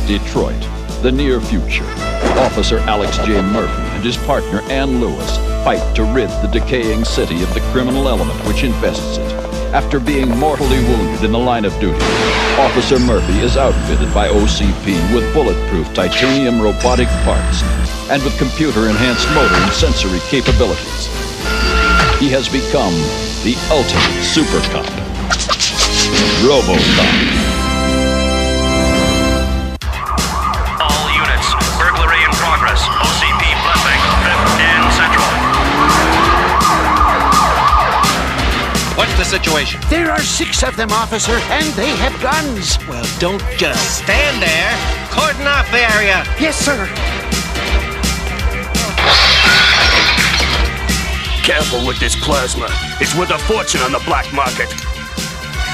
Detroit, the near future. Officer Alex J. Murphy and his partner Ann Lewis fight to rid the decaying city of the criminal element which infests it. After being mortally wounded in the line of duty, Officer Murphy is outfitted by OCP with bulletproof titanium robotic parts and with computer-enhanced motor and sensory capabilities. He has become the ultimate super cop, RoboCop. All units, burglary in progress. OCP Blood Bank, 5th and Central. What's the situation? There are 6 of them, officer, and they have guns. Well, don't just stand there. Cordon off the area. Yes, sir. Careful with this plasma. It's worth a fortune on the black market.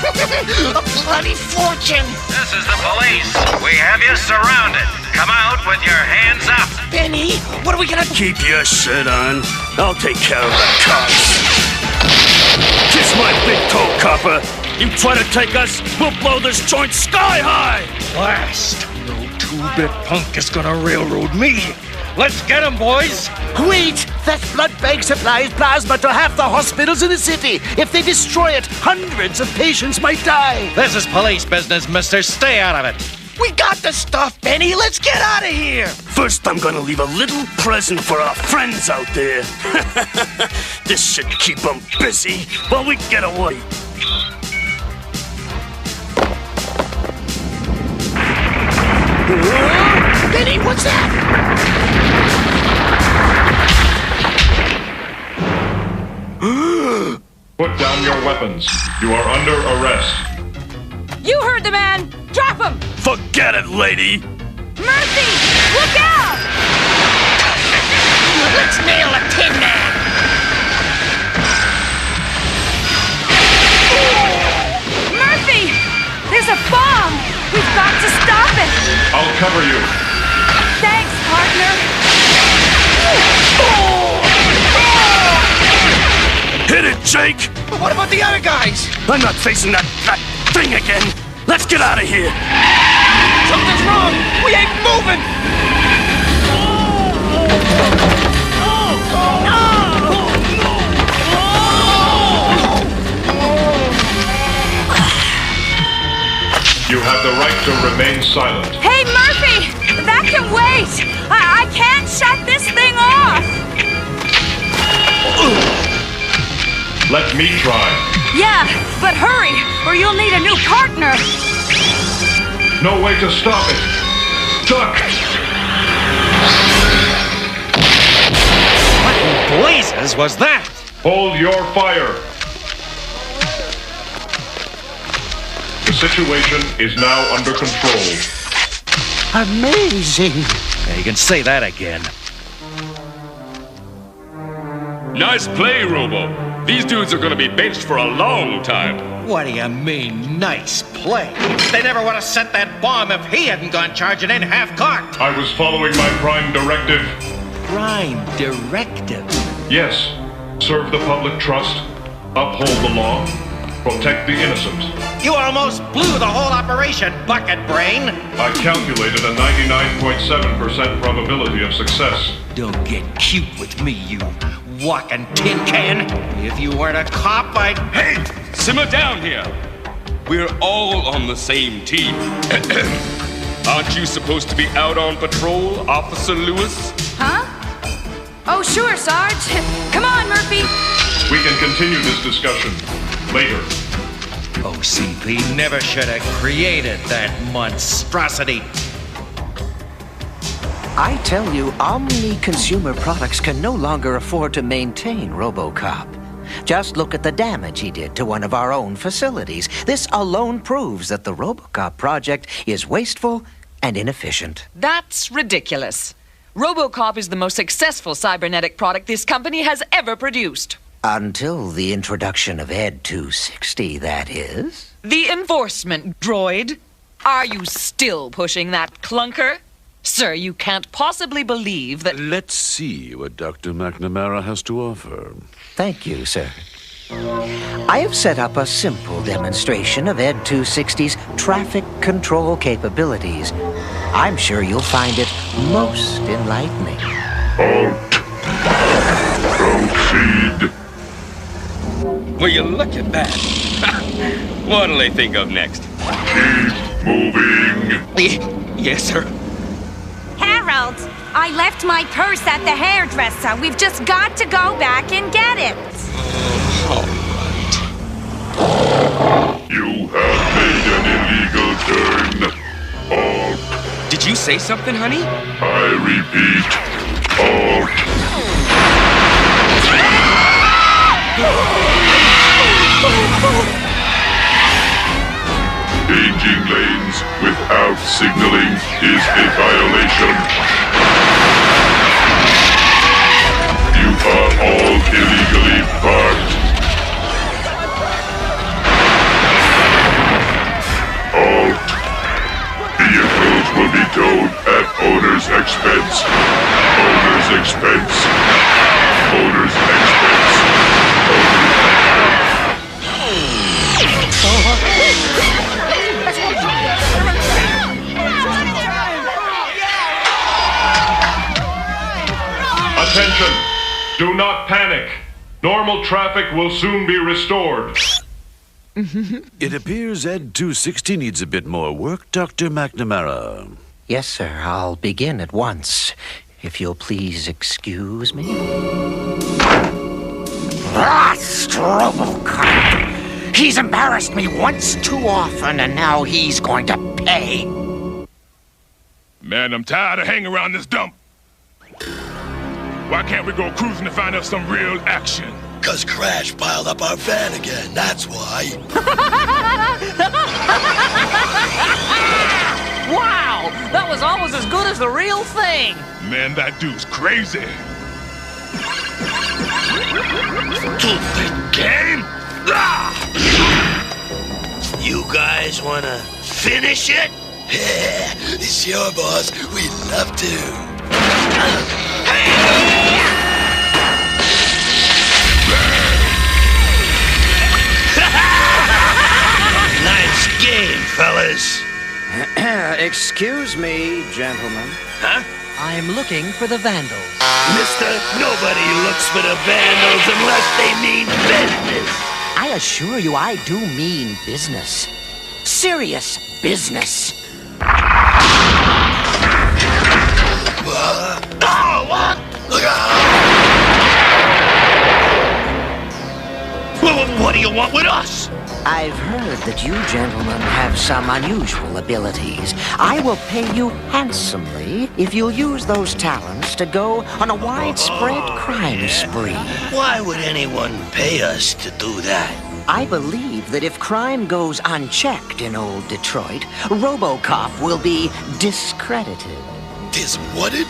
A bloody fortune. This is the police. We have you surrounded. Come out with your hands up. Benny, what are we gonna... Keep your shirt on. I'll take care of the cops. Kiss my big toe, copper. You try to take us, we'll blow this joint sky high. Blast! No 2-bit punk is gonna railroad me. Let's get him, boys. Wait! That blood bank supplies plasma to half the hospitals in the city. If they destroy it, hundreds of patients might die. This is police business, mister. Stay out of it. We got the stuff, Benny. Let's get out of here. First, I'm gonna leave a little present for our friends out there. This should keep them busy while we get away. Benny, what's that? Put down your weapons. You are under arrest. You heard the man! Drop him! Forget it, lady. Murphy! Look out! Let's nail a Tin Man. Murphy! There's a bomb! We've got to stop it! I'll cover you. Thanks, partner! Hit it, Jake. But what about the other guys? I'm not facing that thing again. Let's get out of here. Something's wrong. We ain't moving. You have the right to remain silent. Hey, Murphy! That can wait! I can't shut this thing off! Let me try. Yeah, but hurry, or you'll need a new partner! No way to stop it. Duck! What in blazes was that? Hold your fire. The situation is now under control. Amazing. Yeah, you can say that again. Nice play, Robo. These dudes are gonna be benched for a long time. What do you mean, nice play? They never would have set that bomb if he hadn't gone charging in half-cocked. I was following my prime directive. Prime directive. Yes, serve the public trust, uphold the law, protect the innocent. You almost blew the whole operation, bucket brain. I calculated a 99.7% probability of success. Don't get cute with me, you walking tin can. If you weren't a cop, I'd... Hey, simmer down here. We're all on the same team. Aren't you supposed to be out on patrol, Officer Lewis? Huh? Oh, sure, Sarge. Come on, Murphy. We can continue this discussion later. OCP never should have created that monstrosity. I tell you, Omni Consumer Products can no longer afford to maintain RoboCop. Just look at the damage he did to one of our own facilities. This alone proves that the RoboCop project is wasteful and inefficient. That's ridiculous. RoboCop is the most successful cybernetic product this company has ever produced. Until the introduction of Ed 260, that is. The enforcement droid. Are you still pushing that clunker? Sir, you can't possibly believe that... Let's see what Dr. McNamara has to offer. Thank you, sir. I have set up a simple demonstration of Ed 260's traffic control capabilities. I'm sure you'll find it most enlightening. Halt. Proceed. Will you look at that? What'll they think of next? Keep moving. Yes, sir. Harold, I left my purse at the hairdresser. We've just got to go back and get it. All right. You have made an illegal turn. Halt. Did you say something, honey? I repeat, halt. Changing lanes without signaling is a violation. You are all illegally parked. Halt. Vehicles will be towed at owner's expense. Owner's expense. Owner's expense. Attention! Do not panic. Normal traffic will soon be restored. It appears Ed 260 needs a bit more work, Dr. McNamara. Yes, sir. I'll begin at once. If you'll please excuse me. Rust, robocop! He's embarrassed me once too often, and now he's going to pay. Man, I'm tired of hanging around this dump. Why can't we go cruising to find us some real action? 'Cause Crash piled up our van again, that's why. Wow! That was almost as good as the real thing! Man, that dude's crazy. Stupid game! Ah! You guys wanna finish it? Sure, boss. We'd love to. Nice game, fellas. Excuse me, gentlemen. Huh? I'm looking for the vandals. Mister, nobody looks for the vandals unless they mean business. I assure you I do mean business. Serious business. Oh, what? Look out! Well, what do you want with us? I've heard that you gentlemen have some unusual abilities. I will pay you handsomely if you'll use those talents to go on a widespread crime spree. Why would anyone pay us to do that? I believe that if crime goes unchecked in old Detroit, RoboCop will be discredited. Diswhatted?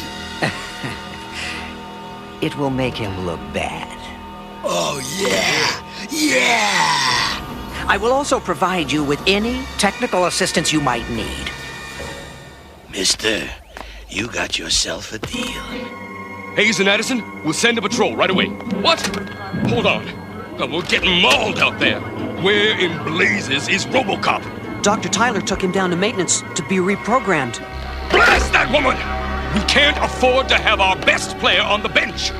It will make him look bad. Oh, yeah! Yeah! I will also provide you with any technical assistance you might need. Mister, you got yourself a deal. Hayes and Addison, we'll send a patrol right away. What? Hold on. We're getting mauled out there. Where in blazes is RoboCop? Dr. Tyler took him down to maintenance to be reprogrammed. Blast that woman! We can't afford to have our best player on the bench.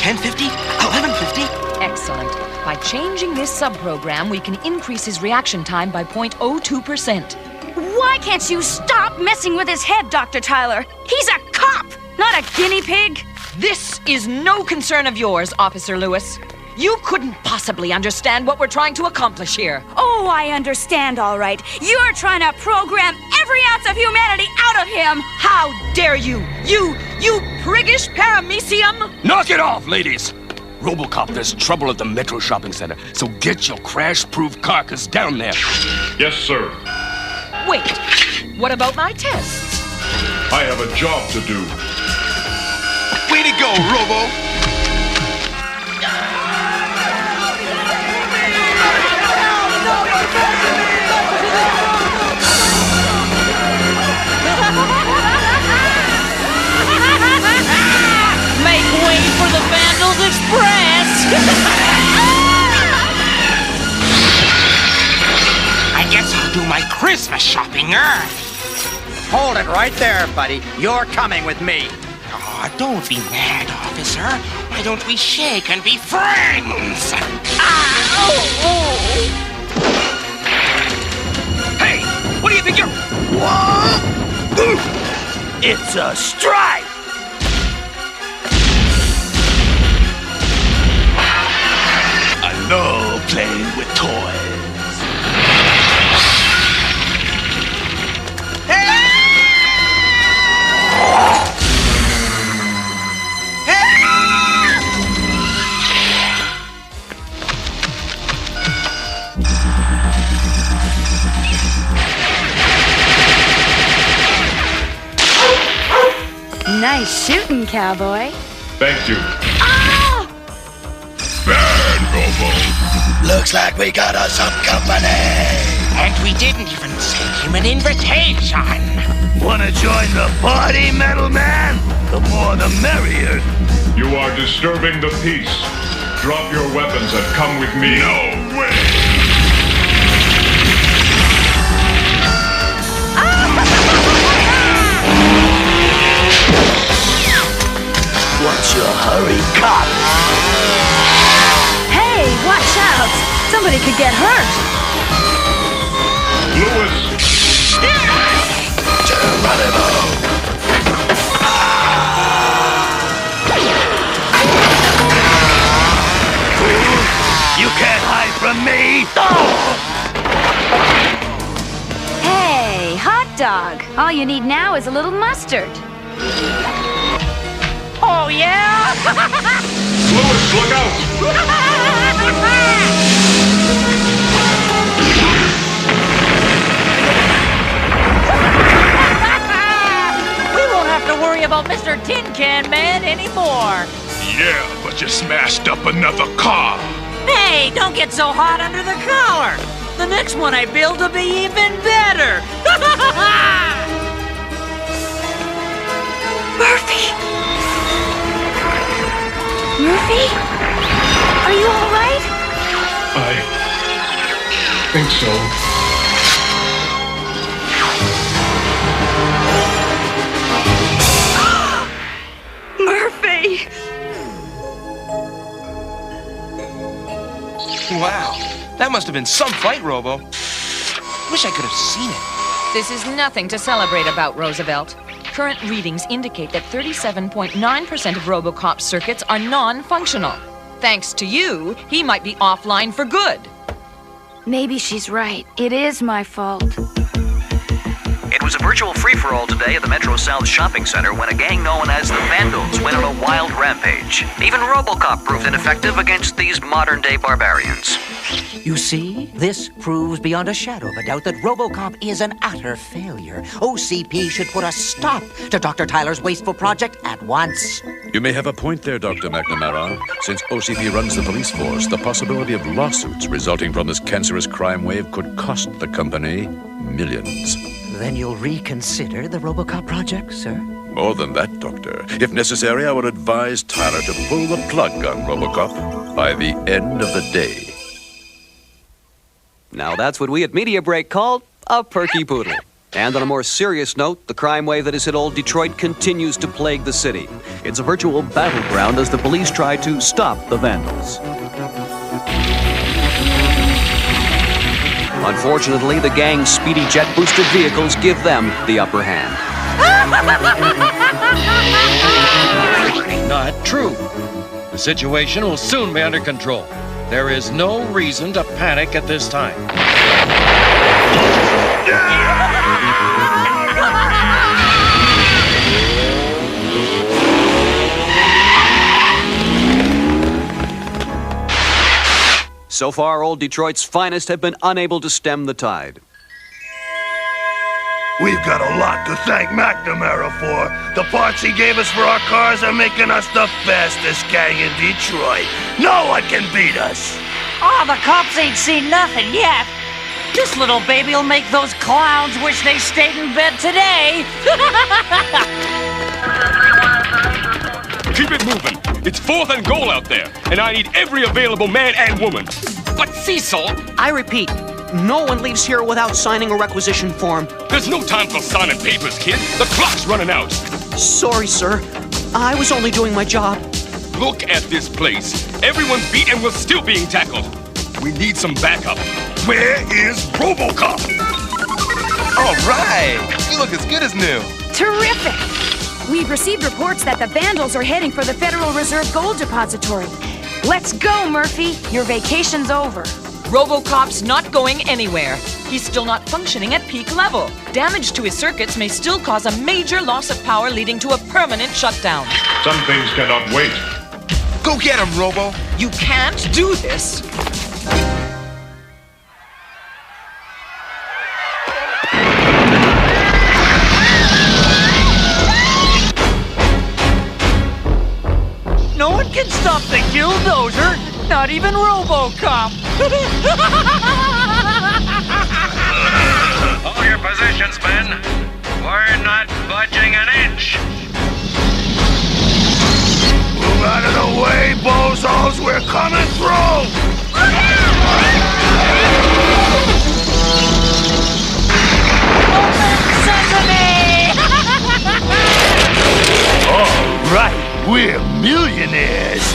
1050? 1150? Excellent. By changing this subprogram, we can increase his reaction time by 0.02%. Why can't you stop messing with his head, Dr. Tyler? He's a cop, not a guinea pig. This is no concern of yours, Officer Lewis. You couldn't possibly understand what we're trying to accomplish here. Oh, I understand, all right. You're trying to program every ounce of humanity out of him. How dare you? You priggish paramecium! Knock it off, ladies! RoboCop, there's trouble at the Metro Shopping Center, so get your crash-proof carcass down there. Yes, sir. Wait, what about my tests? I have a job to do. Way to go, Robo! Make way for the Vandals Express! I guess I'll do my Christmas shopping early. Hold it right there, buddy. You're coming with me. Oh, don't be mad, officer. Why don't we shake and be friends? Hey, what do you think you're... What? It's a strike! I love playing with toys. Nice shooting, cowboy. Thank you. Bad, Robo. Looks like we got us some company. And we didn't even send him an invitation. Wanna join the party, Metal Man? The more the merrier. You are disturbing the peace. Drop your weapons and come with me. No way. What's your hurry, cop? Hey, watch out! Somebody could get hurt. Lewis! You can't hide from me! Hey, hot dog. All you need now is a little mustard. Oh, yeah? Lewis, look out! We won't have to worry about Mr. Tin Can Man anymore. Yeah, but you smashed up another car. Hey, don't get so hot under the collar. The next one I build will be even better. Murphy? Murphy? Are you all right? I think so. Murphy! Wow, that must have been some fight, Robo. Wish I could have seen it. This is nothing to celebrate about, Roosevelt. Current readings indicate that 37.9% of RoboCop's circuits are non-functional. Thanks to you, he might be offline for good. Maybe she's right. It is my fault. It was a virtual free-for-all today at the Metro South Shopping Center when a gang known as the Vandals went on a wild rampage. Even RoboCop proved ineffective against these modern-day barbarians. You see, this proves beyond a shadow of a doubt that RoboCop is an utter failure. OCP should put a stop to Dr. Tyler's wasteful project at once. You may have a point there, Dr. McNamara. Since OCP runs the police force, the possibility of lawsuits resulting from this cancerous crime wave could cost the company millions. Then you'll reconsider the RoboCop project, sir? More than that, Doctor. If necessary, I would advise Tyler to pull the plug on RoboCop by the end of the day. Now that's what we at Media Break call a perky poodle. And on a more serious note, the crime wave that has hit old Detroit continues to plague the city. It's a virtual battleground as the police try to stop the vandals. Unfortunately, the gang's speedy jet-boosted vehicles give them the upper hand. Not true. The situation will soon be under control. There is no reason to panic at this time. So far, old Detroit's finest have been unable to stem the tide. We've got a lot to thank McNamara for. The parts he gave us for our cars are making us the fastest gang in Detroit. No one can beat us. Oh, the cops ain't seen nothing yet. This little baby will make those clowns wish they stayed in bed today. Keep it moving. It's 4th and goal out there, and I need every available man and woman. But Cecil, I repeat, No one leaves here without signing a requisition form. There's no time for signing papers, kid. The clock's running out. Sorry, sir. I was only doing my job. Look at this place. Everyone's beat and we're still being tackled. We need some backup. Where is RoboCop? All right. You look as good as new. Terrific! We've received reports that the vandals are heading for the Federal Reserve Gold Depository. Let's go, Murphy. Your vacation's over. RoboCop's not going anywhere. He's still not functioning at peak level. Damage to his circuits may still cause a major loss of power, leading to a permanent shutdown. Some things cannot wait. Go get him, Robo. You can't do this. No one can stop the Killdozer, not even RoboCop. Hold your positions, men. We're not budging an inch. Move out of the way, bozos! We're coming through! Open sesame! All right, we're millionaires!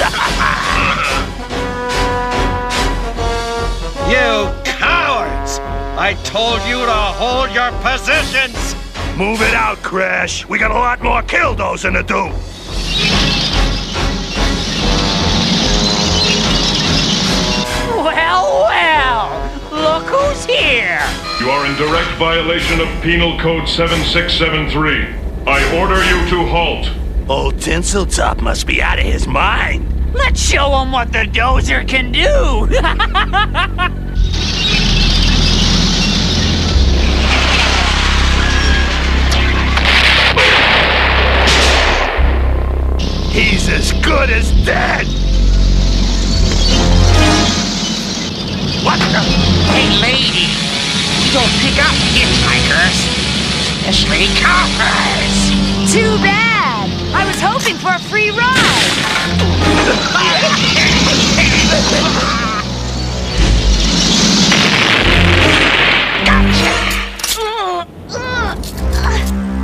You cowards! I told you to hold your positions! Move it out, Crash. We got a lot more Killdozing to do. Well, look who's here! You are in direct violation of Penal Code 7673. I order you to halt. Old Tinseltop must be out of his mind. Let's show him what the Dozer can do! He's as good as dead! What the? Hey, lady! Don't pick up hitchhikers! Especially coppers! Too bad! I was hoping for a free ride!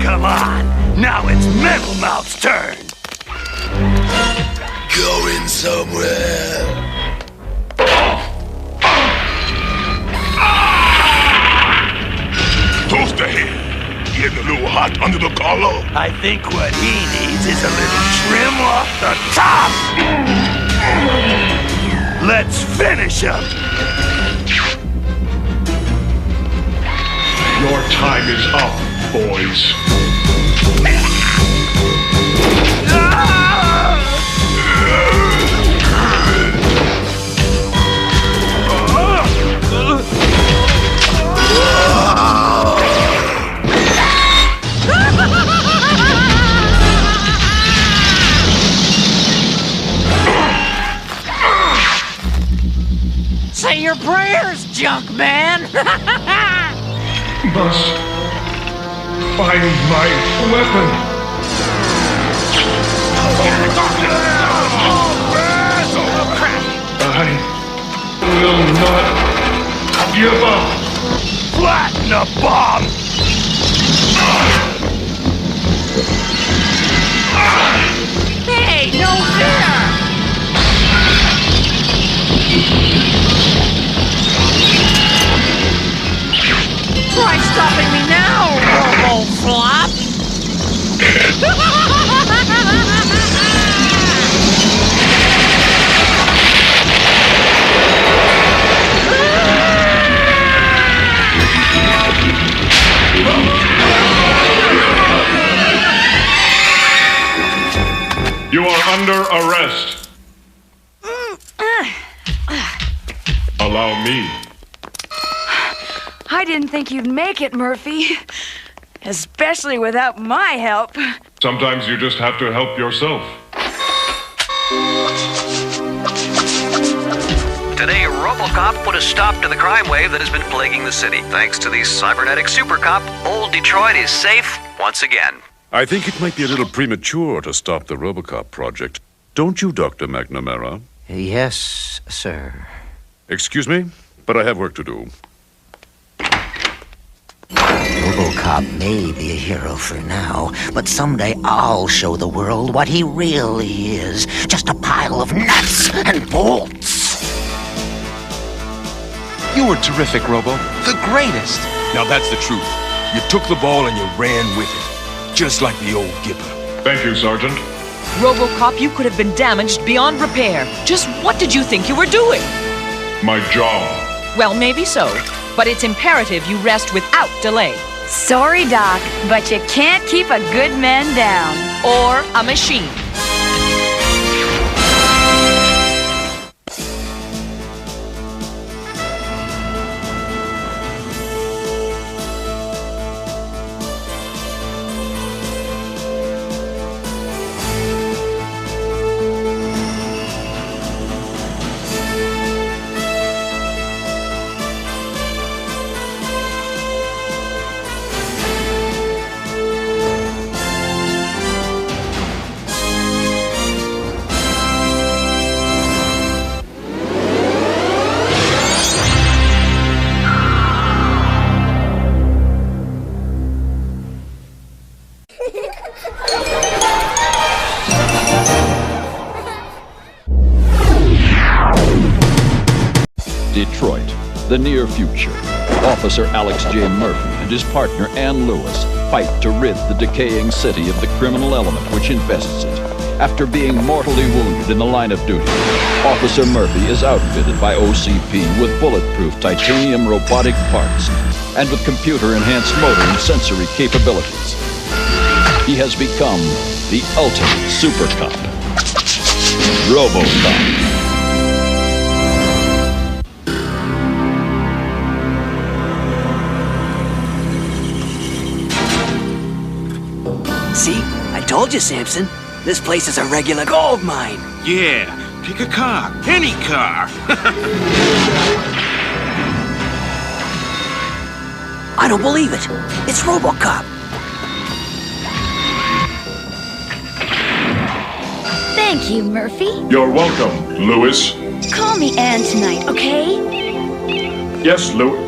Come on! Now it's Metal Mouth's turn! Going somewhere. Toaster here. Getting a little hot under the collar. I think what he needs is a little trim off the top! Let's finish him! Your time is up, boys. Say your prayers, junk man! Must find my weapon. I will not give up. Flatten the bomb! Hey, no fair! Try stopping me now, Robo-Flop! You are under arrest. Allow me. I didn't think you'd make it, Murphy. Especially without my help. Sometimes you just have to help yourself. Today, RoboCop put a stop to the crime wave that has been plaguing the city. Thanks to the cybernetic super cop, old Detroit is safe once again. I think it might be a little premature to stop the RoboCop project. Don't you, Dr. McNamara? Yes, sir. Excuse me, but I have work to do. RoboCop may be a hero for now, but someday I'll show the world what he really is. Just a pile of nuts and bolts. You were terrific, Robo. The greatest. Now that's the truth. You took the ball and you ran with it. Just like the old Gipper. Thank you, Sergeant. RoboCop, you could have been damaged beyond repair. Just what did you think you were doing? My job. Well, maybe so, but it's imperative you rest without delay. Sorry, Doc, but you can't keep a good man down. Or a machine. Detroit, the near future. Officer Alex J. Murphy and his partner Ann Lewis fight to rid the decaying city of the criminal element which infests it. After being mortally wounded in the line of duty, Officer Murphy is outfitted by OCP with bulletproof titanium robotic parts and with computer-enhanced motor and sensory capabilities. He has become the ultimate super cop, RoboCop. See? I told you, Samson. This place is a regular gold mine. Yeah, pick a car. Any car. I don't believe it. It's RoboCop. Thank you, Murphy. You're welcome, Lewis. Call me Ann tonight, okay? Yes, Lewis.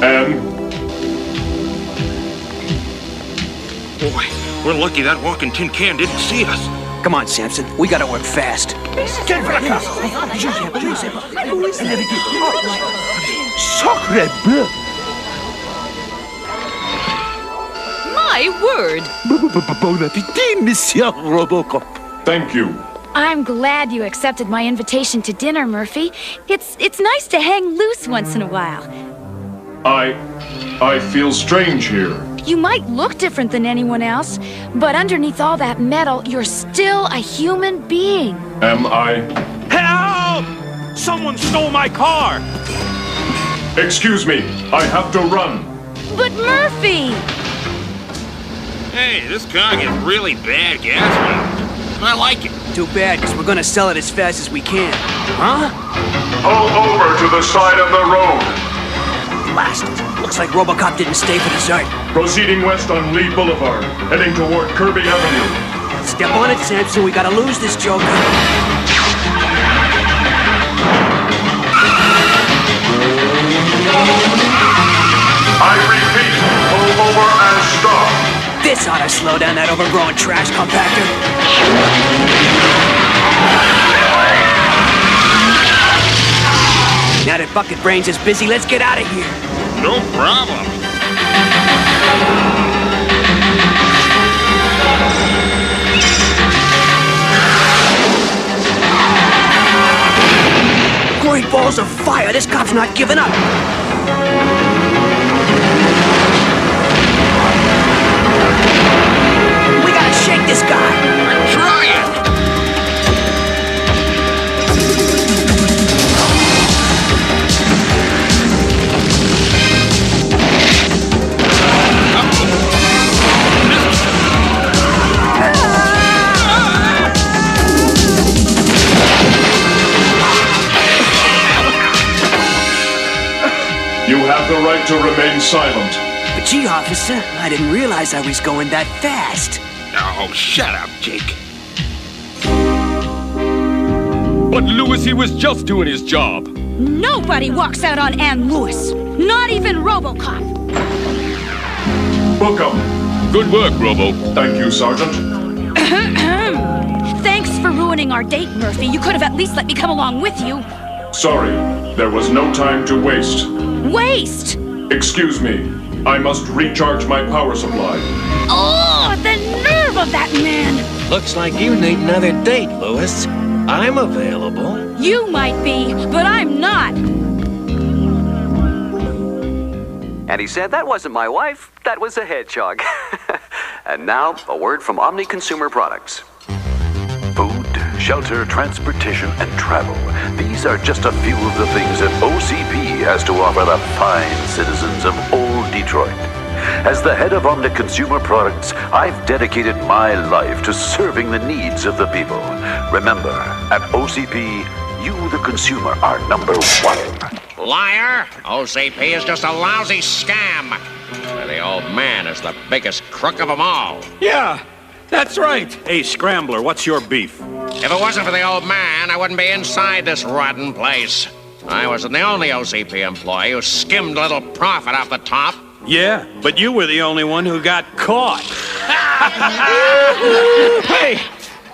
Ann? Boy, we're lucky that walking tin can didn't see us. Come on, Samson. We gotta work fast. Get for the car. Sacre bleu! My word! Bon appetit, Monsieur Robocop. Thank you. I'm glad you accepted my invitation to dinner, Murphy. It's nice to hang loose once in a while. I feel strange here. You might look different than anyone else, but underneath all that metal, you're still a human being. Am I? Help! Someone stole my car! Excuse me, I have to run. But Murphy! Hey, this car gets really bad gas mileage. I like it. Too bad, because we're gonna sell it as fast as we can. Huh? Pull over to the side of the road. Blast it. Looks like RoboCop didn't stay for dessert. Proceeding west on Lee Boulevard, heading toward Kirby Avenue. Step on it, Samson. We gotta lose this joker. I repeat, pull over and stop. This ought to slow down that overgrown trash compactor. Now that Bucket Brains is busy, let's get out of here. No problem. Great balls of fire! This cop's not giving up! We gotta shake this guy! I'm trying! You have the right to remain silent. But gee, officer, I didn't realize I was going that fast. Oh, shut up, Jake. But Lewis, he was just doing his job. Nobody walks out on Ann Lewis. Not even RoboCop. Welcome. Good work, Robo. Thank you, Sergeant. Thanks for ruining our date, Murphy. You could have at least let me come along with you. Sorry, there was no time to waste. Waste? Excuse me. I must recharge my power supply. Oh, the nerve of that man! Looks like you need another date, Louis. I'm available. You might be, but I'm not. And he said that wasn't my wife, that was a hedgehog. And now, a word from Omni Consumer Products. Food, shelter, transportation, and travel. These are just a few of the things that OCP has to offer the fine citizens of old Detroit. As the head of Omni Consumer Products, I've dedicated my life to serving the needs of the people. Remember, at OCP, you, the consumer, are number one. Liar! OCP is just a lousy scam. The old man is the biggest crook of them all. Yeah, that's right. Hey, Scrambler, what's your beef? If it wasn't for the old man, I wouldn't be inside this rotten place. I wasn't the only OCP employee who skimmed a little profit off the top. Yeah, but you were the only one who got caught. Hey,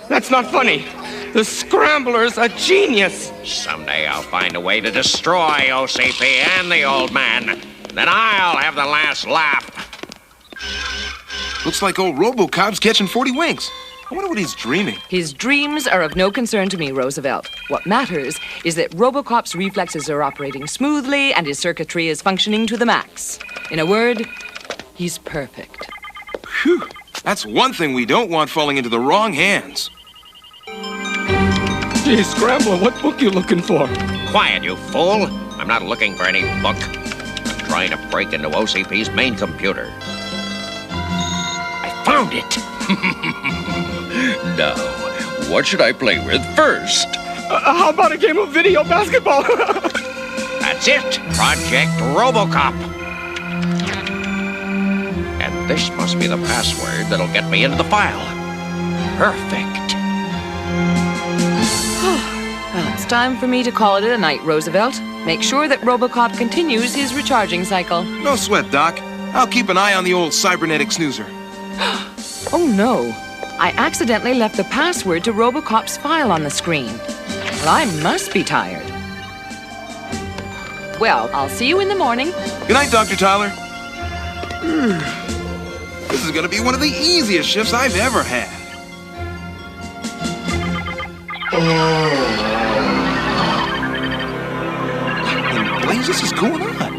that's not funny. The Scrambler's a genius. Someday I'll find a way to destroy OCP and the old man. Then I'll have the last laugh. Looks like old RoboCop's catching 40 winks. I wonder what he's dreaming. His dreams are of no concern to me, Roosevelt. What matters is that RoboCop's reflexes are operating smoothly and his circuitry is functioning to the max. In a word, he's perfect. Phew. That's one thing we don't want falling into the wrong hands. Gee, Scrambler, what book you looking for? Quiet, you fool. I'm not looking for any book. I'm trying to break into OCP's main computer. I found it. Now, what should I play with first? How about a game of video basketball? That's it. Project RoboCop. And this must be the password that'll get me into the file. Perfect. Well, it's time for me to call it a night, Roosevelt. Make sure that RoboCop continues his recharging cycle. No sweat, Doc. I'll keep an eye on the old cybernetic snoozer. Oh, no. I accidentally left the password to RoboCop's file on the screen. Well, I must be tired. Well, I'll see you in the morning. Good night, Dr. Tyler. This is gonna be one of the easiest shifts I've ever had. What in blazes is going on?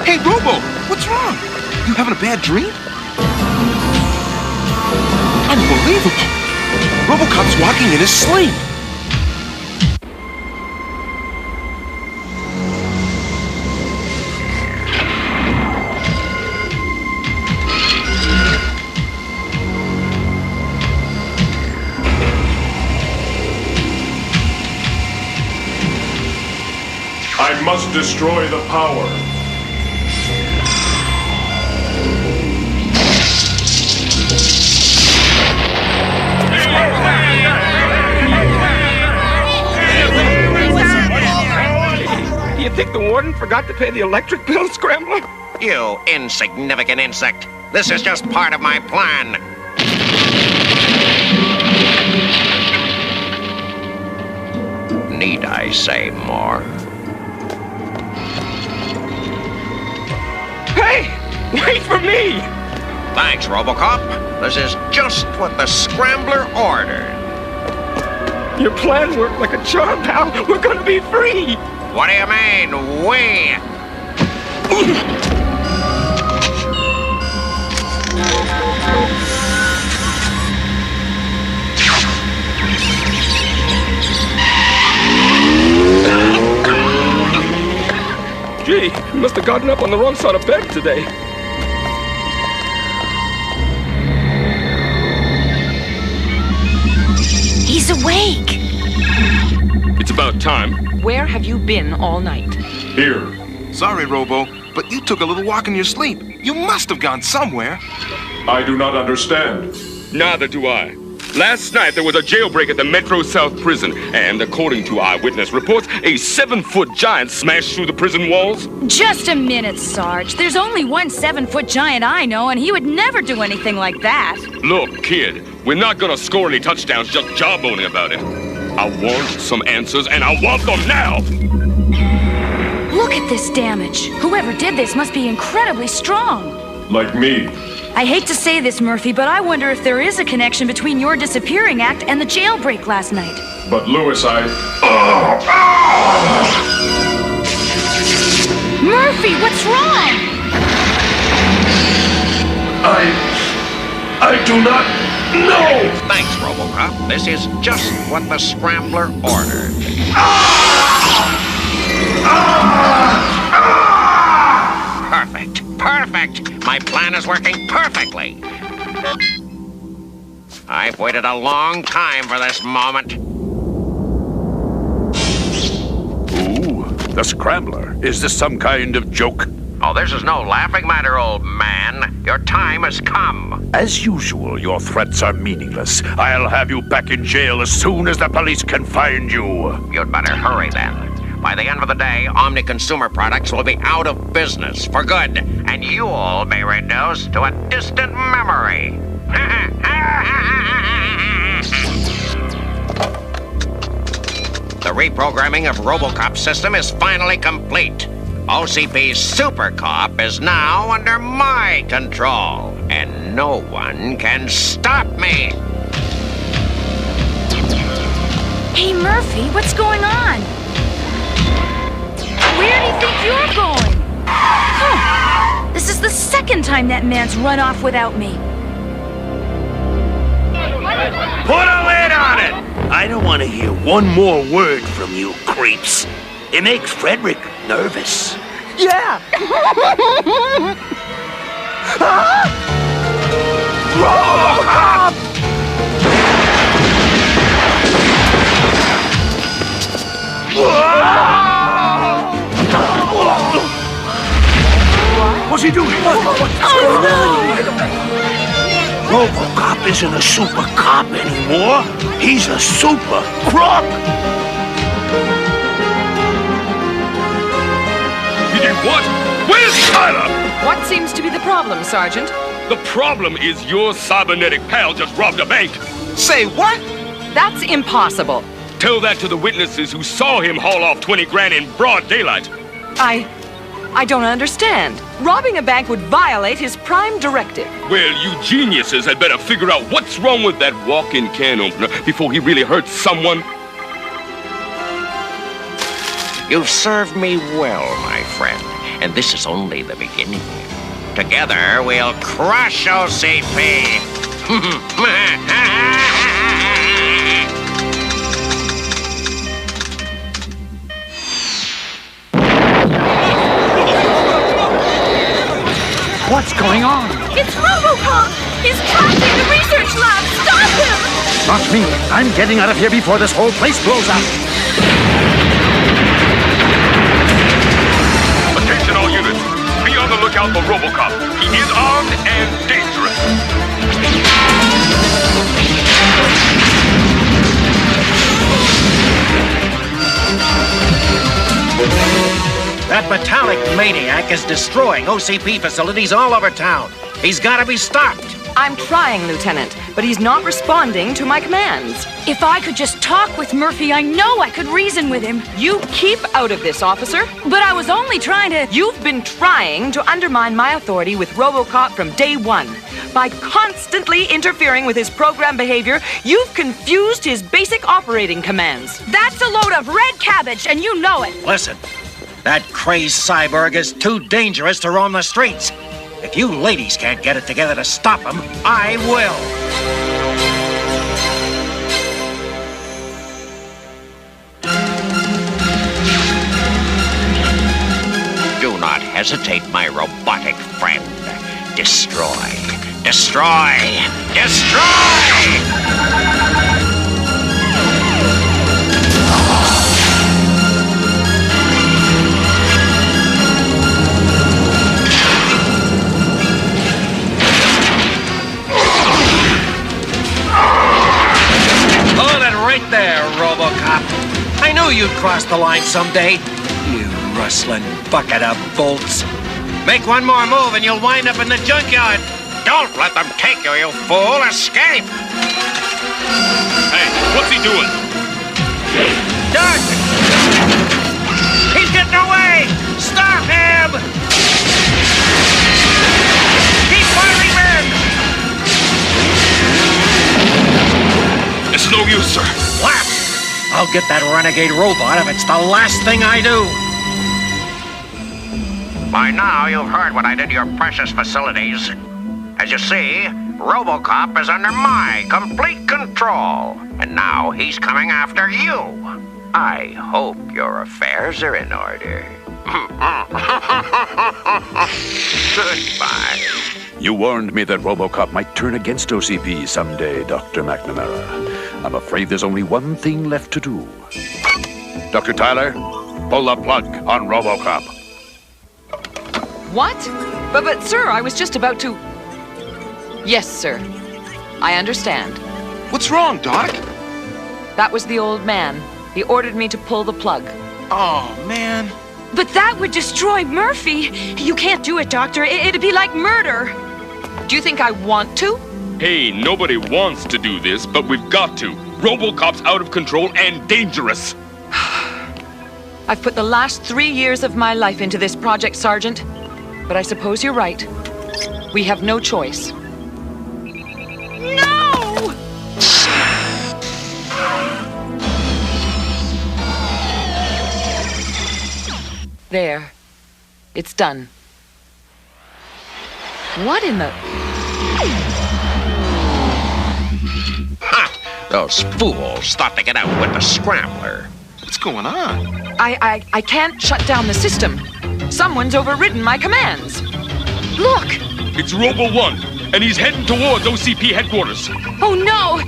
Hey, Robo, what's wrong? You having a bad dream? Unbelievable! RoboCop's walking in his sleep! I must destroy the power. Do you think the warden forgot to pay the electric bill, Scrambler? You insignificant insect. This is just part of my plan. Need I say more? Hey! Wait for me! Thanks, RoboCop. This is just what the Scrambler ordered. Your plan worked like a charm, pal. We're gonna be free! What do you mean, we? Gee, you must have gotten up on the wrong side of bed today. He's awake. It's about time. Where have you been all night? Here. Sorry, Robo, but you took a little walk in your sleep. You must have gone somewhere. I do not understand. Neither do I. Last night, there was a jailbreak at the Metro South prison, and according to eyewitness reports, a 7-foot giant smashed through the prison walls. Just a minute, Sarge. There's only one 7-foot giant I know, and he would never do anything like that. Look, kid, we're not gonna score any touchdowns just jawboning about it. I want some answers, and I want them now! Look at this damage. Whoever did this must be incredibly strong. Like me. I hate to say this, Murphy, but I wonder if there is a connection between your disappearing act and the jailbreak last night. But Lewis, Murphy, what's wrong? I do not know! Thanks, Robocop. This is just what the Scrambler ordered. Perfect! My plan is working perfectly. I've waited a long time for this moment. Ooh, the Scrambler. Is this some kind of joke? Oh, this is no laughing matter, old man. Your time has come. As usual, your threats are meaningless. I'll have you back in jail as soon as the police can find you. You'd better hurry then. By the end of the day, Omni Consumer Products will be out of business for good, and you'll be reduced to a distant memory. The reprogramming of RoboCop's system is finally complete. OCP's Super Cop is now under my control, and no one can stop me. Hey, Murphy, what's going on? Where do you think you're going? Huh. This is the second time that man's run off without me. Put a lid on it! I don't want to hear one more word from you creeps. It makes Frederick nervous. Yeah! RoboCop! What's he doing? Oh, no! RoboCop isn't a super cop anymore. He's a super crook. He did what? Where's Tyler? What seems to be the problem, Sergeant? The problem is your cybernetic pal just robbed a bank. Say what? That's impossible. Tell that to the witnesses who saw him haul off 20 grand in broad daylight. I don't understand. Robbing a bank would violate his prime directive. Well, you geniuses had better figure out what's wrong with that walk-in can opener before he really hurts someone. You've served me well, my friend, and this is only the beginning. Together, we'll crush OCP! What's going on? It's RoboCop! He's trapped in the research lab! Stop him! Not me. I'm getting out of here before this whole place blows up. Attention all units. Be on the lookout for RoboCop. He is armed and dangerous. That metallic maniac is destroying OCP facilities all over town. He's got to be stopped. I'm trying, Lieutenant, but he's not responding to my commands. If I could just talk with Murphy, I know I could reason with him. You keep out of this, officer. But I was only trying to... You've been trying to undermine my authority with RoboCop from day one. By constantly interfering with his program behavior, you've confused his basic operating commands. That's a load of red cabbage, and you know it. Listen, that crazed cyborg is too dangerous to roam the streets. If you ladies can't get it together to stop him, I will. Do not hesitate, my robotic friend. Destroy. Destroy. Destroy! RoboCop. I knew you'd cross the line someday. You rustling bucket of bolts. Make one more move and you'll wind up in the junkyard. Don't let them take you, you fool! Escape! Hey, what's he doing? Doug! He's getting away! Stop him! He's firing men! It's no use, sir. What? I'll get that renegade robot if it's the last thing I do. By now, you've heard what I did to your precious facilities. As you see, RoboCop is under my complete control. And now he's coming after you. I hope your affairs are in order. Goodbye. You warned me that RoboCop might turn against OCP someday, Dr. McNamara. I'm afraid there's only one thing left to do. Dr. Tyler, pull the plug on RoboCop. What? But sir, I was just about to... Yes, sir. I understand. What's wrong, Doc? That was the old man. He ordered me to pull the plug. Oh, man. But that would destroy Murphy. You can't do it, Doctor. It'd be like murder. Do you think I want to? Hey, nobody wants to do this, but we've got to. RoboCop's out of control and dangerous. I've put the last 3 years of my life into this project, Sergeant. But I suppose you're right. We have no choice. No! There. It's done. What in the... Ha! Those fools thought to get out with the scrambler. What's going on? I can't shut down the system. Someone's overridden my commands. Look! It's Robo-1, and he's heading towards OCP headquarters. Oh, no!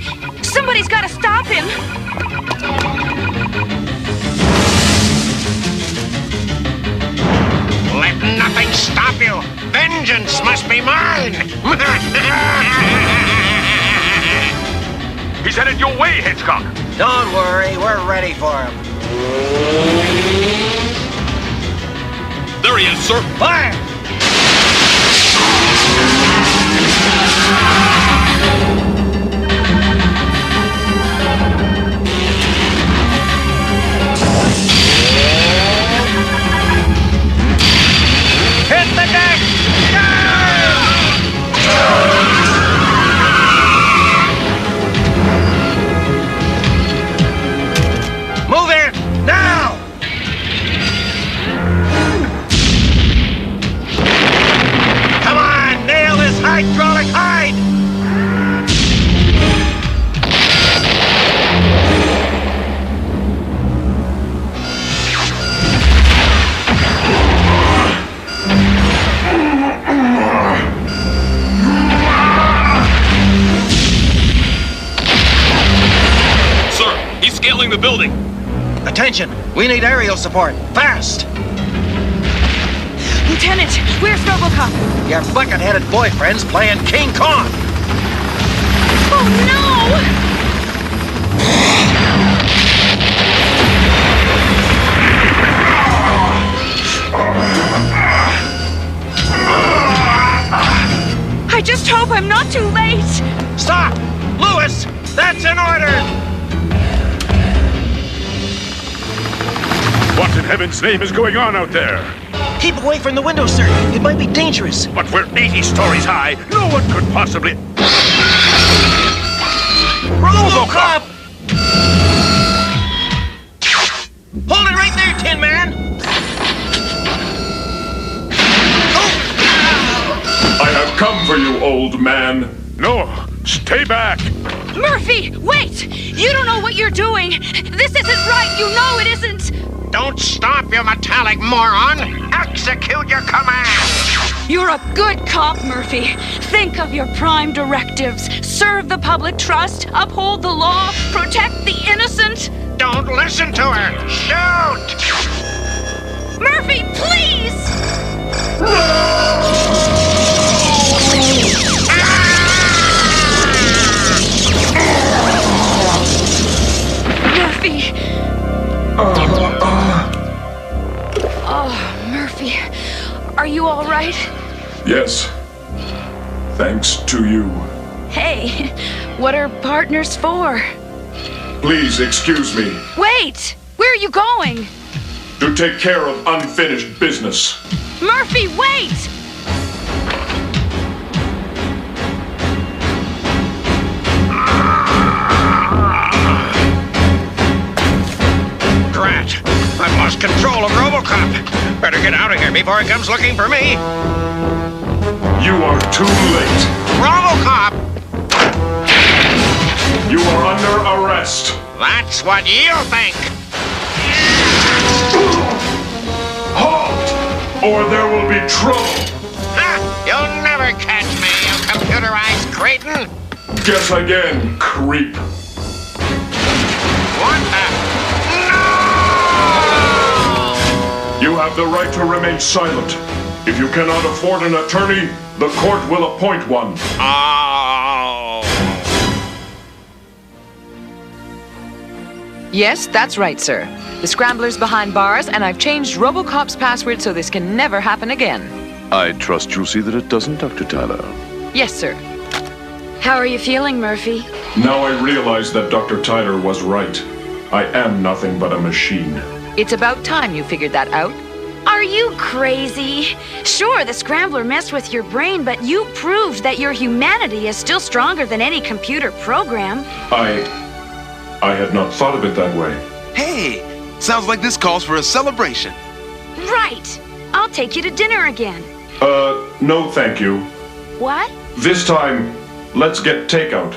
Somebody's got to stop him! Let nothing stop you! Vengeance must be mine! He's headed your way, Hitchcock. Don't worry, we're ready for him. There he is, sir. Fire! Hit the deck! Move in! Now! Come on, nail this hydraulic hide! Sir, he's scaling the building. Attention! We need aerial support. Fast! Lieutenant, where's RoboCop? Your bucket-headed boyfriend's playing King Kong! Oh, no! I just hope I'm not too late! Stop! Lewis! That's an order! What in heaven's name is going on out there? Keep away from the window, sir. It might be dangerous. But we're 80 stories high. No one could possibly... RoboCop! Hold it right there, Tin Man! I have come for you, old man. No, stay back. Murphy, wait! You don't know what you're doing! This isn't right! You know it isn't! Don't stop, you metallic moron! Execute your command! You're a good cop, Murphy. Think of your prime directives. Serve the public trust, uphold the law, protect the innocent. Don't listen to her! Shoot! Murphy, please! Murphy! Oh, Murphy. Are you all right? Yes. Thanks to you. Hey, what are partners for? Please excuse me. Wait! Where are you going? To take care of unfinished business. Murphy, wait! Drat! I've lost control of RoboCop. Better get out of here before he comes looking for me. You are too late. RoboCop! You are under arrest. That's what you think. Halt! Or there will be trouble. Ha! You'll never catch me, you computerized cretin. Guess again, creep. What the? You have the right to remain silent. If you cannot afford an attorney, the court will appoint one. Oh. Yes, that's right, sir. The Scrambler's behind bars, and I've changed RoboCop's password so this can never happen again. I trust you'll see that it doesn't, Dr. Tyler. Yes, sir. How are you feeling, Murphy? Now I realize that Dr. Tyler was right. I am nothing but a machine. It's about time you figured that out. Are you crazy? Sure, the Scrambler messed with your brain, but you proved that your humanity is still stronger than any computer program. I had not thought of it that way. Hey, sounds like this calls for a celebration. Right! I'll take you to dinner again. No thank you. What? This time, let's get takeout.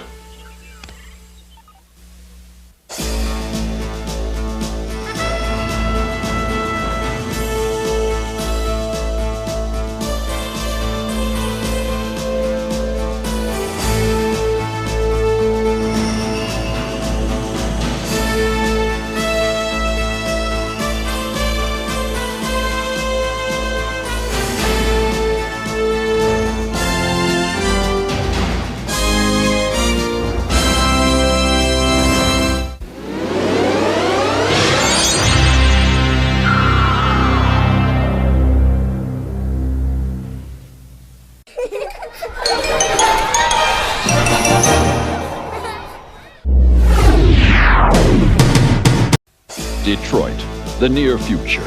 Detroit, the near future.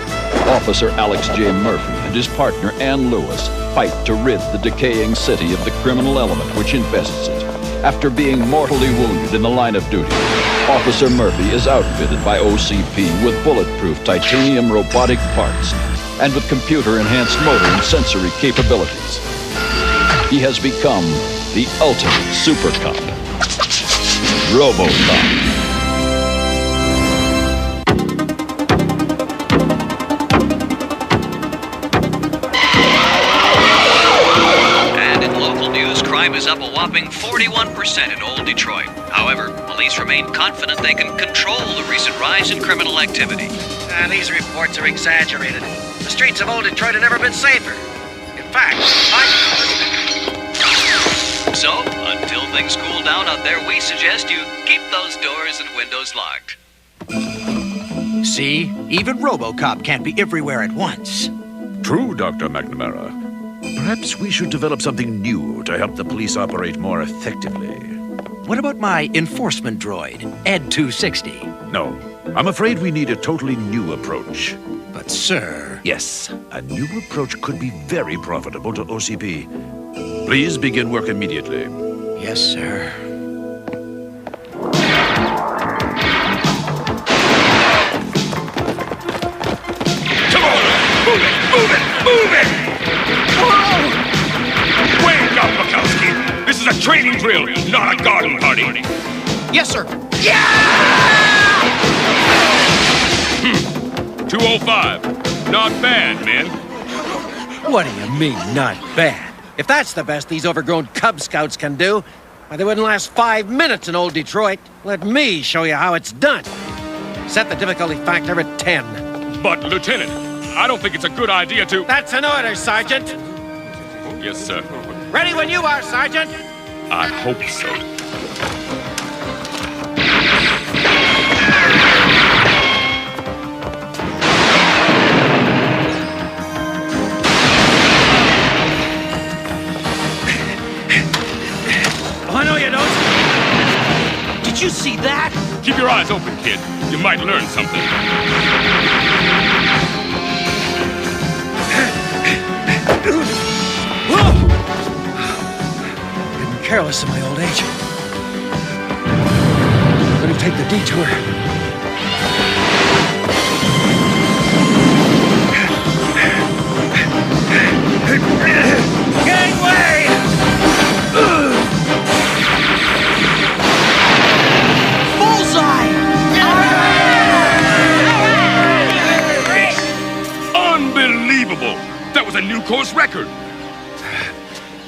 Officer Alex J. Murphy and his partner Ann Lewis fight to rid the decaying city of the criminal element which infests it. After being mortally wounded in the line of duty, Officer Murphy is outfitted by OCP with bulletproof titanium robotic parts and with computer-enhanced motor and sensory capabilities. He has become the ultimate super cop, RoboCop. Crime is up a whopping 41% in Old Detroit. However, police remain confident they can control the recent rise in criminal activity. These reports are exaggerated. The streets of Old Detroit have never been safer. In fact, So, until things cool down out there, we suggest you keep those doors and windows locked. See? Even RoboCop can't be everywhere at once. True, Dr. McNamara. Perhaps we should develop something new to help the police operate more effectively. What about my enforcement droid, Ed 260? No, I'm afraid we need a totally new approach. But, sir... Yes, a new approach could be very profitable to OCP. Please begin work immediately. Yes, sir. Come on! Move it! Move it! Move it! Wake up, Bukowski! This is a training drill, not a garden party. Yes, sir. 205. Not bad, men. What do you mean, not bad? If that's the best these overgrown Cub Scouts can do, why, they wouldn't last 5 minutes in Old Detroit. Let me show you how it's done. Set the difficulty factor at 10. But, Lieutenant, I don't think it's a good idea to... That's an order, Sergeant. Yes, sir. Ready when you are, Sergeant. I hope so. eyes open, kid. You might learn something. Getting careless in my old age. Let me take the detour. Gangway! Bullseye! Unbelievable! That was a new course record.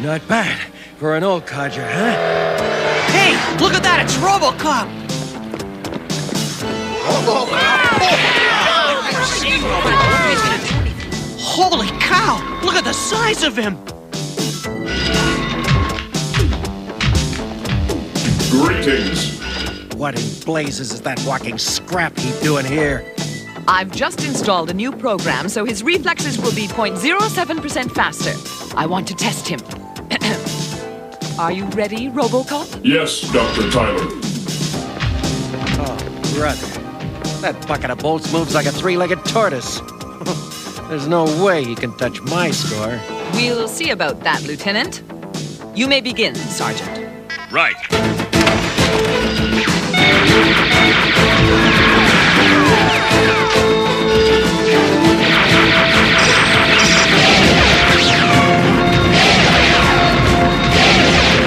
Not bad for an old codger, huh? Hey, look at that! It's RoboCop! Holy cow! Look at the size of him! Greetings. What in blazes is that walking scrap heap doing here? I've just installed a new program, so his reflexes will be 0.07% faster. I want to test him. Are you ready, RoboCop? Yes, Dr. Tyler. Oh, brother. That bucket of bolts moves like a three-legged tortoise. There's no way he can touch my score. We'll see about that, Lieutenant. You may begin, Sergeant. Right.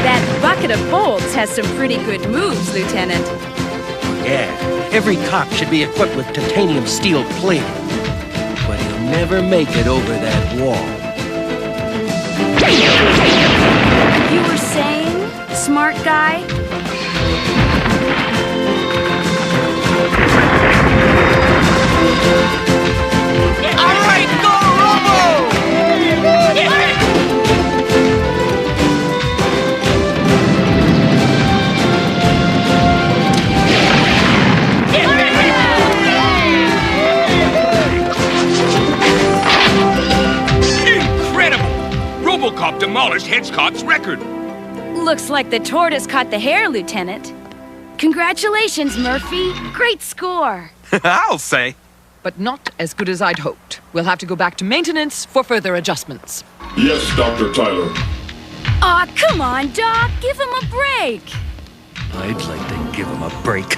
That bucket of bolts has some pretty good moves, Lieutenant. Yeah, every cop should be equipped with titanium steel plating. But he'll never make it over that wall. You were saying, smart guy? All right, go, Robo! Incredible! RoboCop demolished Hitchcock's record. Looks like the tortoise caught the hare, Lieutenant. Congratulations, Murphy. Great score. I'll say. But not as good as I'd hoped. We'll have to go back to maintenance for further adjustments. Yes, Dr. Tyler. Aw, come on, Doc. Give him a break. I'd like to give him a break.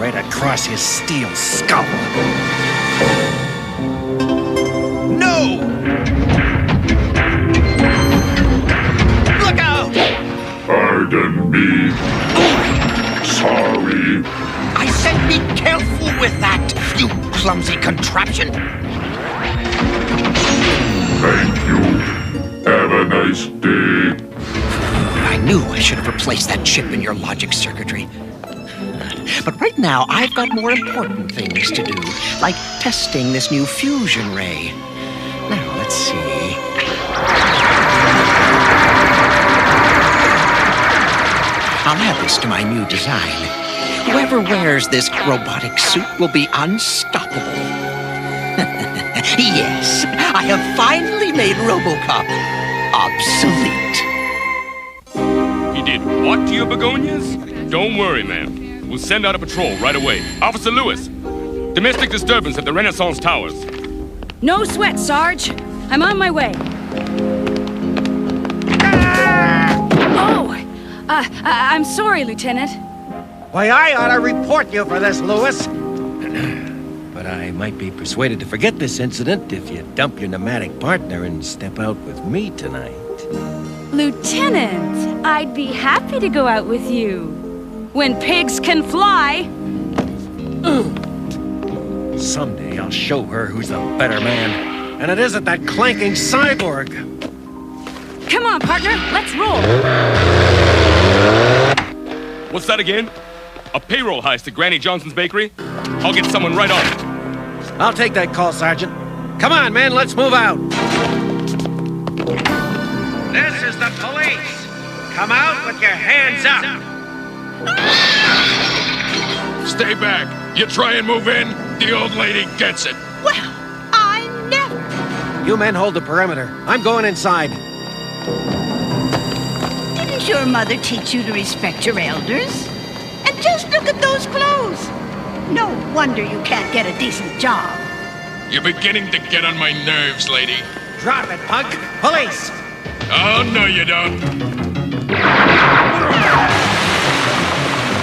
Right across his steel skull. No! Look out! Pardon me. Sorry. I said be careful with that, you clumsy contraption. Thank you. Have a nice day. I knew I should have replaced that chip in your logic circuitry. But right now, I've got more important things to do, like testing this new fusion ray. Now, let's see. I'll add this to my new design. Whoever wears this robotic suit will be unstoppable. Yes, I have finally made RoboCop obsolete. He did what to your begonias? Don't worry, ma'am. We'll send out a patrol right away. Officer Lewis, domestic disturbance at the Renaissance Towers. No sweat, Sarge. I'm on my way. Oh, I'm sorry, Lieutenant. Why, I ought to report you for this, Lewis. But I might be persuaded to forget this incident if you dump your pneumatic partner and step out with me tonight. Lieutenant, I'd be happy to go out with you. When pigs can fly. Someday I'll show her who's the better man. And it isn't that clanking cyborg. Come on, partner, let's roll. What's that again? A payroll heist at Granny Johnson's bakery? I'll get someone right on it. I'll take that call, Sergeant. Come on, man, let's move out. This is the police. Come out with your hands up. Stay back. You try and move in, the old lady gets it. Well, I never... You men hold the perimeter. I'm going inside. Didn't your mother teach you to respect your elders? And just look at those clothes. No wonder you can't get a decent job. You're beginning to get on my nerves, lady. Drop it, punk! Police! Oh, no, you don't.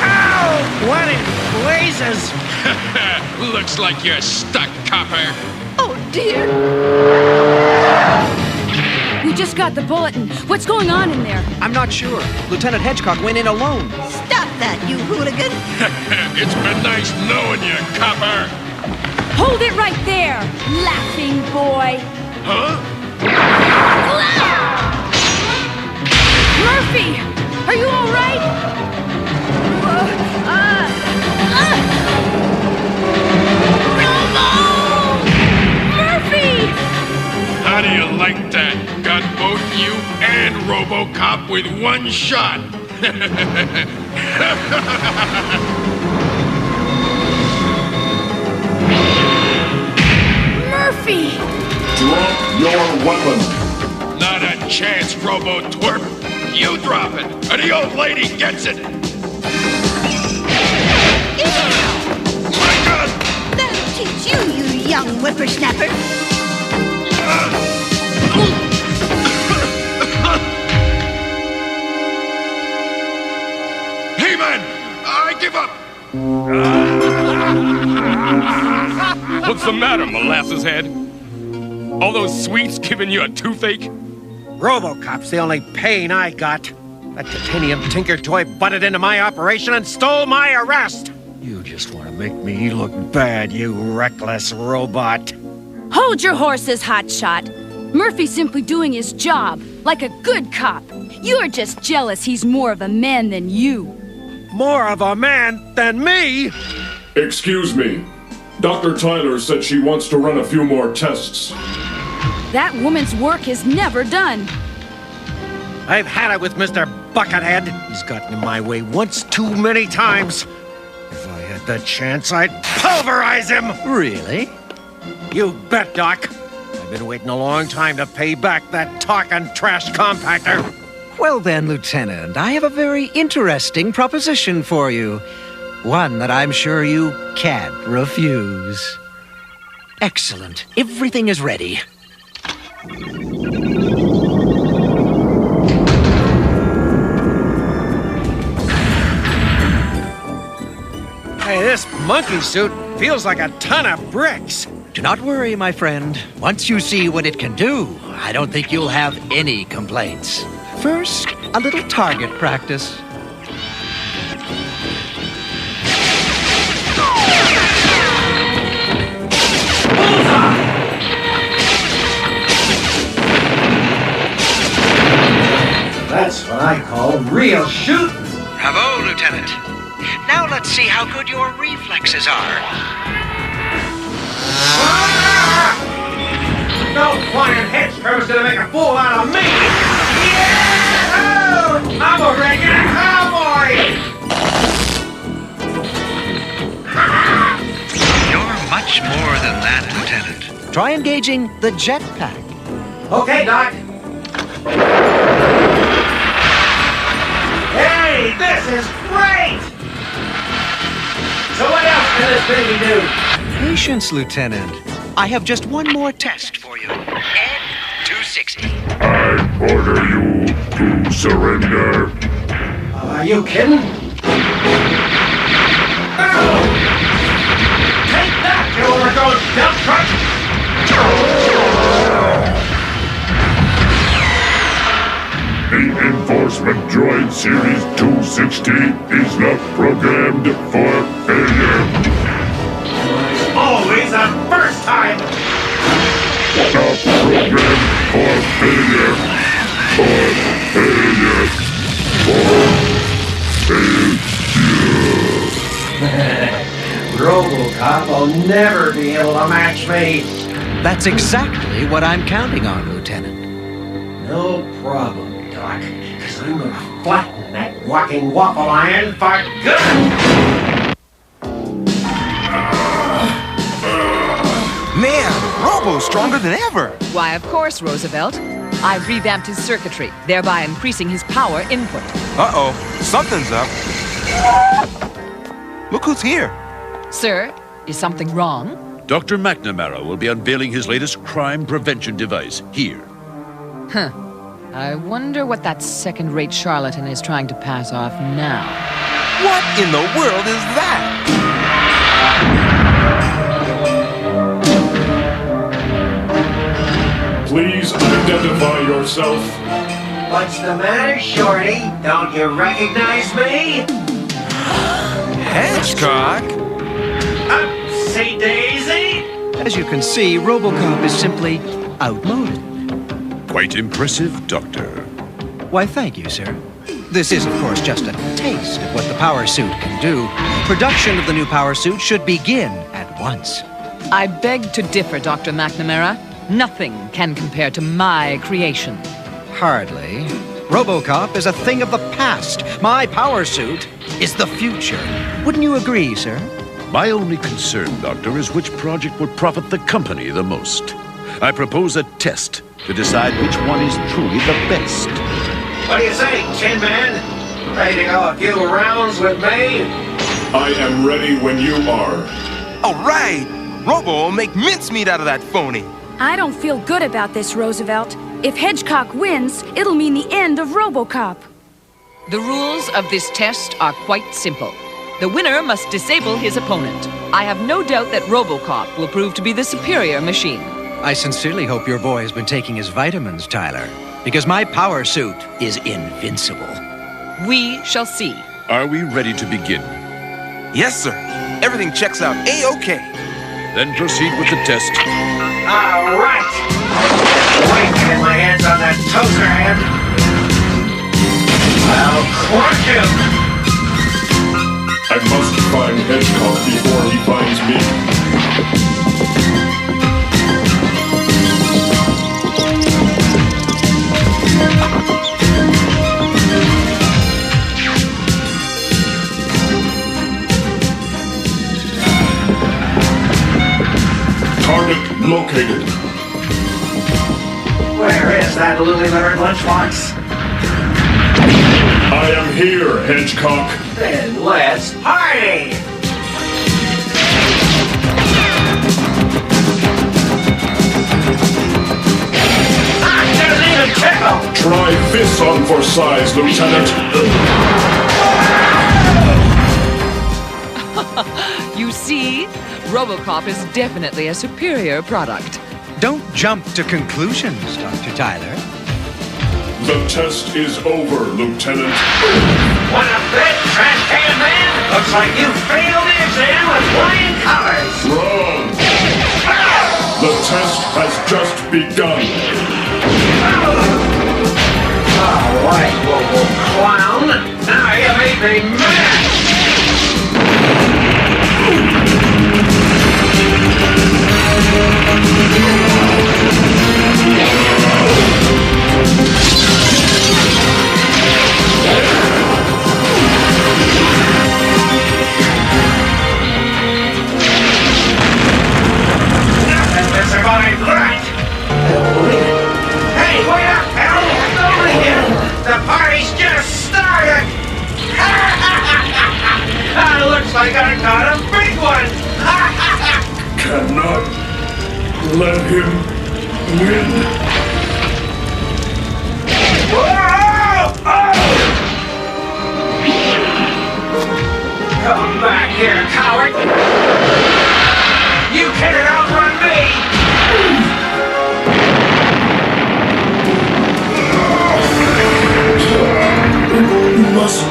Ow! What in blazes? Looks like you're stuck, copper. Oh, dear. We just got the bulletin. What's going on in there? I'm not sure. Lieutenant Hedgecock went in alone. Stop that, you hooligan. It's been nice knowing you, copper. Hold it right there, laughing boy. Huh? Murphy! Are you all right? Murphy! How do you like that? Got both you and RoboCop with one shot. Murphy! Drop your weapon. Not a chance, Robo-Twerp. You drop it, and the old lady gets it. My God! That'll teach you, you young whippersnapper. Hey, man! I give up! What's the matter, molasses head? All those sweets giving you a toothache? RoboCop's the only pain I got. That titanium tinker toy butted into my operation and stole my arrest. You just want to make me look bad, you reckless robot. Hold your horses, hotshot. Murphy's simply doing his job, like a good cop. You're just jealous he's more of a man than you. More of a man than me? Excuse me. Dr. Tyler said she wants to run a few more tests. That woman's work is never done. I've had it with Mr. Buckethead. He's gotten in my way once too many times. If I had the chance, I'd pulverize him! Really? You bet, Doc. I've been waiting a long time to pay back that talking trash compactor. Well then, Lieutenant, I have a very interesting proposition for you. One that I'm sure you can't refuse. Excellent. Everything is ready. Hey, this monkey suit feels like a ton of bricks. Do not worry, my friend. Once you see what it can do, I don't think you'll have any complaints. First, a little target practice. That's what I call real shooting. Bravo, Lieutenant. Now let's see how good your reflexes are. No flying headstrom's gonna make a fool out of me! Yeah! Oh, I'm a regular cowboy! You're much more than that, Lieutenant. Try engaging the jetpack. Okay, Doc. Hey, this is great! So what else can this baby do? Patience, Lieutenant. I have just one more test for you. Ed 260. I order you to surrender. Are you kidding? Oh! Take that, you overgrown dump truck! The Enforcement Droid Series 260 is not programmed for failure. Always a first time! Not programmed for failure. For failure. For failure. RoboCop will never be able to match me. That's exactly what I'm counting on, Lieutenant. No problem, Doc. Because I'm gonna flatten that walking waffle iron for good! Man, Robo's stronger than ever. Why, of course, Roosevelt. I revamped his circuitry, thereby increasing his power input. Uh-oh, something's up. Look who's here. Sir, is something wrong? Dr. McNamara will be unveiling his latest crime prevention device here. Huh. I wonder what that second-rate charlatan is trying to pass off now. What in the world is that? Please identify yourself. What's the matter, Shorty? Don't you recognize me? Hedgehog? Upsy daisy! As you can see, RoboCop is simply outmoded. Quite impressive, Doctor. Why, thank you, sir. This is, of course, just a taste of what the power suit can do. Production of the new power suit should begin at once. I beg to differ, Dr. McNamara. Nothing can compare to my creation. Hardly. RoboCop is a thing of the past. My power suit is the future. Wouldn't you agree, sir? My only concern, Doctor, is which project would profit the company the most. I propose a test to decide which one is truly the best. What do you say, Tin Man? Ready to go a few rounds with me? I am ready when you are. All right! Robo will make mincemeat out of that phony. I don't feel good about this, Roosevelt. If Hedgecock wins, it'll mean the end of RoboCop. The rules of this test are quite simple. The winner must disable his opponent. I have no doubt that RoboCop will prove to be the superior machine. I sincerely hope your boy has been taking his vitamins, Tyler, because my power suit is invincible. We shall see. Are we ready to begin? Yes, sir. Everything checks out A-OK. Then proceed with the test. All right! Wait to get my hands on that toaster head. I'll crush him! I must find Hedgehog before he finds me. Target located. Where is that Lily-livered lunchbox? I am here, Hedgecock. Then let's party! Doesn't even tickle! Try this on for size, Lieutenant. You see, RoboCop is definitely a superior product. Don't jump to conclusions, Dr. Tyler. The test is over, Lieutenant. What a bit, trash can man! Looks like you failed the exam with flying colors! Wrong! The test has just begun. All right, Robo Clown. Now you made me mad! Nothing to survive that! Hey, wait up, pal! Over here! The party's just started! Looks like I got a big one! Cannot let him win. Whoa! Oh! Come back here, coward! You can't outrun me! You must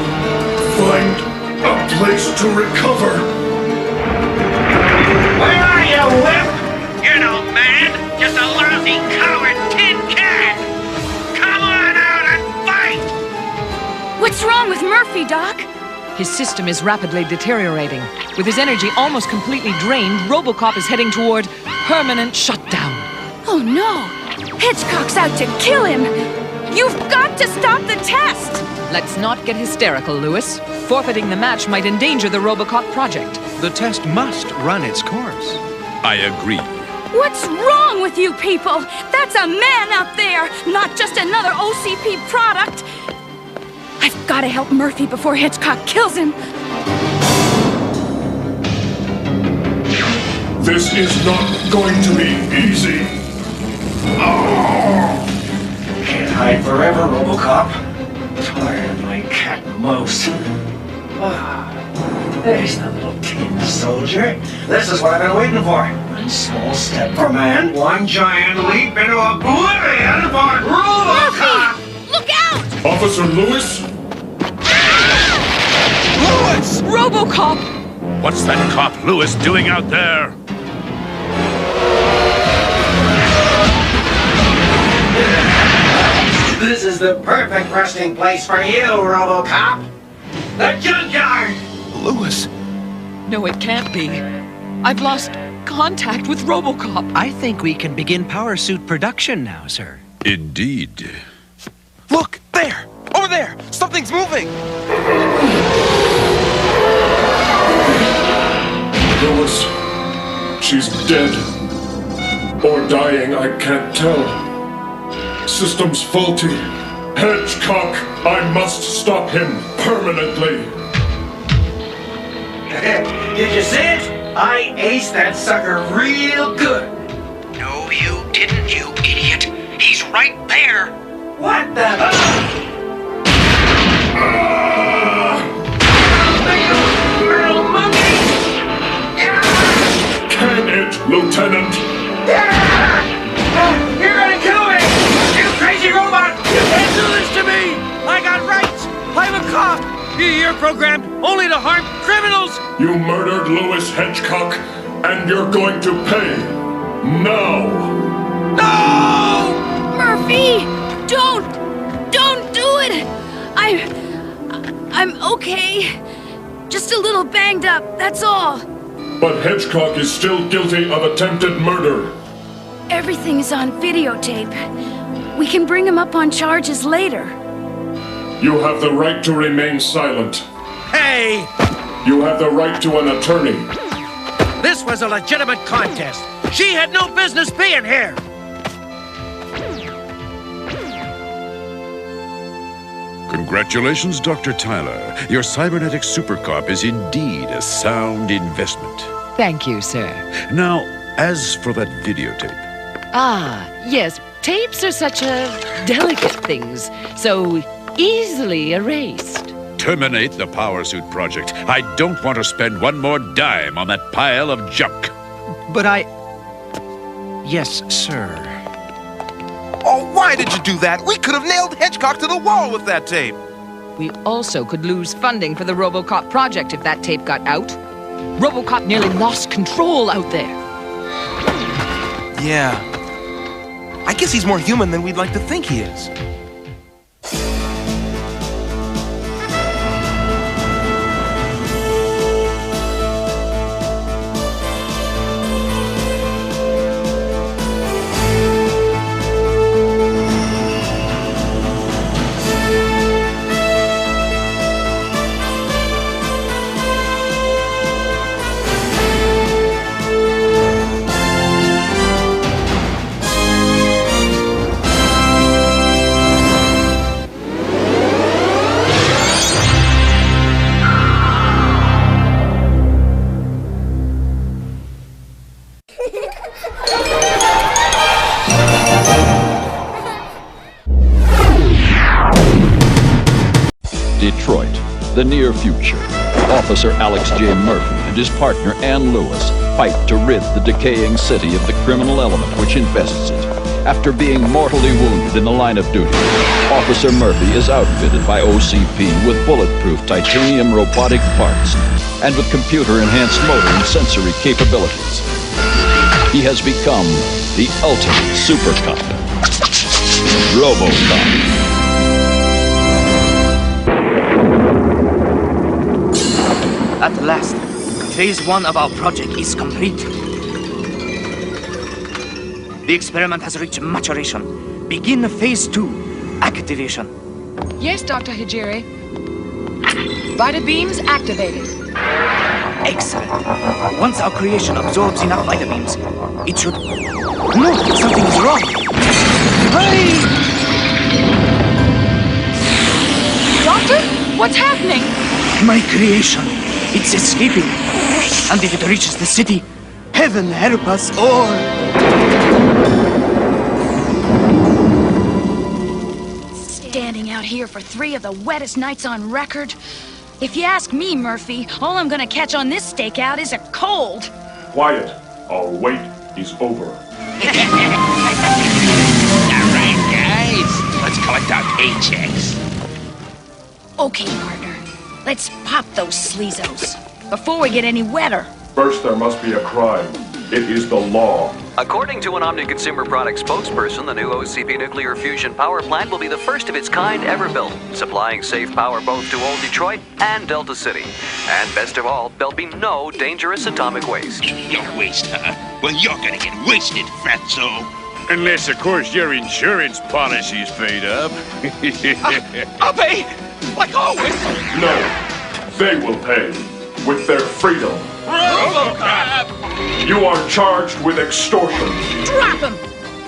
find a place to recover. Where are you, Whip? You're no man, just a lousy coward tin can! Come on out and fight! What's wrong with Murphy, Doc? His system is rapidly deteriorating. With his energy almost completely drained, RoboCop is heading toward permanent shutdown. Oh no! Hedgecock's out to kill him! You've got to stop the test! Let's not get hysterical, Lewis. Forfeiting the match might endanger the RoboCop project. The test must run its course. I agree. What's wrong with you people? That's a man out there, not just another OCP product. I've got to help Murphy before Hedgecock kills him. This is not going to be easy. Can't hide forever, RoboCop. Tired of my cat and mouse. There's the little tin soldier. This is what I've been waiting for. One small step for man, one giant leap into oblivion for RoboCop! Look out! Officer Lewis? Lewis! RoboCop! What's that cop Lewis doing out there? This is the perfect resting place for you, RoboCop! The junkyard! Lewis! No, it can't be. I've lost contact with RoboCop. I think we can begin power suit production now, sir. Indeed. Look! There! Over there! Something's moving! Lewis, she's dead. Or dying, I can't tell. System's faulty. Hedgecock, I must stop him permanently. Did you see it? I aced that sucker real good. No, you didn't, you idiot. He's right there. What the? Little monkey! Can it, Lieutenant? You're gonna kill me! You crazy robot! You can't do this to me! I got rights! I'm a cop! You're programmed only to harm criminals! You murdered Lewis Hedgecock, and you're going to pay. Now! No! Murphy! Don't do it! I'm okay. Just a little banged up, that's all. But Hedgecock is still guilty of attempted murder. Everything is on videotape. We can bring him up on charges later. You have the right to remain silent. Hey! You have the right to an attorney. This was a legitimate contest. She had no business being here. Congratulations, Dr. Tyler. Your cybernetic supercop is indeed a sound investment. Thank you, sir. Now, as for that videotape. Ah, yes. Tapes are such delicate things, so easily erased. Terminate the power suit project. I don't want to spend one more dime on that pile of junk. But Yes, sir. Oh, why did you do that? We could have nailed Hedgecock to the wall with that tape. We also could lose funding for the RoboCop project if that tape got out. RoboCop nearly lost control out there. Yeah. I guess he's more human than we'd like to think he is. Detroit, the near future. Officer Alex J. Murphy and his partner Ann Lewis fight to rid the decaying city of the criminal element which infests it. After being mortally wounded in the line of duty, Officer Murphy is outfitted by OCP with bulletproof titanium robotic parts and with computer-enhanced motor and sensory capabilities. He has become the ultimate super cop, RoboCop. At last, Phase 1 of our project is complete. The experiment has reached maturation. Begin Phase 2, activation. Yes, Dr. Hijiri. Vita beams activated. Excellent. Once our creation absorbs enough vita beams, it should... No, something is wrong. Hey! Doctor, what's happening? My creation. It's escaping. And if it reaches the city, Heaven help us all. Standing out here for 3 of the wettest nights on record. If you ask me, Murphy, all I'm gonna catch on this stakeout is a cold. Quiet. Our wait is over. Alright, guys. Let's collect our paychecks. Okay, partner. Let's pop those sleazos before we get any wetter. First, there must be a crime. It is the law. According to an Omni Consumer Products spokesperson, the new OCP nuclear fusion power plant will be the first of its kind ever built, supplying safe power both to Old Detroit and Delta City. And best of all, there'll be no dangerous atomic waste. No waste, huh? Well, you're gonna get wasted, fatso. Unless, of course, your insurance policy's paid up. I'll pay, like always. No. They will pay with their freedom. RoboCop! You are charged with extortion. Drop him!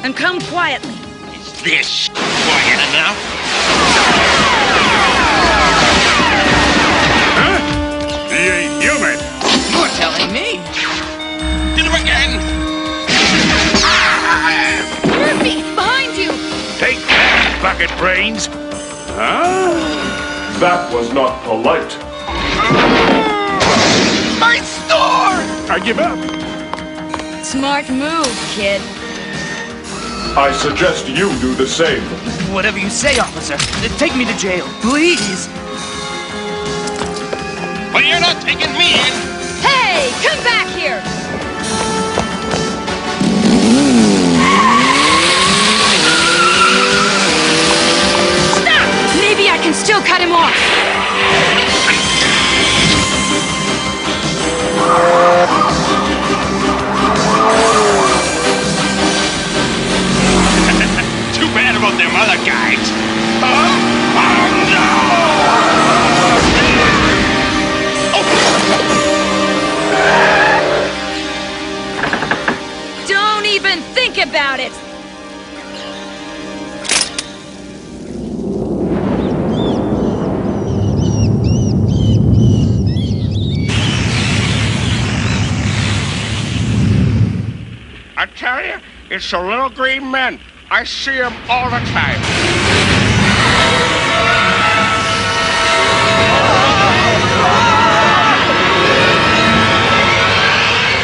And come quietly. Is this quiet enough? Huh? He ain't human. You're telling me. Did him again! Murphy, behind you! Take that, bucket brains. Huh? That was not polite. My store! I give up. Smart move, kid. I suggest you do the same. Whatever you say, officer. Take me to jail, please. Well, you're not taking me in. Hey, come back here! Stop! Maybe I can still cut him off. Too bad about them other guys. Don't even think about it! I tell you, it's the little green men. I see them all the time.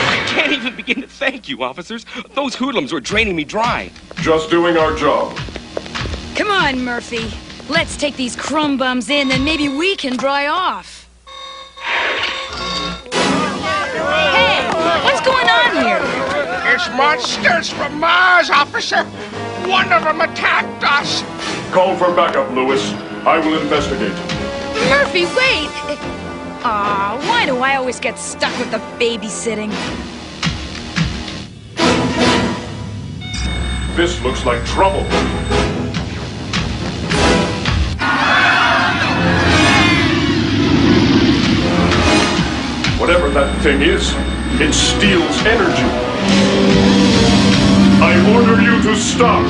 I can't even begin to thank you, officers. Those hoodlums were draining me dry. Just doing our job. Come on, Murphy. Let's take these crumb bums in, then maybe we can dry off. Hey, what's going on here? It's monsters from Mars, officer. One of them attacked us. Call for backup, Lewis. I will investigate. Murphy, wait! Aw, why do I always get stuck with the babysitting? This looks like trouble. Whatever that thing is, it steals energy. I order you to stop.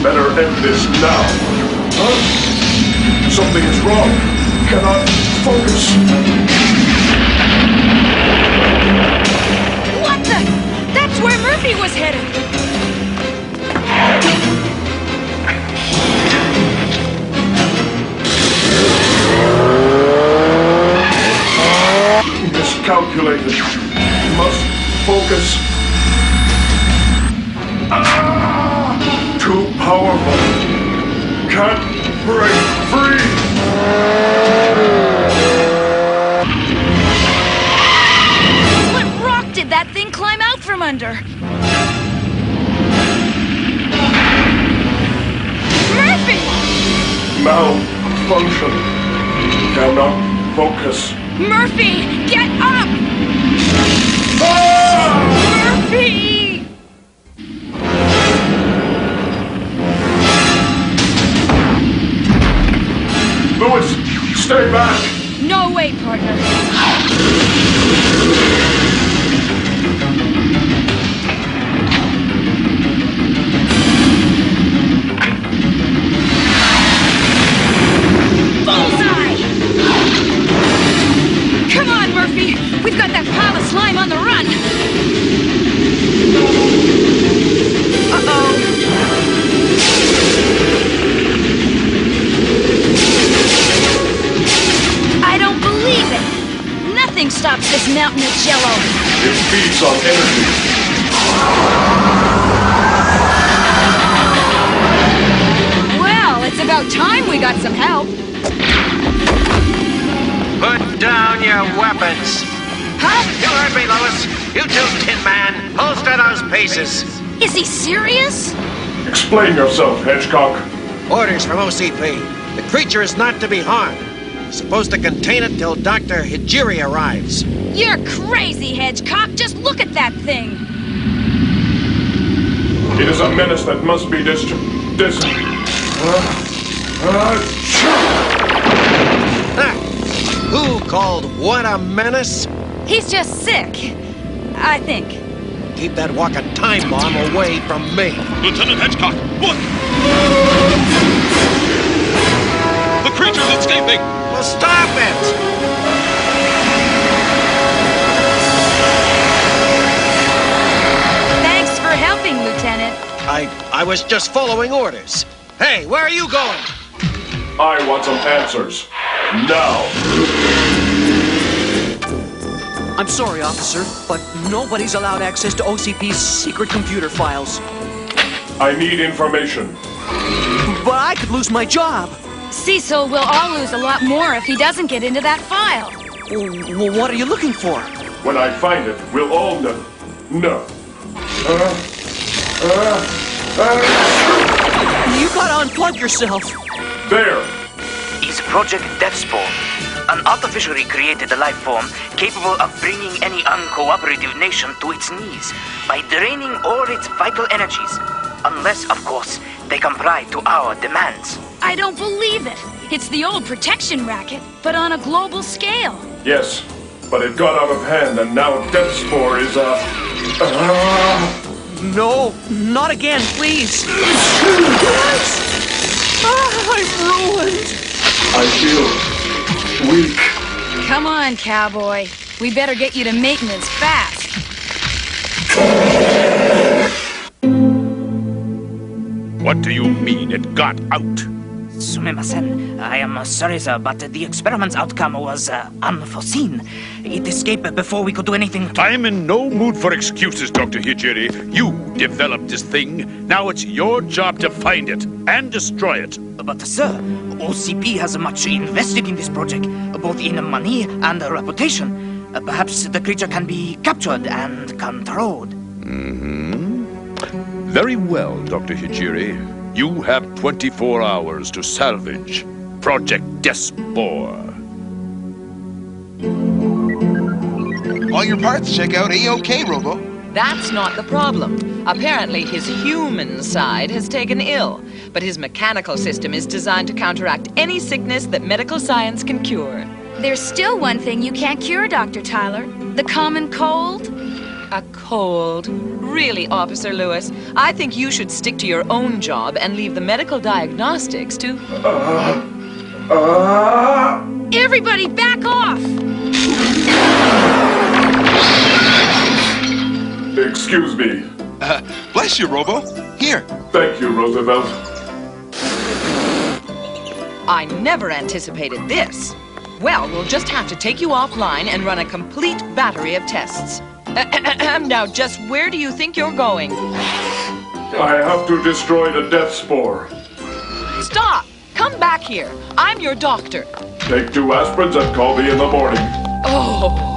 Better end this now. Huh? Something is wrong. Cannot focus. What the? That's where Murphy was headed. Miscalculated. Must focus. Too powerful. Can't break free. What rock did that thing climb out from under? Murphy! Malfunction. Cannot focus. Murphy, get up! Murphy! Stay back! No way, partner. Bullseye! Come on, Murphy! We've got that pile of slime on the run! Uh-oh. I don't believe it! Nothing stops this mountain of jello! It feeds on energy. Well, it's about time we got some help. Put down your weapons. Huh? You heard me, Lois. You too, Tin Man. Holster those pieces. Is he serious? Explain yourself, Hedgehog. Orders from OCP. The creature is not to be harmed. Supposed to contain it till Dr. Hijiri arrives. You're crazy, Hedgecock! Just look at that thing! It is a menace that must be Who called what a menace? He's just sick. I think. Keep that walking time bomb away from me. Lieutenant Hedgecock, look! The creature's escaping! Well, stop it! Thanks for helping, Lieutenant. I was just following orders. Hey, where are you going? I want some answers. Now! I'm sorry, officer, but nobody's allowed access to OCP's secret computer files. I need information. But I could lose my job. Cecil will all lose a lot more if he doesn't get into that file. Well, what are you looking for? When I find it, we'll all know. No. You gotta unplug yourself. There! Is Project Deathspawn, an artificially created life form capable of bringing any uncooperative nation to its knees by draining all its vital energies. Unless, of course, they comply to our demands. I don't believe it. It's the old protection racket, but on a global scale. Yes, but it got out of hand and now Deathspore is No, not again, please. I'm ruined. I feel weak. Come on, cowboy. We better get you to maintenance fast. What do you mean it got out? Sumimasen, I am sorry, sir, but the experiment's outcome was unforeseen. It escaped before we could do anything. I'm in no mood for excuses, Dr. Hijiri. You developed this thing. Now it's your job to find it and destroy it. But, sir, OCP has much invested in this project, both in money and reputation. Perhaps the creature can be captured and controlled. Very well, Dr. Hijiri. You have 24 hours to salvage Project Deathspore. All your parts check out A-OK, Robo. That's not the problem. Apparently, his human side has taken ill, but his mechanical system is designed to counteract any sickness that medical science can cure. There's still one thing you can't cure, Dr. Tyler. The common cold. A cold. Really, Officer Lewis, I think you should stick to your own job and leave the medical diagnostics to... Everybody back off! Excuse me. Bless you, Robo. Here. Thank you, Roosevelt. I never anticipated this. Well, we'll just have to take you offline and run a complete battery of tests. Now, just where do you think you're going? I have to destroy the Deathspore. Stop! Come back here. I'm your doctor. Take 2 aspirins and call me in the morning. Oh.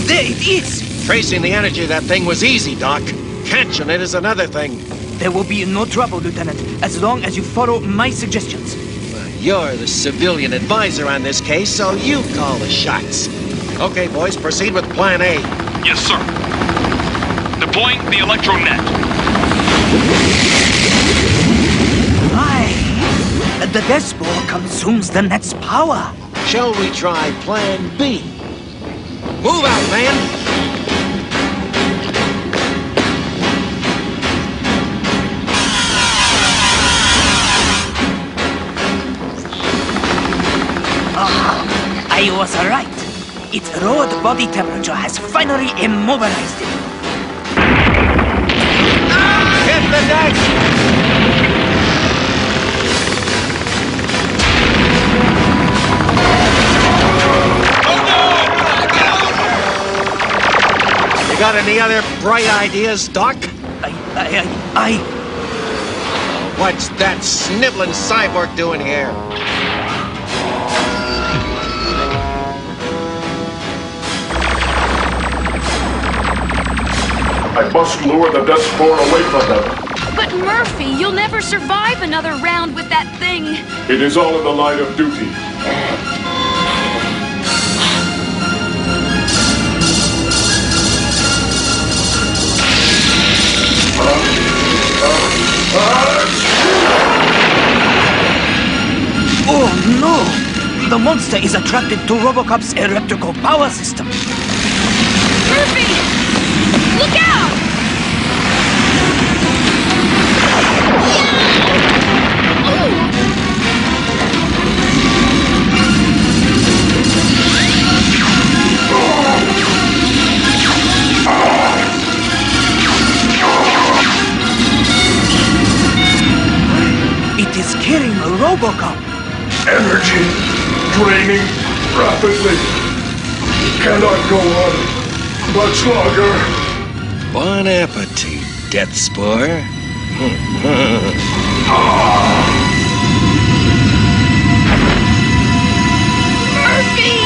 There it is! Tracing the energy of that thing was easy, Doc. Catching it is another thing. There will be no trouble, Lieutenant, as long as you follow my suggestions. You're the civilian advisor on this case, so you call the shots. Okay, boys, proceed with Plan A. Yes, sir. Deploying the electronet. The Despot consumes the net's power. Shall we try Plan B? Move out, man! I was right. Its road body temperature has finally immobilized it. Hit the deck! You got any other bright ideas, Doc? What's that sniveling cyborg doing here? I must lure the Despot away from them. But Murphy, you'll never survive another round with that thing. It is all in the line of duty. Oh no! The monster is attracted to Robocop's electrical power system. Murphy! Look out! It is killing Robocop. Energy draining rapidly. Cannot go on much longer. Bon appetit, Death Spore. Murphy!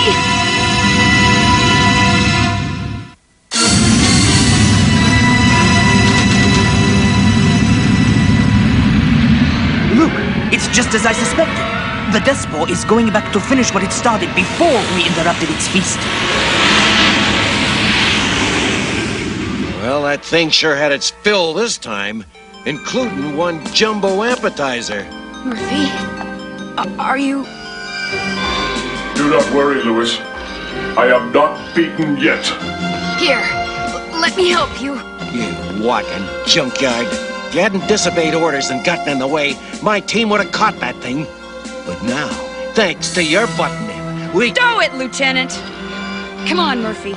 Look, it's just as I suspected. The Despot is going back to finish what it started before we interrupted its feast. Well, that thing sure had its fill this time, including one jumbo appetizer. Murphy, are you... Do not worry, Lewis. I am not beaten yet. Here, let me help you. You walking junkyard. If you hadn't disobeyed orders and gotten in the way, my team would have caught that thing. But now, thanks to your button, we... Do it, Lieutenant! Come on, Murphy.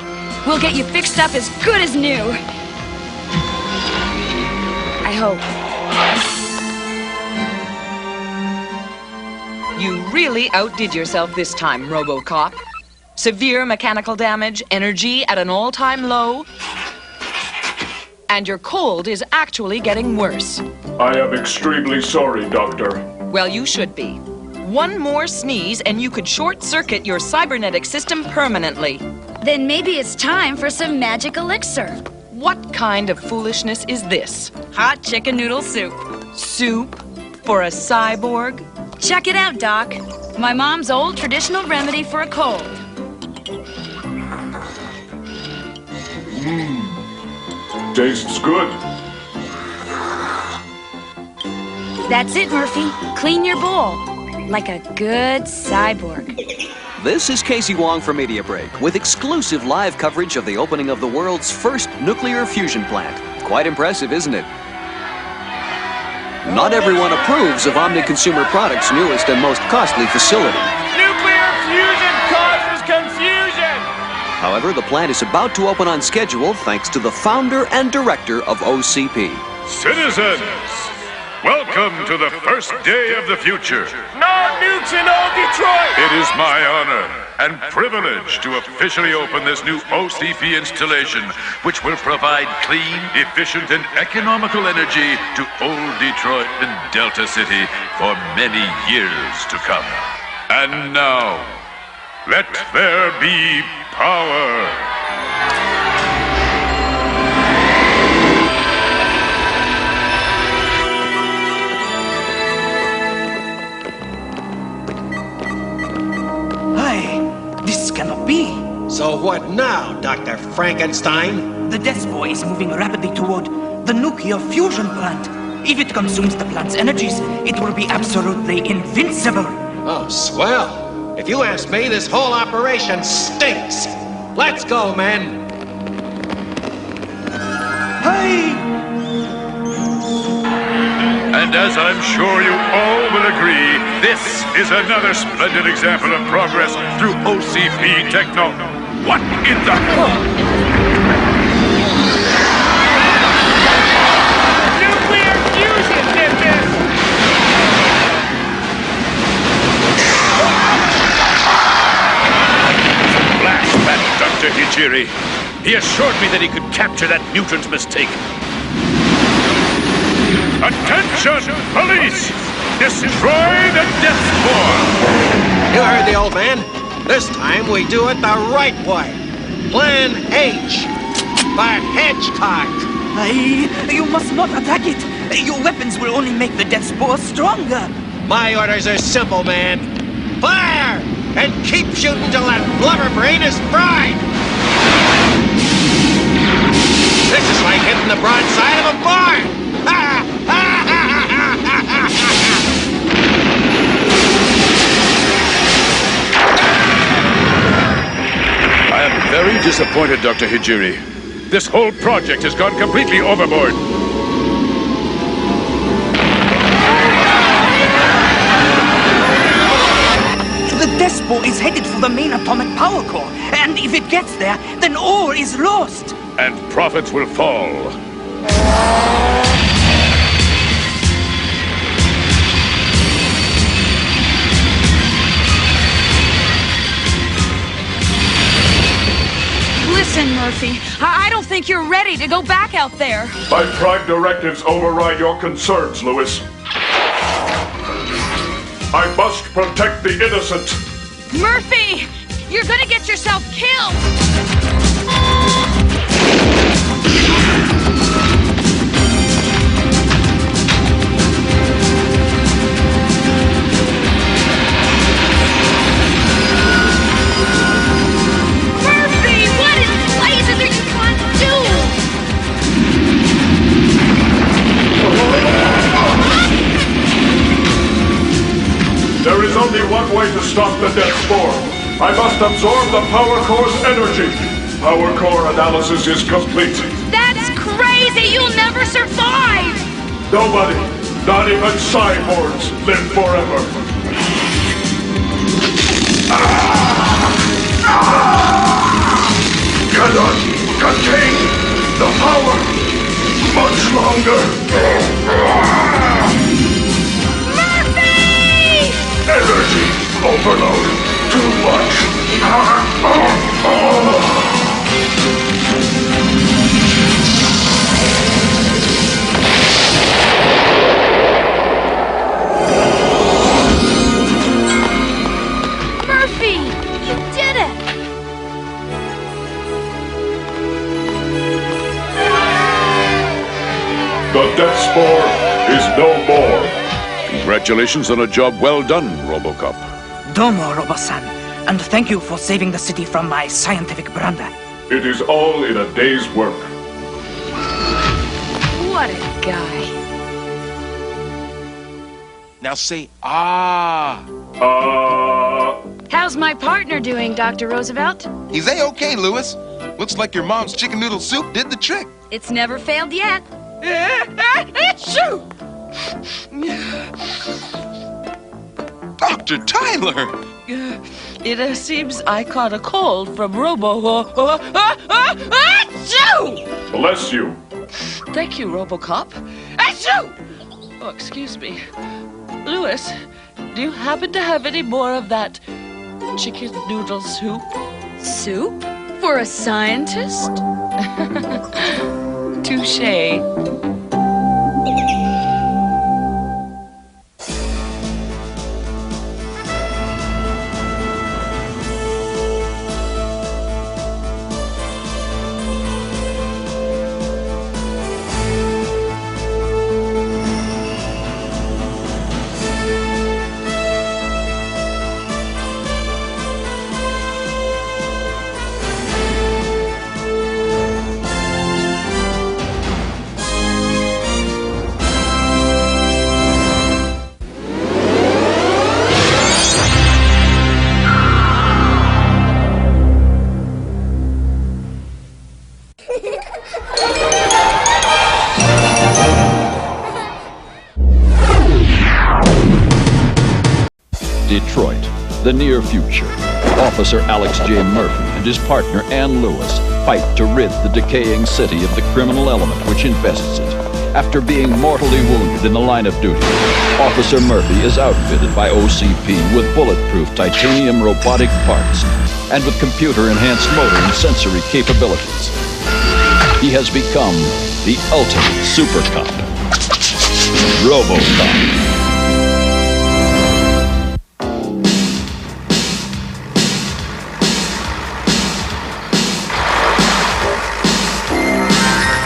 We'll get you fixed up as good as new. I hope. You really outdid yourself this time, RoboCop. Severe mechanical damage, energy at an all-time low, and your cold is actually getting worse. I am extremely sorry, Doctor. Well, you should be. One more sneeze and you could short-circuit your cybernetic system permanently. Then maybe it's time for some magic elixir. What kind of foolishness is this? Hot chicken noodle soup. Soup? For a cyborg? Check it out, Doc. My mom's old traditional remedy for a cold. Tastes good. That's it, Murphy. Clean your bowl. Like a good cyborg. This is Casey Wong for Media Break, with exclusive live coverage of the opening of the world's first nuclear fusion plant. Quite impressive, isn't it? Not everyone approves of Omni Consumer Products' newest and most costly facility. Nuclear fusion causes confusion! However, the plant is about to open on schedule thanks to the founder and director of OCP. Citizens, welcome to the first day of the future. No nukes in old Detroit! It is my honor and privilege to officially open this new OCP installation, which will provide clean, efficient, and economical energy to old Detroit and Delta City for many years to come. And now, let there be power. This cannot be. So what now, Dr. Frankenstein? The Despot is moving rapidly toward the nuclear fusion plant. If it consumes the plant's energies, it will be absolutely invincible. Oh, swell. If you ask me, this whole operation stinks. Let's go, men. And as I'm sure you all will agree, this is another splendid example of progress through OCP techno. What in the... Nuclear fusion did this! Blast that Dr. Hijiri. He assured me that he could capture that mutant's mistake. Attention, police! Destroy the Death Spore! You heard the old man. This time we do it the right way. Plan H. For Hedgehog. You must not attack it. Your weapons will only make the death spore stronger. My orders are simple, man. Fire! And keep shooting till that blubber brain is fried! This is like hitting the broadside of a barn! I am very disappointed, Dr. Hijiri. This whole project has gone completely overboard. The death spore is headed for the main atomic power core, and if it gets there, then all is lost. And profits will fall. Listen, Murphy, I don't think you're ready to go back out there. My prime directives override your concerns, Lewis. I must protect the innocent. Murphy, you're gonna get yourself killed. There is only one way to stop the Death Spore. I must absorb the power core's energy. Power core analysis is complete. That's crazy! You'll never survive! Nobody, not even cyborgs, live forever. Cannot contain the power much longer. Energy overload. Too much. Murphy, you did it! The Death Spore is no more. Congratulations on a job well done, RoboCop. Domo, Robo-san, and thank you for saving the city from my scientific blunder. It is all in a day's work. What a guy. Now say, ah. How's my partner doing, Dr. Roosevelt? He's A-okay, Lewis. Looks like your mom's chicken noodle soup did the trick. It's never failed yet. Achoo! Dr. Tyler! It seems I caught a cold from Achoo! Bless you. Thank you, RoboCop. Achoo! Oh, excuse me. Lewis, do you happen to have any more of that chicken noodle soup? Soup? For a scientist? Touché. Detroit, the near future, Officer Alex J. Murphy and his partner Ann Lewis fight to rid the decaying city of the criminal element which infests it. After being mortally wounded in the line of duty, Officer Murphy is outfitted by OCP with bulletproof titanium robotic parts and with computer-enhanced motor and sensory capabilities. He has become the ultimate super cop, RoboCop.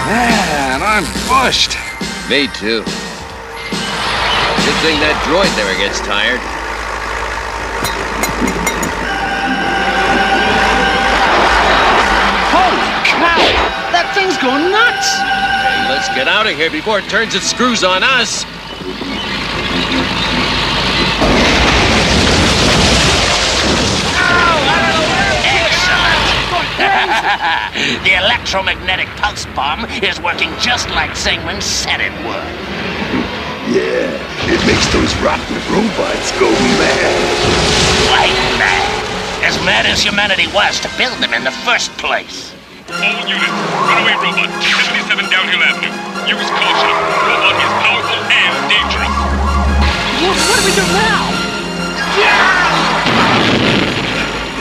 Man, I'm bushed. Me too. Good thing that droid never gets tired. Holy cow! That thing's going nuts! Hey, let's get out of here before it turns its screws on us. The electromagnetic pulse bomb is working just like Zingman said it would. Yeah, it makes those rotten robots go mad. Like mad. As mad as humanity was to build them in the first place. All units, runaway robot, 77 Downhill Avenue. Use caution. Robot is powerful and dangerous. What do we do now?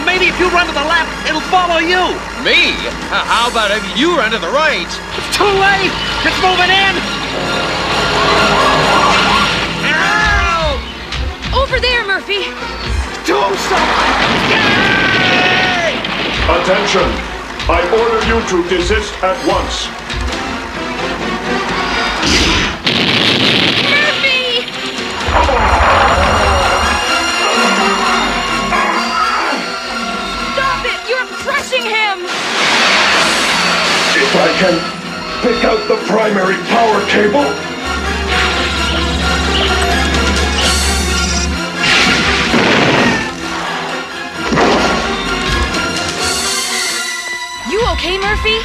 Maybe if you run to the left, it'll follow you. Me? How about if you run to the right? It's too late. It's moving in. Over there, Murphy. Do something. Attention! I order you to desist at once. If I can pick out the primary power cable. You okay, Murphy?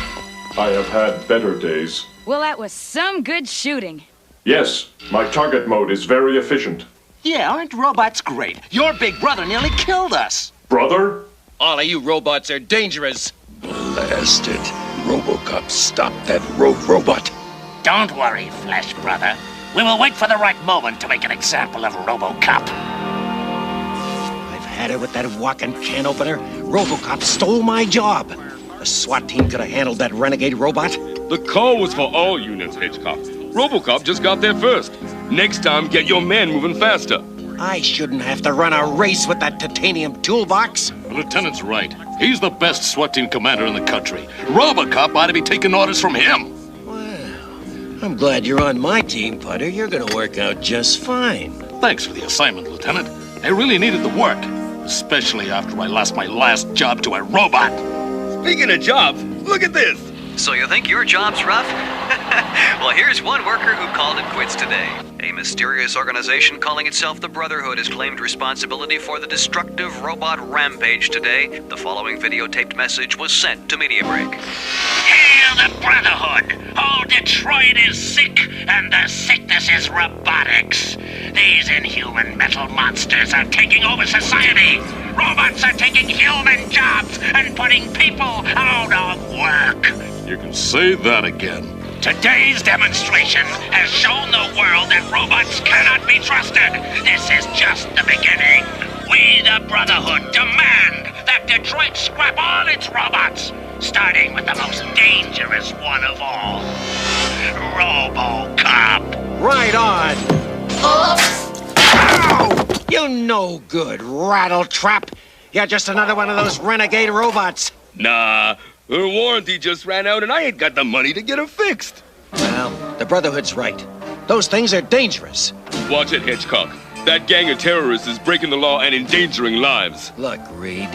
I have had better days. Well, that was some good shooting. Yes, my target mode is very efficient. Yeah, aren't robots great? Your big brother nearly killed us. Brother? All of you robots are dangerous. Blast it. RoboCop, stop that rogue robot. Don't worry, Flesh Brother. We will wait for the right moment to make an example of RoboCop. I've had it with that walking can opener. RoboCop stole my job. The SWAT team could have handled that renegade robot. The call was for all units, Hitchcock. RoboCop just got there first. Next time, get your men moving faster. I shouldn't have to run a race with that titanium toolbox. The lieutenant's right. He's the best SWAT team commander in the country. RoboCop ought to be taking orders from him. Well, I'm glad you're on my team, Putter. You're gonna work out just fine. Thanks for the assignment, Lieutenant. I really needed the work, especially after I lost my last job to a robot. Speaking of jobs, look at this. So you think your job's rough? Well, here's one worker who called it quits today. A mysterious organization calling itself the Brotherhood has claimed responsibility for the destructive robot rampage today. The following videotaped message was sent to Media Break. Hail the Brotherhood! All Detroit is sick, and the sickness is robotics. These inhuman metal monsters are taking over society. Robots are taking human jobs and putting people out of work. You can say that again. Today's demonstration has shown the world that robots cannot be trusted. This is just the beginning. We, the Brotherhood, demand that Detroit scrap all its robots, starting with the most dangerous one of all, RoboCop. Right on. Ow! You no good, rattletrap. You're just another one of those renegade robots. Nah, her warranty just ran out and I ain't got the money to get her fixed. Well, the Brotherhood's right. Those things are dangerous. Watch it, Hitchcock. That gang of terrorists is breaking the law and endangering lives. Look, Reed,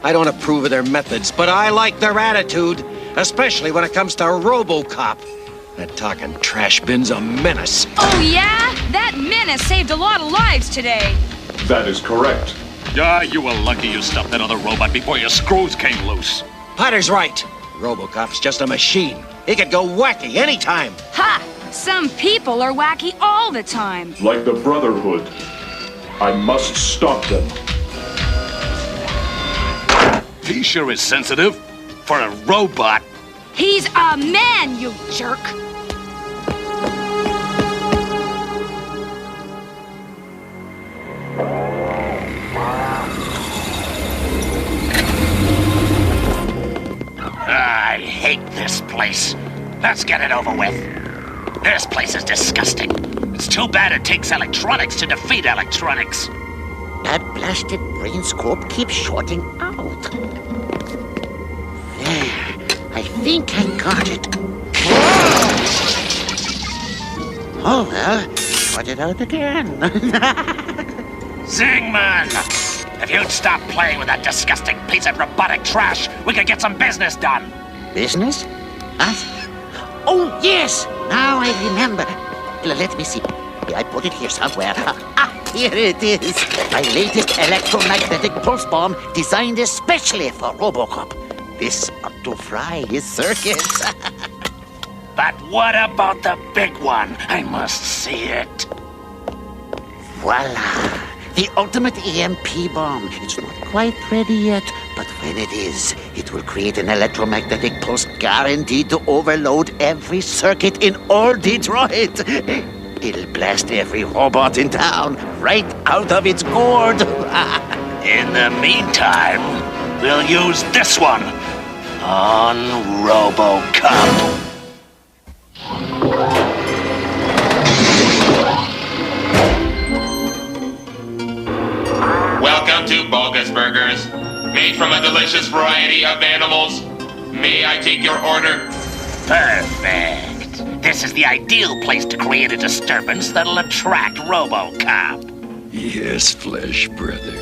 I don't approve of their methods, but I like their attitude, especially when it comes to RoboCop. That talking trash bin's a menace. Oh, yeah? That menace saved a lot of lives today. That is correct. Yeah, you were lucky you stopped that other robot before your screws came loose. Potter's right. RoboCop's just a machine. He could go wacky anytime. Ha! Some people are wacky all the time. Like the Brotherhood. I must stop them. He sure is sensitive. For a robot. He's a man, you jerk! I hate this place. Let's get it over with. This place is disgusting. It's too bad it takes electronics to defeat electronics. That blasted brain scope keeps shorting out. There. I think I got it. Oh, well, short it out again. Zingman! If you'd stop playing with that disgusting piece of robotic trash, we could get some business done. Business? Oh, yes! Now I remember. Let me see. I put it here somewhere. Here it is. My latest electromagnetic pulse bomb designed especially for RoboCop. This ought to fry his circuits. But what about the big one? I must see it. Voila! The ultimate EMP bomb. It's not quite ready yet, but when it is, it will create an electromagnetic pulse guaranteed to overload every circuit in all Detroit. It'll blast every robot in town right out of its gourd. In the meantime, we'll use this one on RoboCop. Welcome to Bogus Burgers, made from a delicious variety of animals. May I take your order? Perfect. This is the ideal place to create a disturbance that'll attract RoboCop. Yes, Flesh Brother.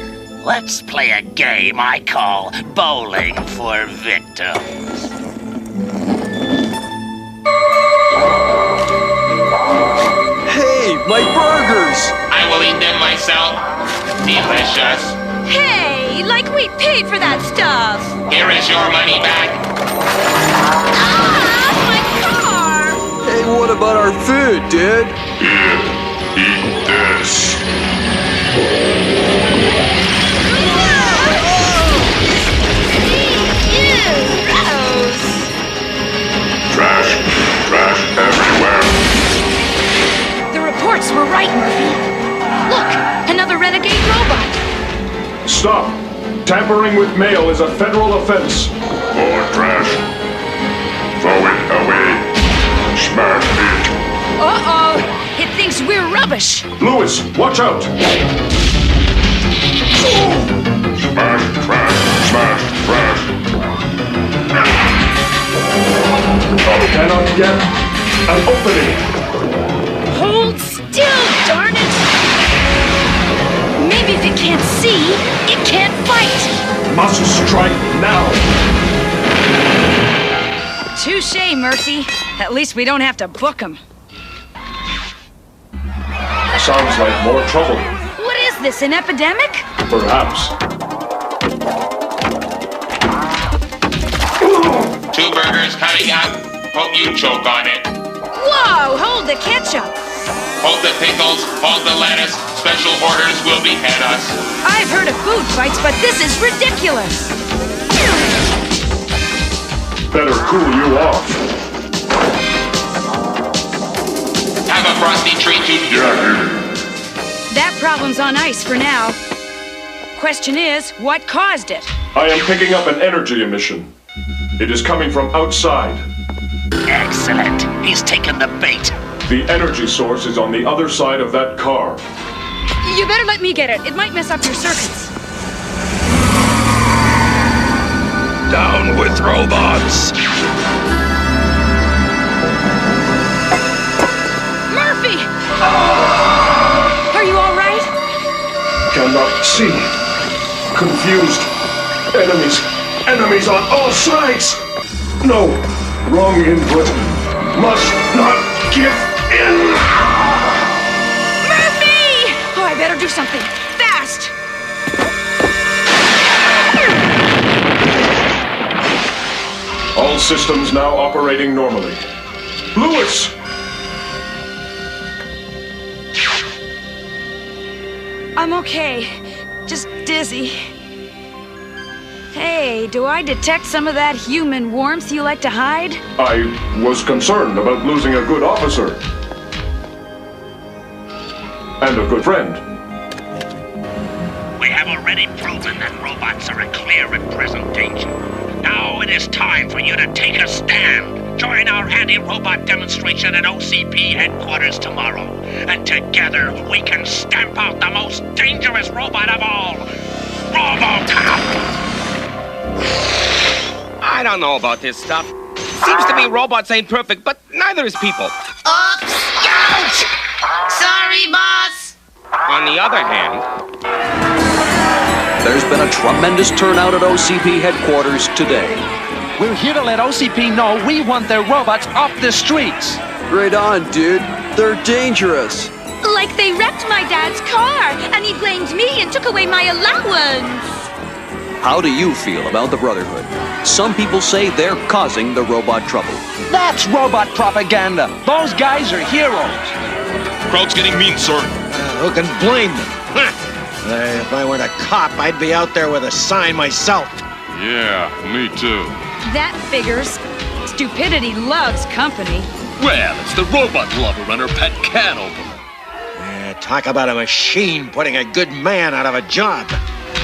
Let's play a game I call Bowling for Victims. Hey, my burgers! I will eat them myself. Delicious. Hey, like we paid for that stuff! Here is your money back. Hey, what about our food, dude? Here, eat this. Trash, trash everywhere. The reports were right, Murphy. Look, another renegade robot. Stop! Tampering with mail is a federal offense. More trash. Throw it away. Smash it. Uh-oh! It thinks we're rubbish. Lewis, watch out! Smash trash. Smash trash. Cannot get an opening. Hold still, darn it! Maybe if it can't see, it can't fight. Must strike now. Touché, Murphy. At least we don't have to book him. Sounds like more trouble. What is this, an epidemic? Perhaps. 2 burgers coming up. Hope you choke on it. Whoa, hold the ketchup. Hold the pickles, hold the lettuce. Special orders will behead us. I've heard of food fights, but this is ridiculous. Better cool you off. Have a frosty treat to... That problem's on ice for now. Question is, what caused it? I am picking up an energy emission. It is coming from outside. Excellent. He's taken the bait. The energy source is on the other side of that car. You better let me get it. It might mess up your circuits. Down with robots! Murphy! Are you all right? Cannot see. Confused. Enemies. Enemies on all sides. No. Wrong input. Must not give in. Murphy! Oh, I better do something. Fast! All systems now operating normally. Lewis! I'm okay. Just dizzy. Hey, do I detect some of that human warmth you like to hide? I was concerned about losing a good officer. And a good friend. We have already proven that robots are a clear and present danger. Now it is time for you to take a stand. Join our anti-robot demonstration at OCP headquarters tomorrow. And together we can stamp out the most dangerous robot of all, RoboCop! I don't know about this stuff. Seems to me robots ain't perfect, but neither is people. Oops! Ouch! Sorry, boss! On the other hand... There's been a tremendous turnout at OCP headquarters today. We're here to let OCP know we want their robots off the streets. Right on, dude. They're dangerous. Like they wrecked my dad's car, and he blamed me and took away my allowance. How do you feel about the Brotherhood? Some people say they're causing the robot trouble. That's robot propaganda. Those guys are heroes. Crowd's getting mean, sir. Who can blame them? If I weren't a cop, I'd be out there with a sign myself. Yeah, me too. That figures. Stupidity loves company. Well, it's the robot lover and her pet cat opener. Talk about a machine putting a good man out of a job.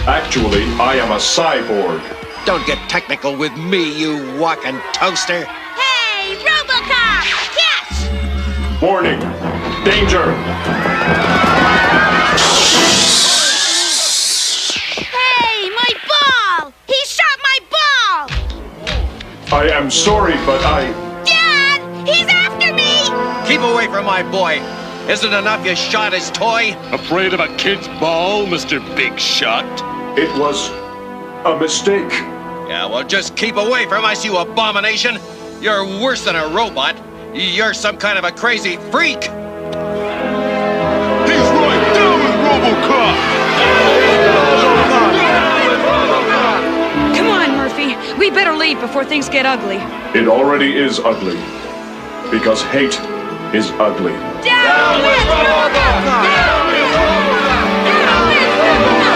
Actually, I am a cyborg. Don't get technical with me, you walking toaster. Hey, RoboCop! Catch! Warning! Danger! Hey, my ball! He shot my ball! I am sorry, but Dad! He's after me! Keep away from my boy. Isn't it enough you shot his toy? Afraid of a kid's ball, Mr. Big Shot? It was a mistake. Yeah, well, just keep away from us, you abomination. You're worse than a robot. You're some kind of a crazy freak. He's right down with RoboCop! Come on, Murphy. We better leave before things get ugly. It already is ugly. Because hate is ugly. Down with RoboCop! Down with RoboCop! Down with RoboCop!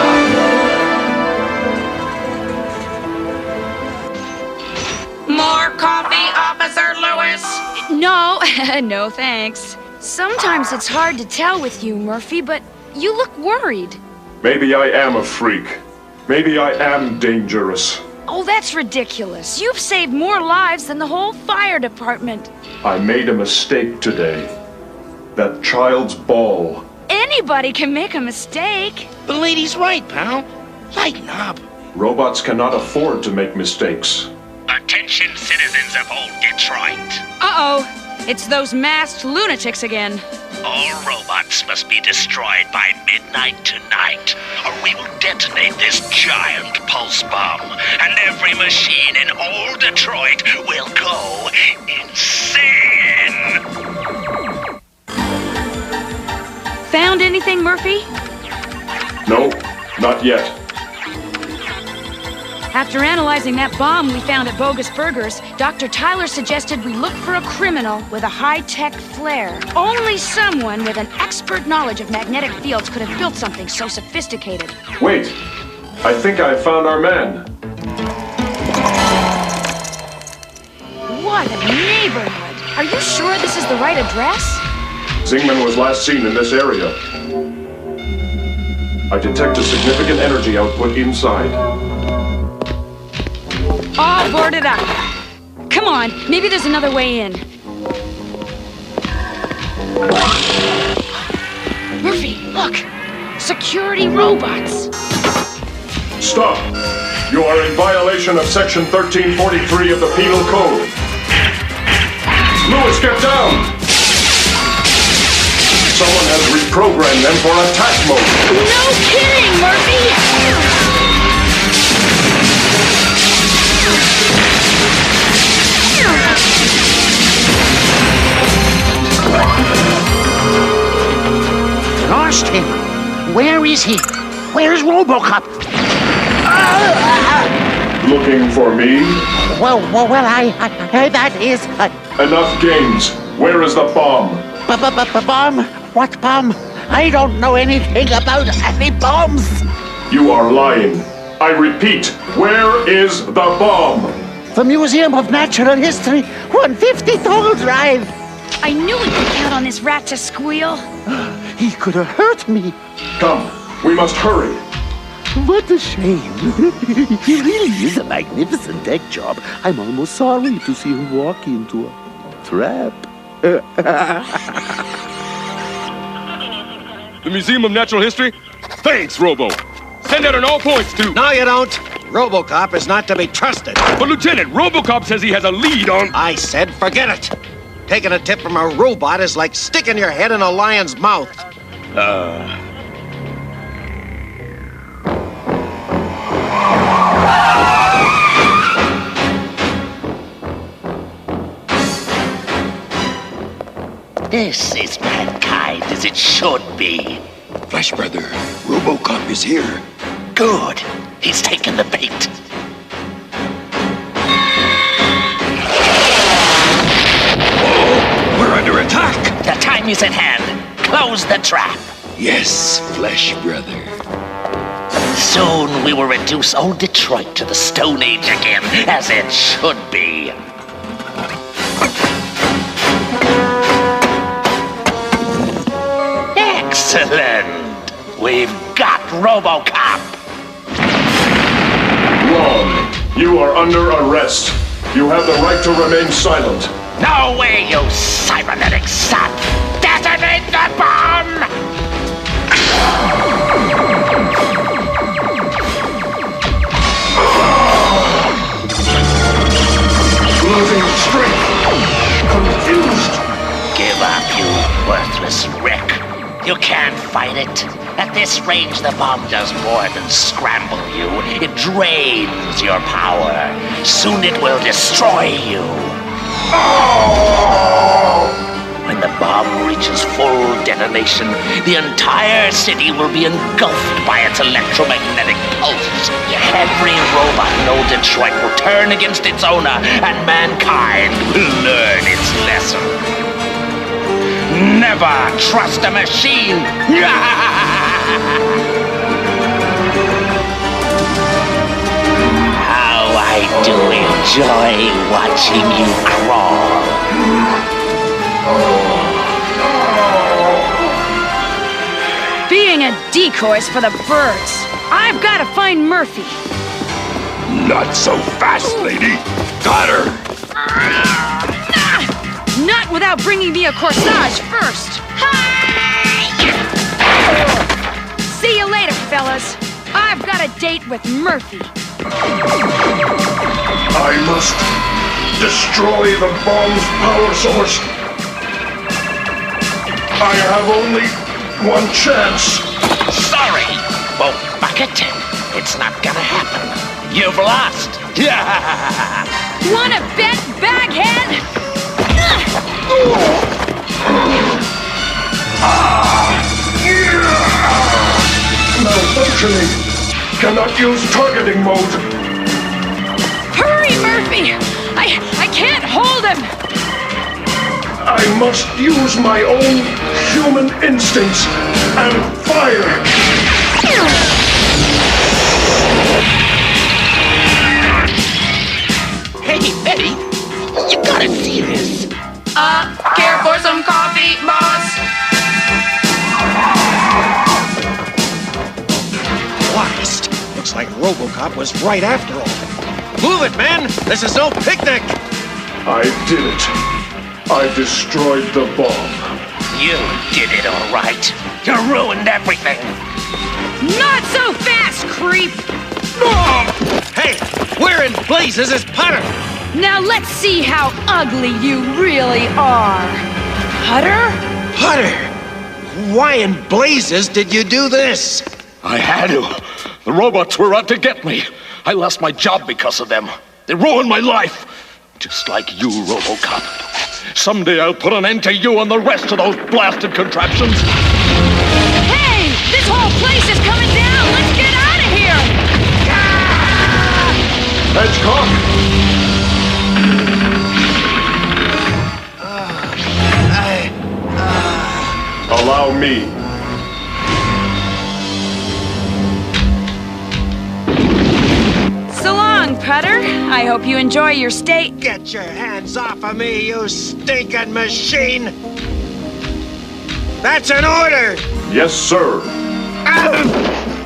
More coffee, Officer Lewis? No, no thanks. Sometimes it's hard to tell with you, Murphy, but you look worried. Maybe I am a freak. Maybe I am dangerous. Oh, that's ridiculous. You've saved more lives than the whole fire department. I made a mistake today. That child's ball. Anybody can make a mistake. The lady's right, pal. Lighten up. Robots cannot afford to make mistakes. Attention, citizens of old Detroit. Uh-oh. It's those masked lunatics again. All robots must be destroyed by midnight tonight, or we will detonate this giant pulse bomb, and every machine in old Detroit will go insane. Found anything, Murphy? No, not yet. After analyzing that bomb we found at Bogus Burgers, Dr. Tyler suggested we look for a criminal with a high-tech flare. Only someone with an expert knowledge of magnetic fields could have built something so sophisticated. Wait, I think I found our man. What a neighborhood! Are you sure this is the right address? Zingman was last seen in this area. I detect a significant energy output inside. All boarded up. Come on, maybe there's another way in. Murphy, look! Security robots! Stop! You are in violation of Section 1343 of the Penal Code. Lewis, get down! Someone has reprogrammed them for attack mode. No kidding, Murphy! Lost him. Where is he? Where's RoboCop? Looking for me? Well, that is... Enough games. Where is the bomb? Bomb? What bomb? I don't know anything about any bombs. You are lying. I repeat, where is the bomb? The Museum of Natural History, 150 Toll Drive. I knew we could count on this rat to squeal. He could have hurt me. Come, we must hurry. What a shame. He really is a magnificent tech job. I'm almost sorry to see him walk into a trap. The Museum of Natural History? Thanks, Robo. Send out on all points to... No, you don't. RoboCop is not to be trusted. But, Lieutenant, RoboCop says he has a lead on... I said forget it. Taking a tip from a robot is like sticking your head in a lion's mouth. This is mankind as it should be. Flash brother, RoboCop is here. Good. He's taken the bait. Whoa, we're under attack. The time is at hand. Close the trap. Yes, Flash brother. Soon we will reduce old Detroit to the Stone Age again, as it should be. Excellent! We've got RoboCop! Wrong. You are under arrest. You have the right to remain silent. No way, you cybernetic sap! Detonate the bomb! Losing strength. Confused. Give up, you worthless wreck. You can't fight it. At this range, the bomb does more than scramble you. It drains your power. Soon it will destroy you. When the bomb reaches full detonation, the entire city will be engulfed by its electromagnetic pulse. Every robot in old Detroit will turn against its owner, and mankind will learn its lesson. Never trust a machine! How I do enjoy watching you crawl. Being a decoy's for the birds. I've got to find Murphy. Not so fast, lady. Got her. Not without bringing me a corsage first. See you later, fellas. I've got a date with Murphy. I must destroy the bomb's power source. I have only one chance. Sorry, well, bucket. It's not gonna happen. You've lost. Wanna bet, baghead? Malfunctioning. Cannot use targeting mode. Hurry, Murphy! I can't hold him! I must use my own human instincts and fire. Hey, Betty, you gotta see this. Care for some coffee, boss? Blast! Looks like RoboCop was right after all. Move it, man! This is no picnic! I did it. I destroyed the bomb. You did it all right. You ruined everything. Not so fast, creep! Hey, where in blazes is Potter? Now let's see how ugly you really are. Hutter? Potter! Why in blazes did you do this? I had to. The robots were out to get me. I lost my job because of them. They ruined my life. Just like you, RoboCop. Someday I'll put an end to you and the rest of those blasted contraptions. Hey! This whole place is coming down! Let's get out of here! Hedgehog! Allow me. Putter. I hope you enjoy your stay. Get your hands off of me, you stinking machine! That's an order! Yes, sir.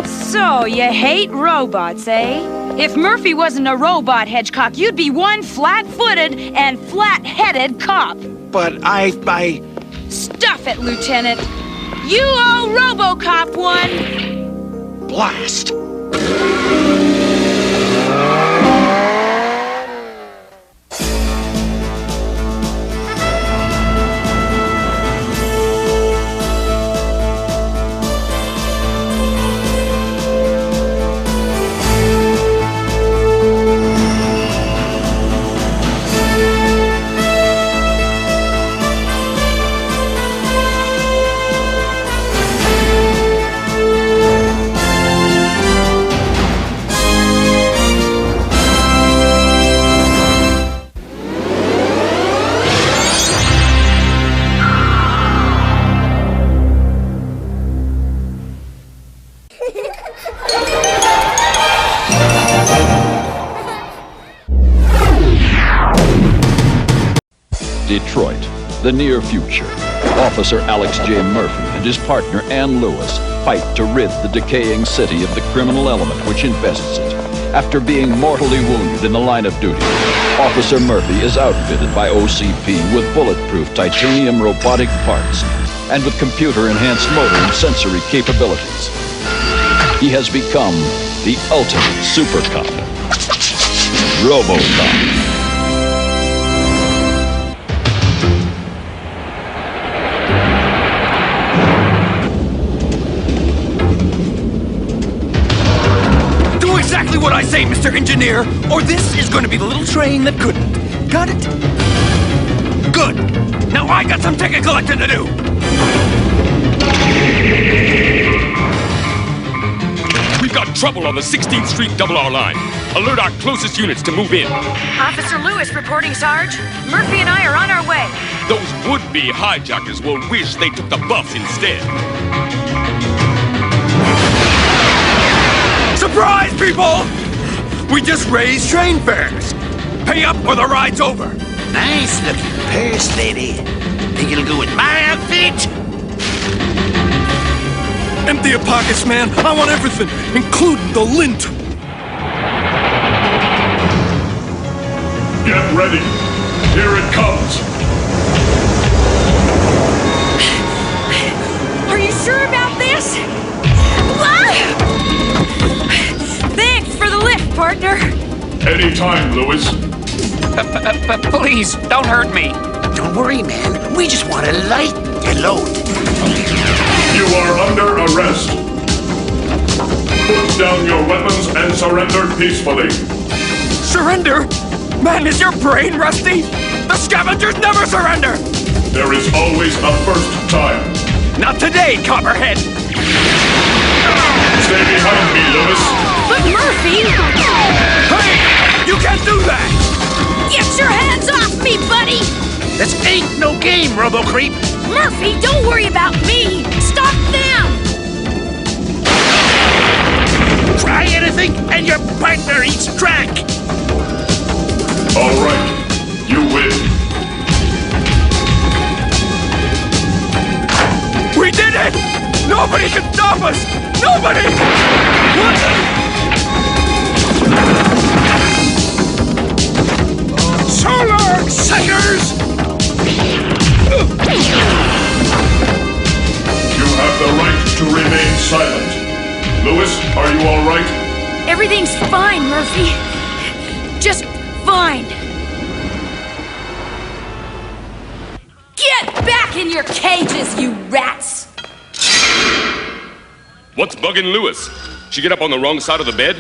So, you hate robots, eh? If Murphy wasn't a robot, Hedgecock, you'd be one flat-footed and flat-headed cop. But I... Stuff it, Lieutenant. You owe RoboCop one. Blast. Detroit, the near future. Officer Alex J. Murphy and his partner Ann Lewis fight to rid the decaying city of the criminal element which infests it. After being mortally wounded in the line of duty, Officer Murphy is outfitted by OCP with bulletproof titanium robotic parts and with computer-enhanced motor and sensory capabilities. He has become the ultimate super cop, RoboCop. Exactly what I say, Mr. Engineer, or this is going to be the little train that couldn't. Got it? Good. Now I got some ticket collecting to do. We've got trouble on the 16th Street Double R line. Alert our closest units to move in. Officer Lewis reporting, Sarge. Murphy and I are on our way. Those would-be hijackers will wish they took the bus instead. Surprise, people! We just raised train fares. Pay up or the ride's over. Nice looking purse, lady. Think it'll go with my outfit? Empty your pockets, man. I want everything, including the lint. Get ready. Here it comes. Are you sure about this? Thanks for the lift, partner. Anytime, Lewis. Please, don't hurt me. Don't worry, man. We just want to lighten your load. You are under arrest. Put down your weapons and surrender peacefully. Surrender? Man, is your brain rusty? The scavengers never surrender! There is always a first time. Not today, Copperhead! Stay behind me, Lewis. But Murphy! Hey! You can't do that! Get your hands off me, buddy! This ain't no game, RoboCreep. Murphy, don't worry about me! Stop them! Try anything and your partner eats track! All right, you win. We did it! Nobody can stop us! Nobody! Solar Exciters! You have the right to remain silent. Lewis, are you all right? Everything's fine, Murphy. Just fine. Get back in your cages, you rats! What's bugging Lewis? She get up on the wrong side of the bed?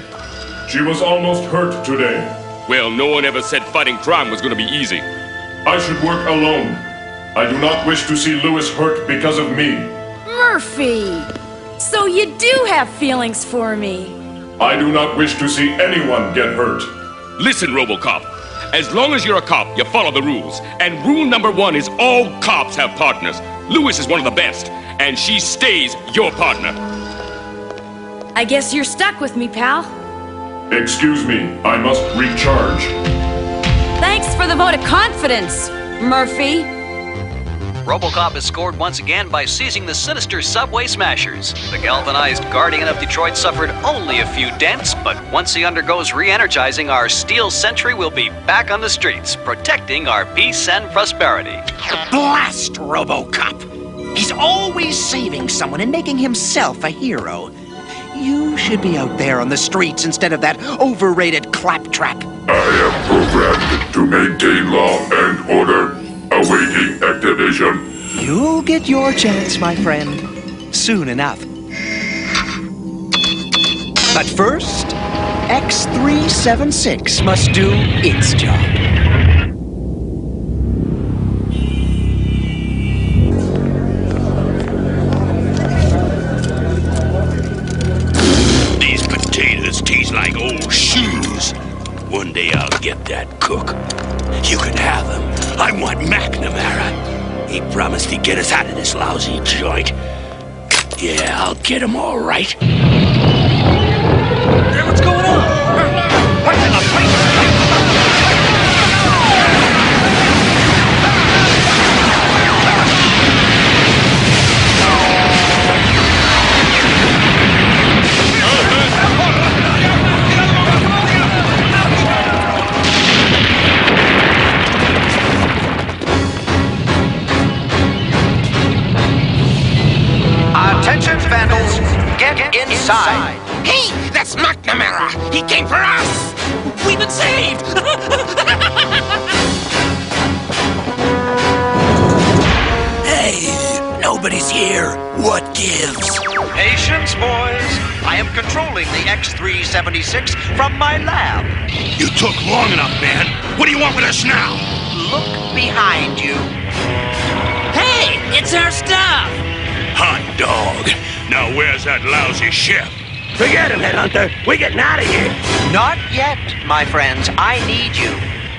She was almost hurt today. Well, no one ever said fighting crime was gonna be easy. I should work alone. I do not wish to see Lewis hurt because of me. Murphy! So you do have feelings for me. I do not wish to see anyone get hurt. Listen, RoboCop. As long as you're a cop, you follow the rules. And rule number 1 is all cops have partners. Lewis is one of the best, and she stays your partner. I guess you're stuck with me, pal. Excuse me, I must recharge. Thanks for the vote of confidence, Murphy. RoboCop has scored once again by seizing the sinister subway smashers. The galvanized Guardian of Detroit suffered only a few dents, but once he undergoes re-energizing, our steel sentry will be back on the streets, protecting our peace and prosperity. Blast RoboCop! He's always saving someone and making himself a hero. You should be out there on the streets instead of that overrated claptrap. I am programmed to maintain law and order. Awaiting activation. You'll get your chance, my friend, soon enough. But first, X376 must do its job. These potatoes taste like old shoes. One day I'll get that cook. You can have him. I want McNamara. He promised he'd get us out of this lousy joint. Yeah, I'll get him all right. Hey, what's going on? Attention, Vandals! Get inside! Hey, that's McNamara! He came for us! We've been saved! Hey, nobody's here. What gives? Patience, boys. I am controlling the X376 from my lab. You took long enough, man. What do you want with us now? Look behind you. Hey, it's our stuff! Hot dog. Now where's that lousy ship? Forget him, Headhunter. We're getting out of here. Not yet, my friends. I need you.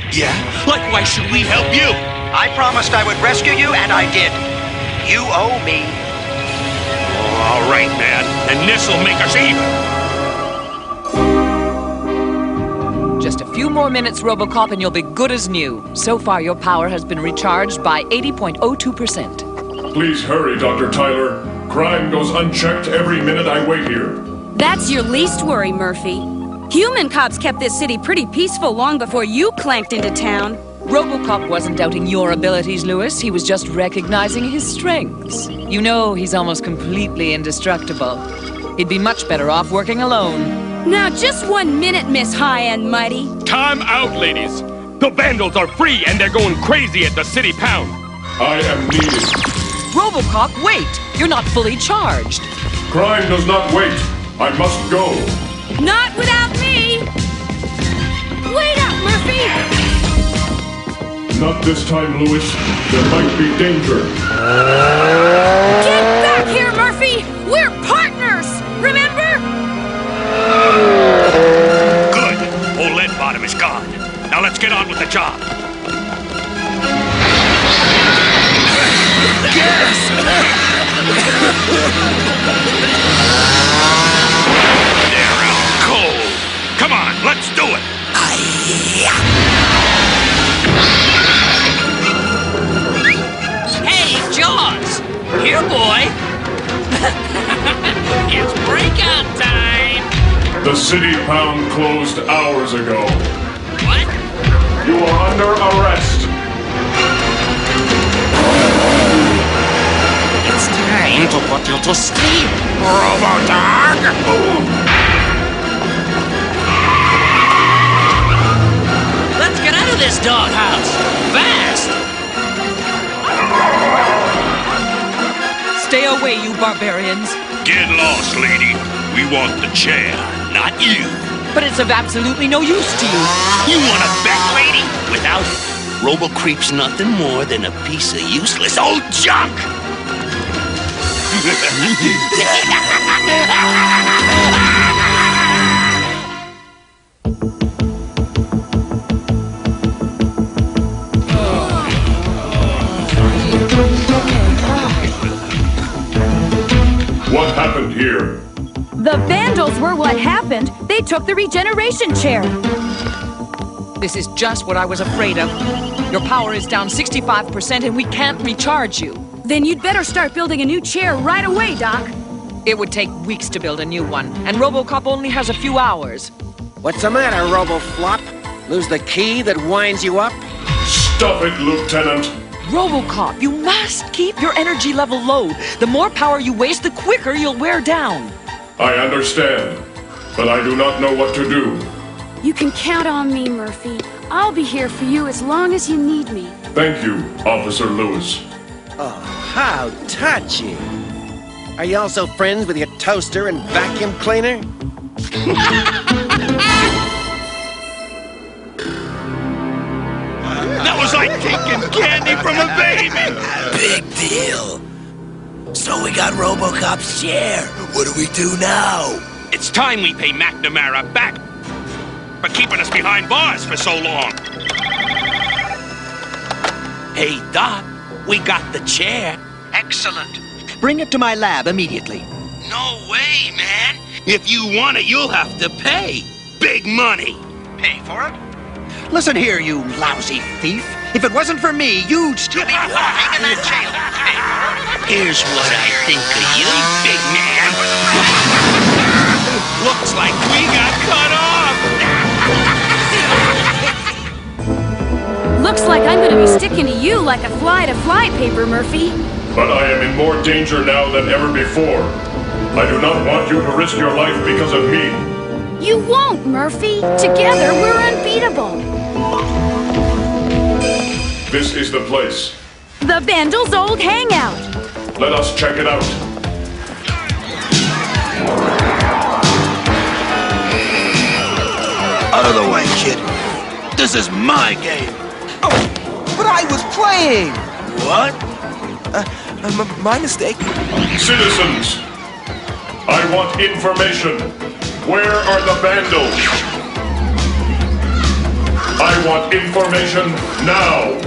Yeah? Like, why should we help you? I promised I would rescue you, and I did. You owe me. Oh, all right, man. And this'll make us even. Just a few more minutes, RoboCop, and you'll be good as new. So far, your power has been recharged by 80.02%. Please hurry, Dr. Tyler. Crime goes unchecked every minute I wait here. That's your least worry, Murphy. Human cops kept this city pretty peaceful long before you clanked into town. RoboCop wasn't doubting your abilities, Lewis. He was just recognizing his strengths. You know he's almost completely indestructible. He'd be much better off working alone. Now, just 1 minute, Miss High and Mighty. Time out, ladies. The Vandals are free and they're going crazy at the city pound. I am needed. RoboCop, wait! You're not fully charged. Crime does not wait. I must go. Not without me! Wait up, Murphy! Not this time, Lewis. There might be danger. Get back here, Murphy! We're partners! Remember? Good. Old lead bottom is gone. Now let's get on with the job. Yes! They're out cold. Come on, let's do it. Hey, Jaws! Here, boy! It's breakout time! The city pound closed hours ago. What? You are under arrest. It's time to put you to sleep, Robodog! Let's get out of this doghouse! Fast! Stay away, you barbarians. Get lost, lady. We want the chair, not you. But it's of absolutely no use to you. You want a bet, lady? Without it, Robo-Creep's nothing more than a piece of useless old junk. What happened here? The Vandals were what happened. happened, they took the regeneration chair. This is just what I was afraid of. Your power is down 65% and we can't recharge you. Then you'd better start building a new chair right away, Doc. It would take weeks to build a new one, and RoboCop only has a few hours. What's the matter, RoboFlop? Lose the key that winds you up? Stop it, Lieutenant. RoboCop, you must keep your energy level low. The more power you waste, the quicker you'll wear down. I understand, but I do not know what to do. You can count on me, Murphy. I'll be here for you as long as you need me. Thank you, Officer Lewis. Oh, how touching. Are you also friends with your toaster and vacuum cleaner? That was like taking candy from a baby! Big deal. So we got RoboCop's chair. What do we do now? It's time we pay McNamara back for keeping us behind bars for so long. Hey, Doc, we got the chair. Excellent. Bring it to my lab immediately. No way, man. If you want it, you'll have to pay. Big money. Pay for it? Listen here, you lousy thief. If it wasn't for me, you'd still be rotting in that jail. Here's what I think of you, big man. Looks like we got cut off. Looks like I'm gonna be sticking to you like a fly to flypaper, Murphy. But I am in more danger now than ever before. I do not want you to risk your life because of me. You won't, Murphy. Together, we're unbeatable. This is the place. The Bendel's old hangout. Let us check it out. Out of the way, kid. This is my game. Oh, but I was playing. What? My mistake. Citizens, I want information. Where are the vandals? I want information now.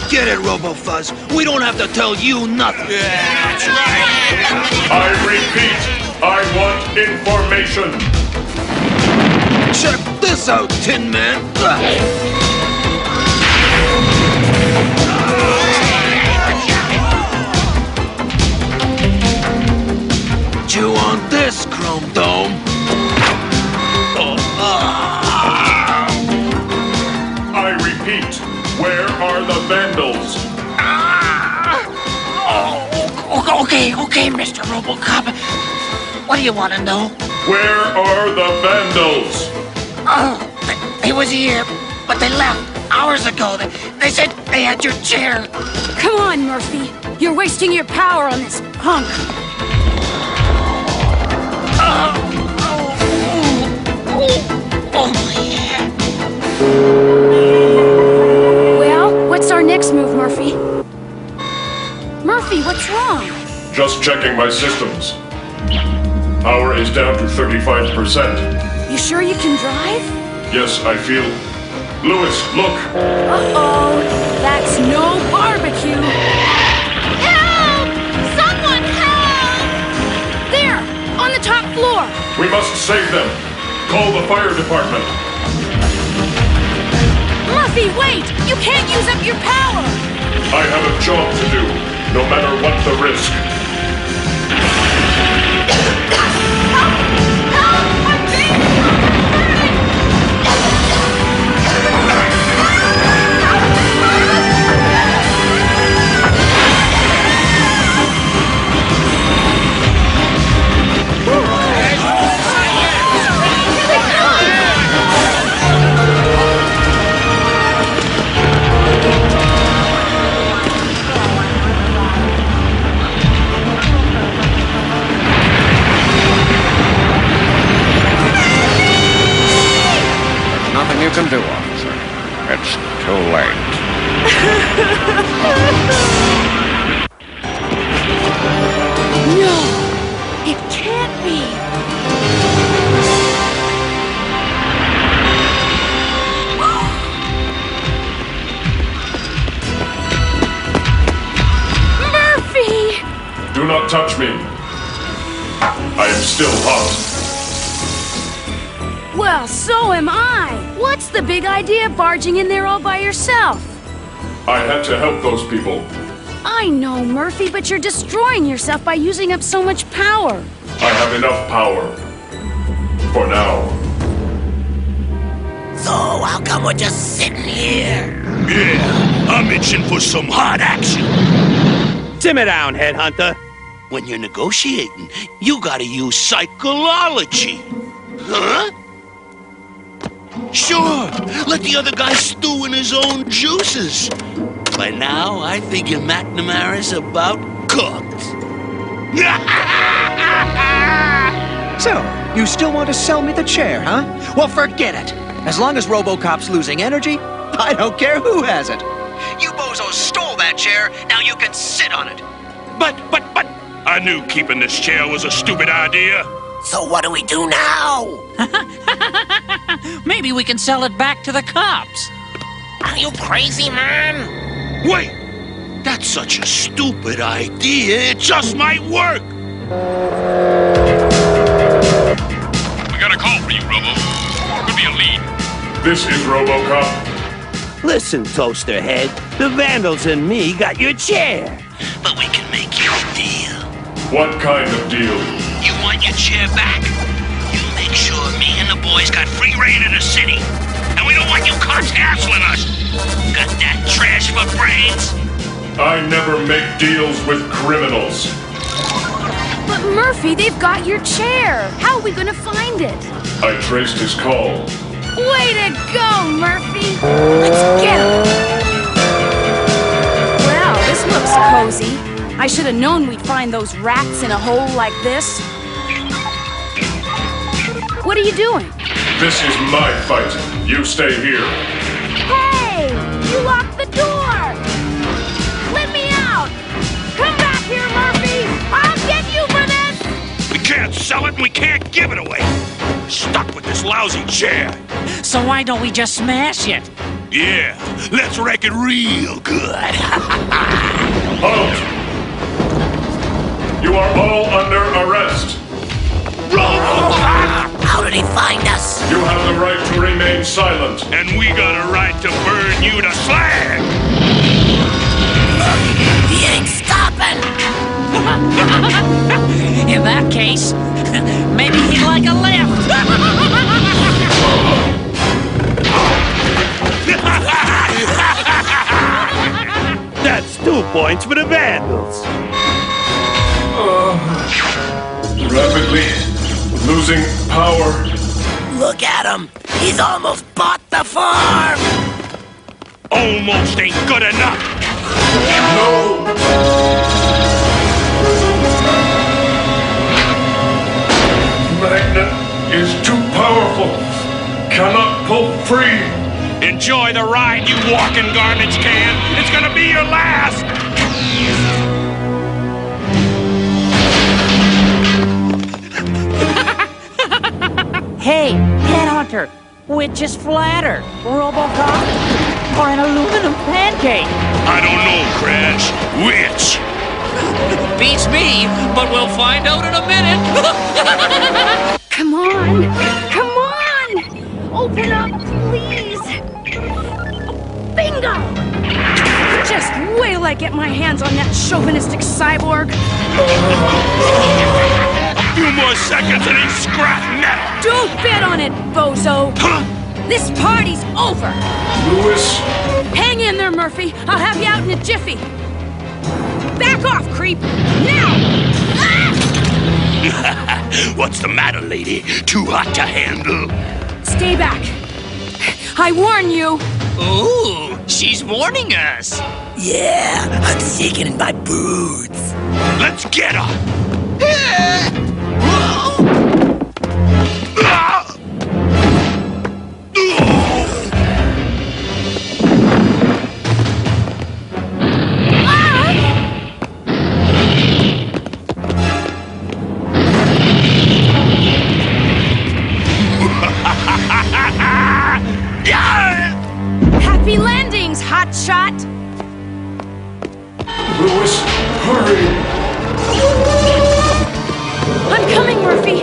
Forget it, RoboFuzz. We don't have to tell you nothing. That's right. I repeat, I want information. Check this out, Tin Man. Chew on this, Chrome Dome. I repeat, where are the vandals? Okay, Mr. RoboCop. What do you want to know? Where are the vandals? Oh, they was here, but they left hours ago. They said they had your chair. Come on, Murphy. You're wasting your power on this punk. Yeah. Well, what's our next move, Murphy? Murphy, what's wrong? Just checking my systems. Power is down to 35%. You sure you can drive? Yes, I feel. Lewis, look. Uh-oh. That's no barbecue. Help! Someone help! There, on the top floor. We must save them. Call the fire department. Murphy, wait! You can't use up your power! I have a job to do, no matter what the risk. Nothing you can do, officer. It's too late. No! It can't be! Murphy! Do not touch me. I am still hot. Well, so am I. What's the big idea barging in there all by yourself? I had to help those people. I know, Murphy, but you're destroying yourself by using up so much power. I have enough power. For now. So, how come we're just sitting here? Yeah, I'm itching for some hot action. Simmer down, headhunter. When you're negotiating, you gotta use psychology. Huh? Sure, let the other guy stew in his own juices. By now, I figure McNamara's about cooked. So, you still want to sell me the chair, huh? Well, forget it. As long as RoboCop's losing energy, I don't care who has it. You bozos stole that chair, now you can sit on it. But, I knew keeping this chair was a stupid idea. So what do we do now? Maybe we can sell it back to the cops. Are you crazy, man? Wait! That's such a stupid idea, it just might work! We got a call for you, Robo. Could be a lead. This is RoboCop. Listen, Toasterhead, the Vandals and me got your chair. But we can make you a deal. What kind of deal? You want your chair back? You make sure me and the boys got free reign in the city. And we don't want you cops hassling us. Got that trash for brains? I never make deals with criminals. But Murphy, they've got your chair. How are we gonna find it? I traced his call. Way to go, Murphy! Let's get him! Well, this looks cozy. I should have known we'd find those rats in a hole like this. What are you doing? This is my fight. You stay here. Hey! You locked the door! Let me out! Come back here, Murphy! I'll get you for this! We can't sell it and we can't give it away. Stuck with this lousy chair. So why don't we just smash it? Yeah, let's wreck it real good. Halt! You are all under arrest. RoboCop! How did he find us? You have the right to remain silent. And we got a right to burn you to slag! He ain't stopping! In that case, maybe he'd like a lift. That's 2 points for the Vandals. Rapidly losing power. Look at him! He's almost bought the farm! Almost ain't good enough! No! Magnet is too powerful. Cannot pull free. Enjoy the ride, you walking garbage can! It's gonna be your last! Hey, Headhunter, which is flatter, RoboCop or an aluminum pancake? I don't know, Crash. Which? Beats me, but we'll find out in a minute. Come on! Come on! Open up, please! Bingo! Just wait till I get my hands on that chauvinistic cyborg. A few more seconds and he's scrap metal! Don't bet on it, bozo! Huh? This party's over! Lewis? Hang in there, Murphy. I'll have you out in a jiffy. Back off, creep! Now! Ah! What's the matter, lady? Too hot to handle? Stay back. I warn you. Ooh, she's warning us. Yeah, I'm shaking in my boots. Let's get her! Happy landings, hotshot! Lewis, hurry! I'm coming, Murphy!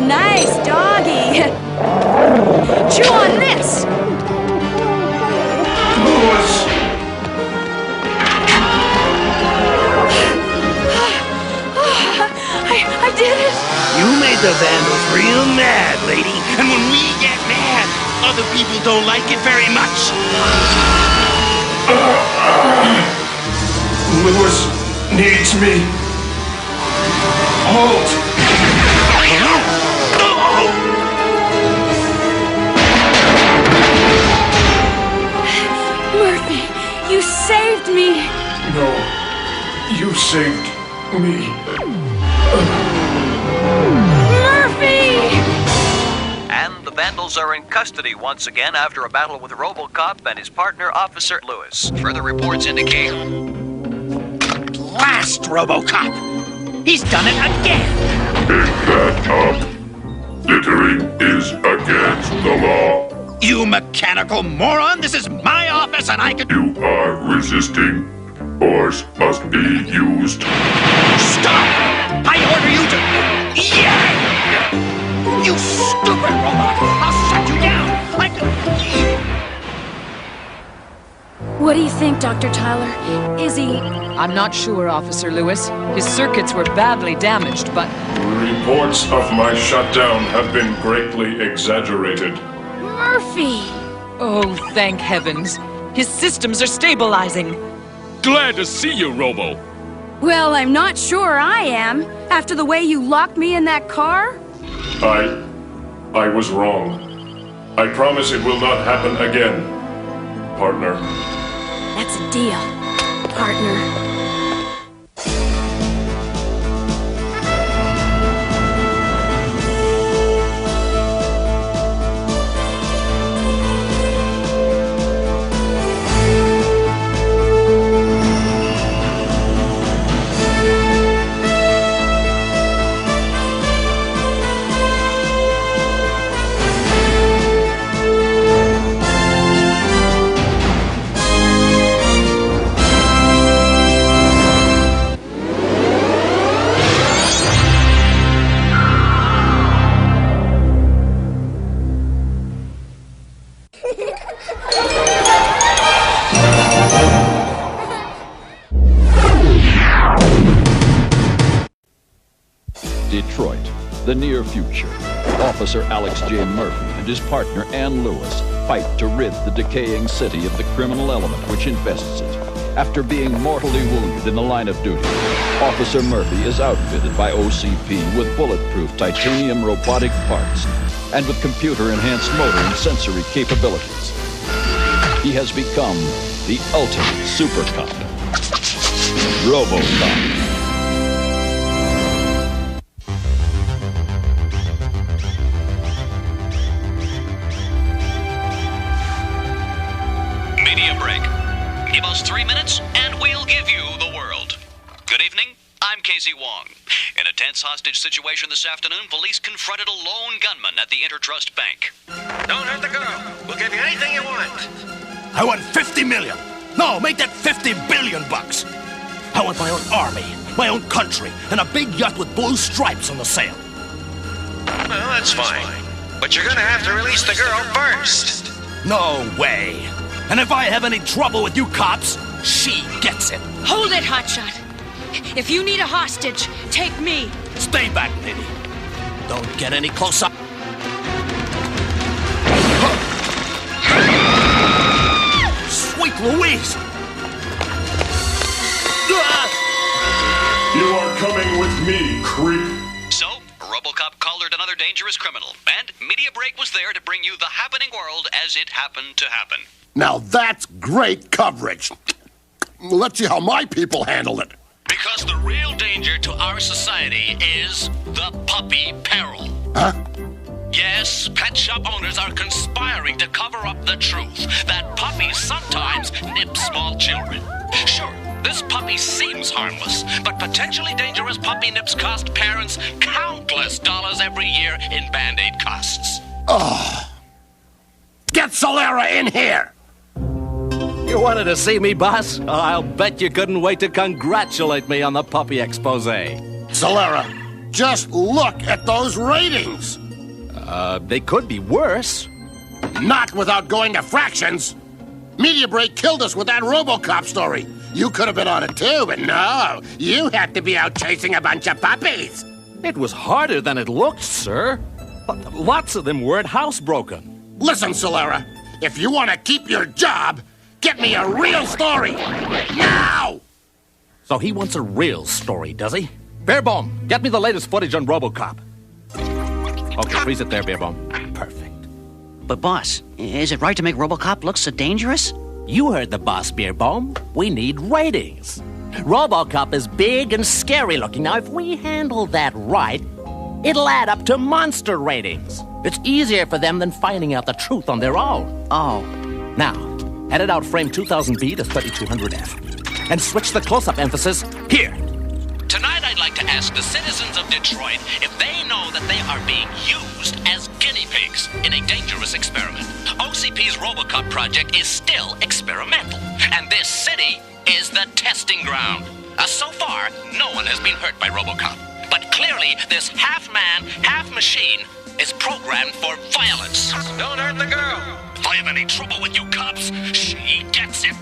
Nice doggy. Chew on this. Louis! I did it. You made the Vandals real mad, lady. And when we get mad, other people don't like it very much. Louis needs me. Halt! Murphy, you saved me. No, you saved me. Murphy! And the Vandals are in custody once again after a battle with RoboCop and his partner, Officer Lewis. Further reports indicate... Blast RoboCop! He's done it again! Take that, Cop. Littering is against the law. You mechanical moron! This is my office and I can... You are resisting. Force must be used. Stop! I order you to... Yeah! You stupid robot! I'll shut you down! I can... What do you think, Dr. Tyler? Is he... I'm not sure, Officer Lewis. His circuits were badly damaged, but... Reports of my shutdown have been greatly exaggerated. Murphy! Oh, thank heavens. His systems are stabilizing. Glad to see you, Robo. Well, I'm not sure I am. After the way you locked me in that car? I was wrong. I promise it will not happen again, partner. That's a deal, partner. Detroit, the near future. Officer Alex J. Murphy and his partner Ann Lewis fight to rid the decaying city of the criminal element which infests it. After being mortally wounded in the line of duty, Officer Murphy is outfitted by OCP with bulletproof titanium robotic parts and with computer-enhanced motor and sensory capabilities. He has become the ultimate super cop, RoboCop. Media break. Give us 3 minutes, and we'll give you the world. Good evening. I'm Casey Wong. In a tense hostage situation this afternoon, police confronted a lone gunman at the Intertrust Bank. Don't hurt the girl. We'll give you anything you want. I want 50 million. No, make that 50 billion bucks. I want my own army, my own country, and a big yacht with blue stripes on the sail. Well, that's fine. But you're gonna have to release the girl first. No way. And if I have any trouble with you cops, she gets it. Hold it, Hotshot. If you need a hostage, take me. Stay back, lady. Don't get any closer. Sweet Louise! You are coming with me, creep. So, RoboCop collared another dangerous criminal, and Media Break was there to bring you the happening world as it happened to happen. Now that's great coverage. Let's see how my people handled it. Because the real danger to our society is the puppy peril. Huh? Yes, pet shop owners are conspiring to cover up the truth that puppies sometimes nip small children. Sure, this puppy seems harmless, but potentially dangerous puppy nips cost parents countless dollars every year in Band-Aid costs. Oh. Get Solera in here! You wanted to see me, boss? Oh, I'll bet you couldn't wait to congratulate me on the puppy expose. Solera, Just look at those ratings. They could be worse. Not without going to fractions. Media Break killed us with that RoboCop story. You could have been on it too, but no. You had to be out chasing a bunch of puppies. It was harder than it looked, sir. Lots of them weren't housebroken. Listen, Solera, if you want to keep your job, get me a real story. Now! So he wants a real story, does he? Bearbone, get me the latest footage on RoboCop. Okay, freeze it there, Bearbone. Perfect. But boss, is it right to make RoboCop look so dangerous? You heard the boss, Bearbone. We need ratings. RoboCop is big and scary looking. Now, if we handle that right, it'll add up to monster ratings. It's easier for them than finding out the truth on their own. Oh. Now, edit out frame 2000B to 3200F. And switch the close-up emphasis here. Tonight, I'd like to ask the citizens of Detroit if they know that they are being used as guinea pigs in a dangerous experiment. OCP's RoboCop project is still experimental, and this city is the testing ground. So far, no one has been hurt by RoboCop. But clearly, this half-man, half-machine is programmed for violence. Don't hurt the girl. If I have any trouble with you cops, she gets it.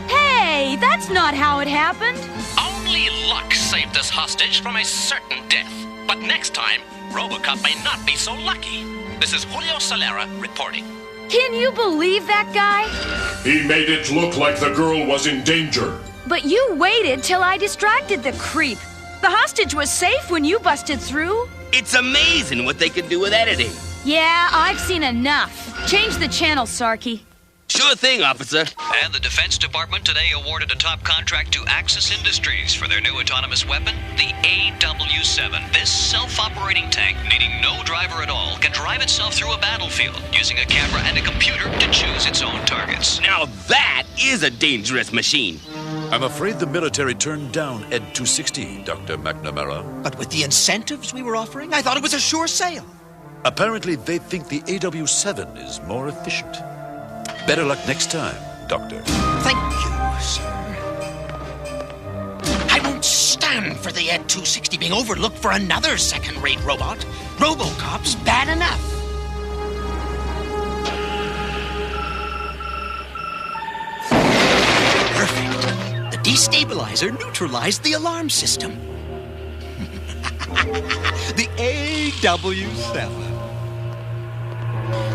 Hey, that's not how it happened. Only luck saved this hostage from a certain death. But next time, RoboCop may not be so lucky. This is Julio Solera reporting. Can you believe that guy? He made it look like the girl was in danger. But you waited till I distracted the creep. The hostage was safe when you busted through. It's amazing what they can do with editing. Yeah, I've seen enough. Change the channel, Sarky. Sure thing, officer. And the Defense Department today awarded a top contract to Axis Industries for their new autonomous weapon, the AW-7. This self-operating tank, needing no driver at all, can drive itself through a battlefield using a camera and a computer to choose its own targets. Now that is a dangerous machine. I'm afraid the military turned down Ed 260, Dr. McNamara. But with the incentives we were offering, I thought it was a sure sale. Apparently, they think the AW-7 is more efficient. Better luck next time, Doctor. Thank you, sir. I won't stand for the Ed 260 being overlooked for another second-rate robot. RoboCop's bad enough. Perfect. The destabilizer neutralized the alarm system. The AW-7.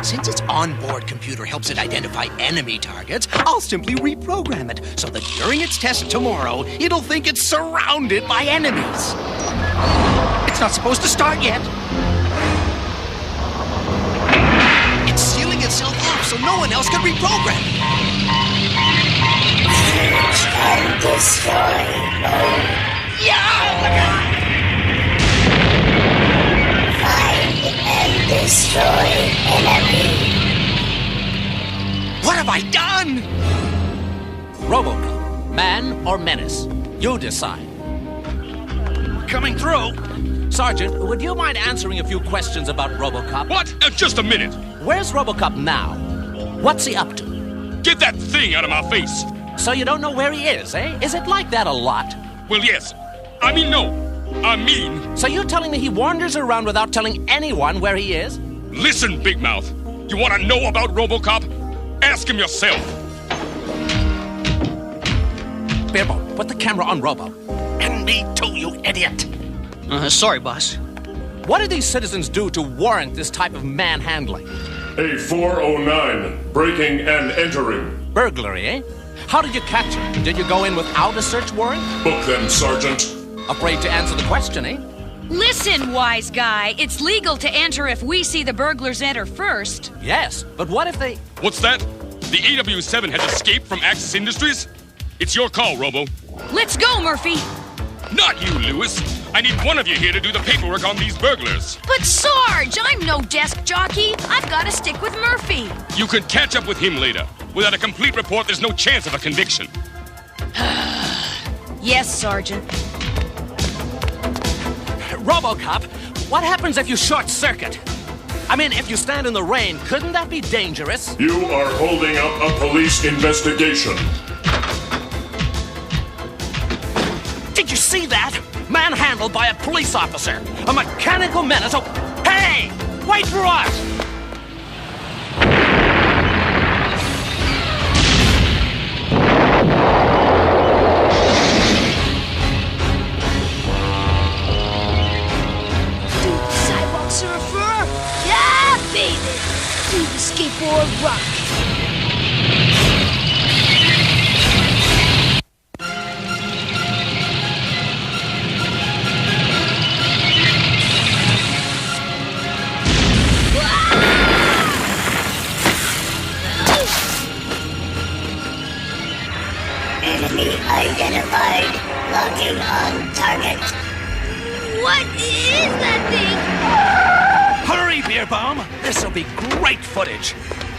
Since its onboard computer helps it identify enemy targets, I'll simply reprogram it so that during its test tomorrow, it'll think it's surrounded by enemies. It's not supposed to start yet. It's sealing itself off so no one else can reprogram it. And destroy. Yeah! And destroy enemy. What have I done? RoboCop, man or menace? You decide. Coming through. Sergeant, would you mind answering a few questions about RoboCop? What? Just a minute. Where's RoboCop now? What's he up to? Get that thing out of my face. So you don't know where he is, eh? Is it like that a lot? Well, yes. I mean, no. So you're telling me he wanders around without telling anyone where he is? Listen, Big Mouth. You want to know about RoboCop? Ask him yourself. Bearbone, put the camera on Robo. And me too, you idiot. Sorry, boss. What did these citizens do to warrant this type of manhandling? A 409, breaking and entering. Burglary, eh? How did you catch him? Did you go in without a search warrant? Book them, Sergeant. Afraid to answer the question, eh? Listen, wise guy. It's legal to enter if we see the burglars enter first. Yes, but what if they... What's that? The AW-7 has escaped from Axis Industries? It's your call, Robo. Let's go, Murphy. Not you, Lewis. I need one of you here to do the paperwork on these burglars. But Sarge, I'm no desk jockey. I've got to stick with Murphy. You can catch up with him later. Without a complete report, there's no chance of a conviction. Yes, Sergeant. RoboCop, what happens if you short-circuit? I mean, if you stand in the rain, couldn't that be dangerous? You are holding up a police investigation. Did you see that? Manhandled by a police officer. A mechanical menace. Oh, hey! Wait for us! Do the sidewalk surfer? Yeah, baby! Do the skateboard rock! Enemy identified. Locking on target. What is that thing? Hurry, Beer Bomb! This'll be great footage.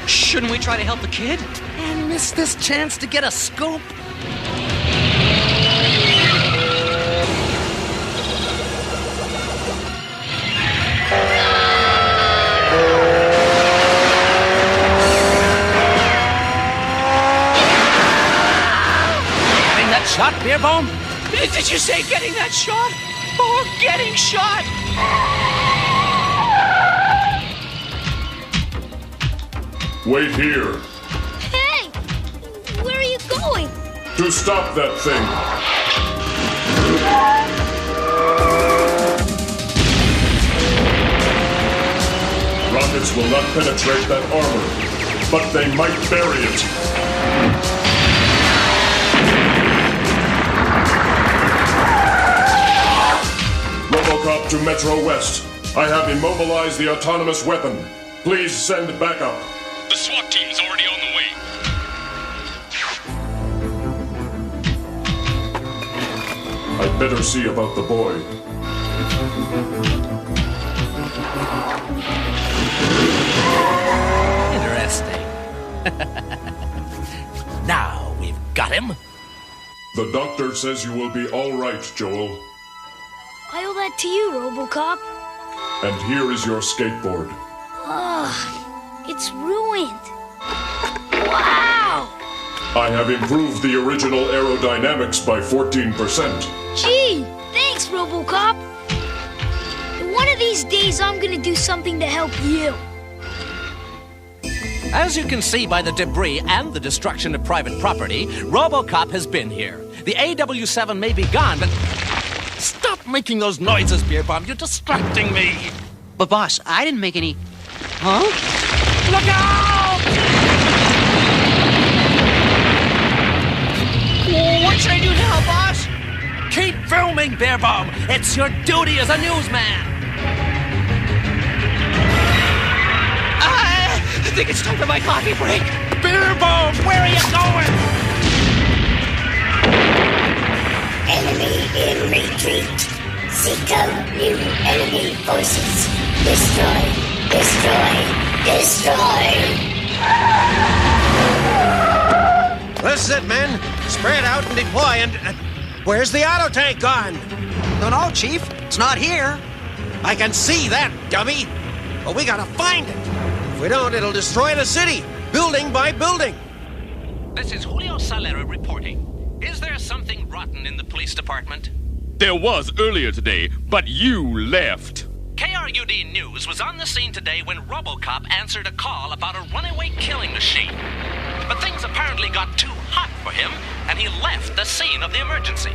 Shouldn't we try to help the kid? And miss this chance to get a scoop? Getting that shot, Beer Bomb? Did you say getting that shot? Or getting shot? Wait here. Hey! Where are you going? To stop that thing. Rockets will not penetrate that armor, but they might bury it. RoboCop to Metro West. I have immobilized the autonomous weapon. Please send backup. The SWAT team's already on the way. I'd better see about the boy. Interesting. Now we've got him. The doctor says you will be all right, Joel. I owe that to you, RoboCop. And here is your skateboard. Ugh, it's ruined. Wow! I have improved the original aerodynamics by 14%. Gee, thanks, RoboCop. One of these days, I'm gonna do something to help you. As you can see by the debris and the destruction of private property, RoboCop has been here. The AW7 may be gone, but... Stop making those noises, Beer Bomb. You're distracting me. But boss, I didn't make any... Huh? Look out! What should I do now, boss? Keep filming, Beer Bomb. It's your duty as a newsman. I think it's time for my coffee break. Beer Bomb, where are you going? Enemy in retreat. Seek out new enemy forces. Destroy, destroy, destroy. This is it, men. Spread out and deploy. And where's the auto tank gone? Don't know, Chief. It's not here. I can see that, dummy. But we gotta find it. If we don't, it'll destroy the city, building by building. This is Julio Salera reporting. Is there something rotten in the police department? There was earlier today, but you left. KRUD News was on the scene today when RoboCop answered a call about a runaway killing machine. But things apparently got too hot for him, and he left the scene of the emergency.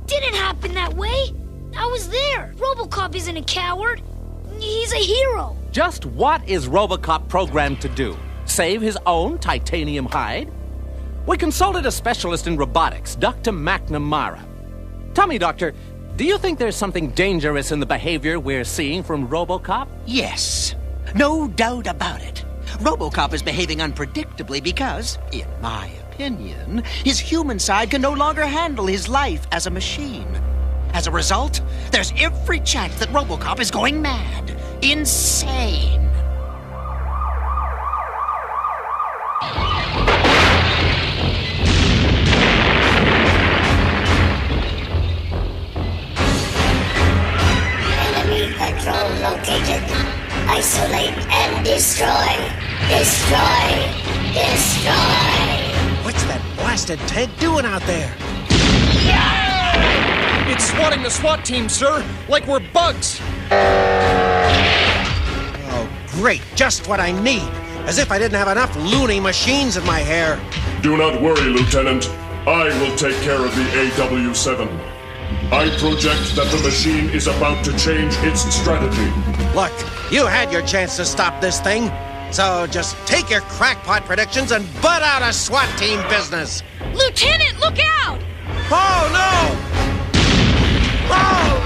Didn't happen that way. I was there. RoboCop isn't a coward. He's a hero. Just what is RoboCop programmed to do? Save his own titanium hide? We consulted a specialist in robotics, Dr. McNamara. Tell me, Doctor, do you think there's something dangerous in the behavior we're seeing from RoboCop? Yes. No doubt about it. RoboCop is behaving unpredictably because, in my opinion, his human side can no longer handle his life as a machine. As a result, there's every chance that RoboCop is going mad. Insane. Enemy control located. Isolate and destroy. Destroy. Destroy. What's that blasted tank doing out there? It's swatting the SWAT team, sir, like we're bugs. Oh, great. Just what I need. As if I didn't have enough loony machines in my hair. Do not worry, Lieutenant. I will take care of the AW-7. I project that the machine is about to change its strategy. Look, you had your chance to stop this thing. So just take your crackpot predictions and butt out of SWAT team business. Lieutenant, look out! Oh, no! Oh!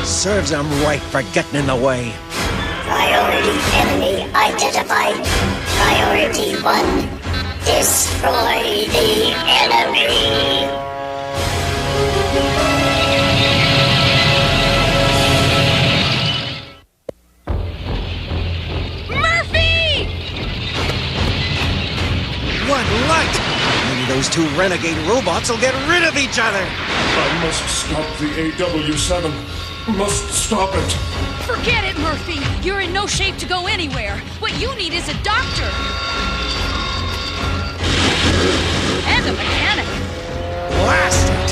Serves them right for getting in the way. Priority enemy identified. Priority 1. Destroy the enemy. What light! Maybe those two renegade robots will get rid of each other. I must stop the AW-7. Must stop it. Forget it, Murphy. You're in no shape to go anywhere. What you need is a doctor. And a mechanic. Blast it!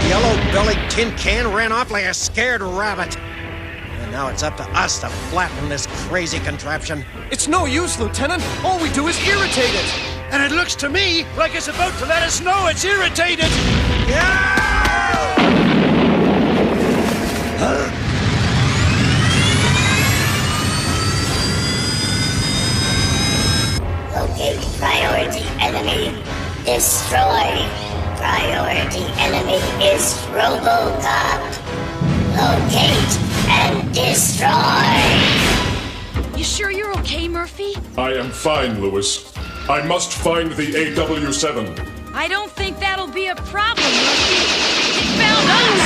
The yellow-bellied tin can ran off like a scared rabbit. And now it's up to us to flatten this crazy contraption. It's no use, Lieutenant. All we do is irritate it. And it looks to me like it's about to let us know it's irritated. Locate priority enemy. Destroy. Priority enemy is RoboCop. Locate and destroy. You sure you're okay, Murphy? I am fine, Lewis. I must find the AW-7. I don't think that'll be a problem, Murphy. It found us!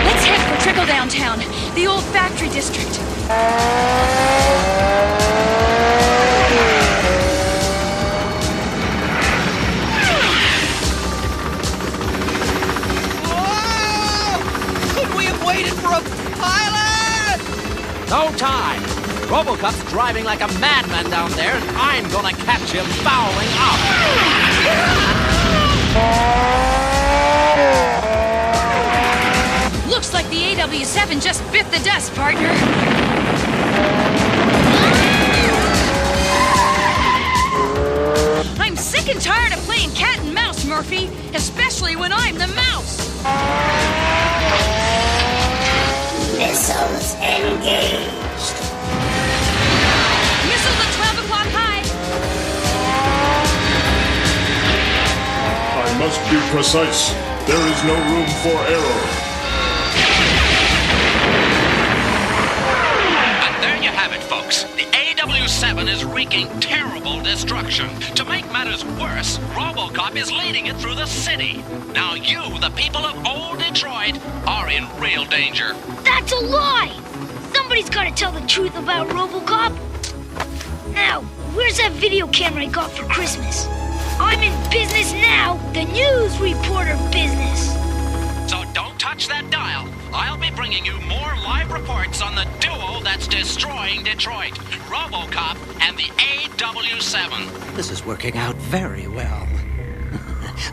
Let's head for Trickle Downtown, the old factory district. Waited for a pilot! No time. RoboCop's driving like a madman down there, and I'm gonna catch him fouling up. Looks like the AW-7 just bit the dust, partner. I'm sick and tired of playing cat and mouse, Murphy, especially when I'm the mouse. Missiles engaged. Missiles at 12 o'clock high. I must be precise. There is no room for error. And there you have it, folks. The AW-7 is wreaking terrible destruction. To make matters worse, RoboCop is leading it through the city. Now you, the people of old Detroit, are in real danger. That's a lie! Somebody's gotta tell the truth about RoboCop. Now, where's that video camera I got for Christmas? I'm in business now, the news reporter business. So don't touch that dial. I'll be bringing you more live reports on the duo that's destroying Detroit, RoboCop and the AW-7. This is working out very well.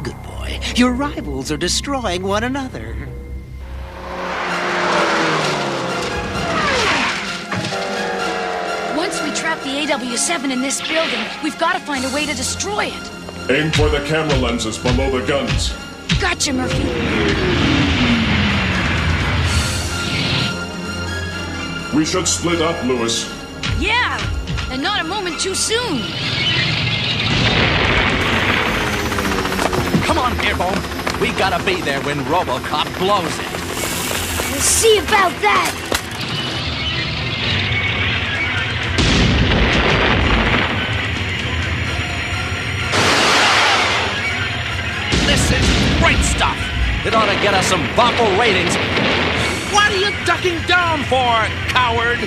Good boy. Your rivals are destroying one another. Once we trap the AW-7 in this building, we've got to find a way to destroy it. Aim for the camera lenses below the guns. Gotcha, Murphy. We should split up, Lewis. Yeah, and not a moment too soon. Come on, Beerbone. We gotta be there when RoboCop blows it. We'll see about that. This is great stuff. It ought to get us some bumper ratings. What are you ducking down for, coward?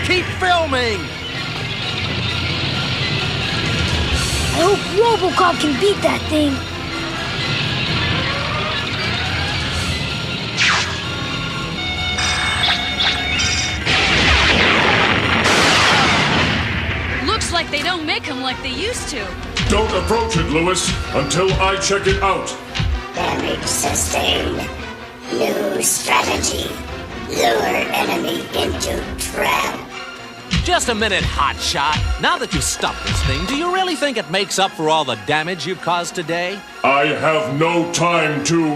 Keep filming. I hope RoboCop can beat that thing. like him like they used to. Don't approach it, Lewis, until I check it out. Damage sustained. New strategy. Lure enemy into trap. Just a minute, Hotshot. Now that you've stopped this thing, do you really think it makes up for all the damage you've caused today? I have no time to...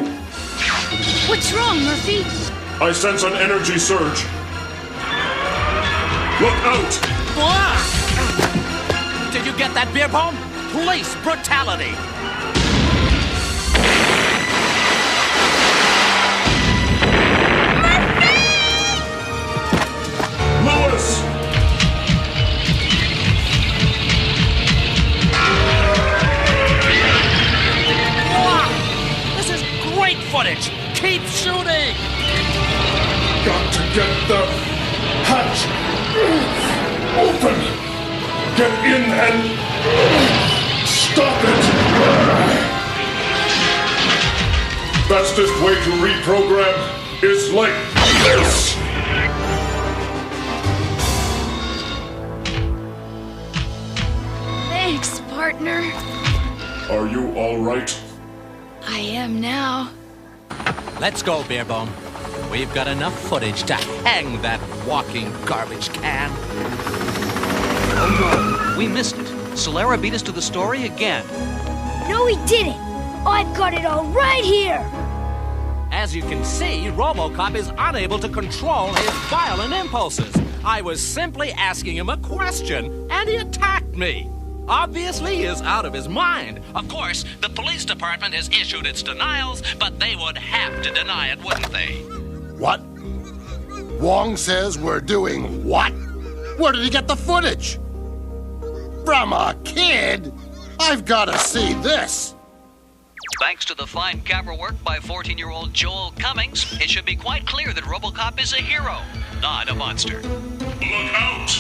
What's wrong, Murphy? I sense an energy surge. Look out! Did you get that, Beer Bomb? Police brutality! Lewis! This is great footage! Keep shooting! Got to get the hatch open! Get in and stop it! Fastest way to reprogram is like this! Thanks, partner. Are you all right? I am now. Let's go, Beer Bomb. We've got enough footage to hang that walking garbage can. Oh no, we missed it. Solara beat us to the story again. No, he didn't. I've got it all right here. As you can see, RoboCop is unable to control his violent impulses. I was simply asking him a question, and he attacked me. Obviously, he is out of his mind. Of course, the police department has issued its denials, but they would have to deny it, wouldn't they? What? Wong says we're doing what? Where did he get the footage? From a kid? I've got to see this. Thanks to the fine camera work by 14-year-old Joel Cummings, it should be quite clear that RoboCop is a hero, not a monster. Look out!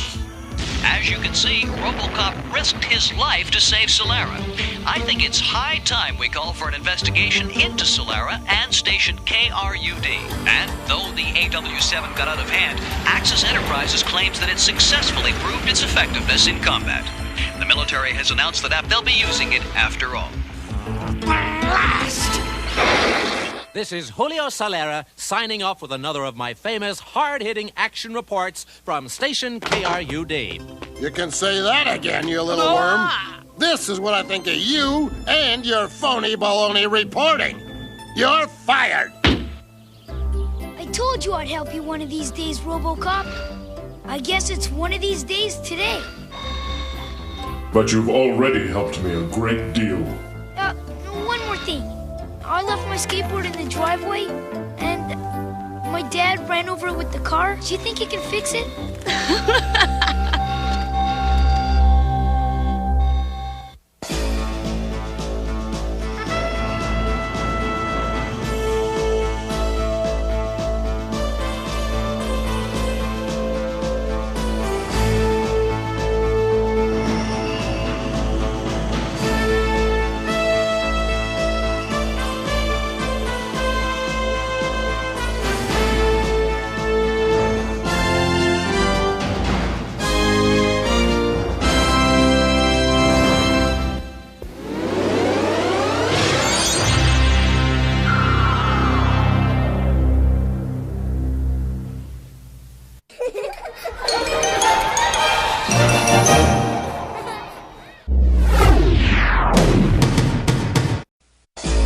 As you can see, RoboCop risked his life to save Solara. I think it's high time we call for an investigation into Solara and Station KRUD. And though the AW-7 got out of hand, Axis Enterprises claims that it successfully proved its effectiveness in combat. The military has announced that they'll be using it after all. Blast! This is Julio Solara signing off with another of my famous hard-hitting action reports from Station KRUD. You can say that again, you little worm. This is what I think of you and your phony baloney reporting. You're fired. I told you I'd help you one of these days, RoboCop. I guess it's one of these days today. But you've already helped me a great deal. One more thing. I left my skateboard in the driveway, and my dad ran over it with the car. Do you think he can fix it?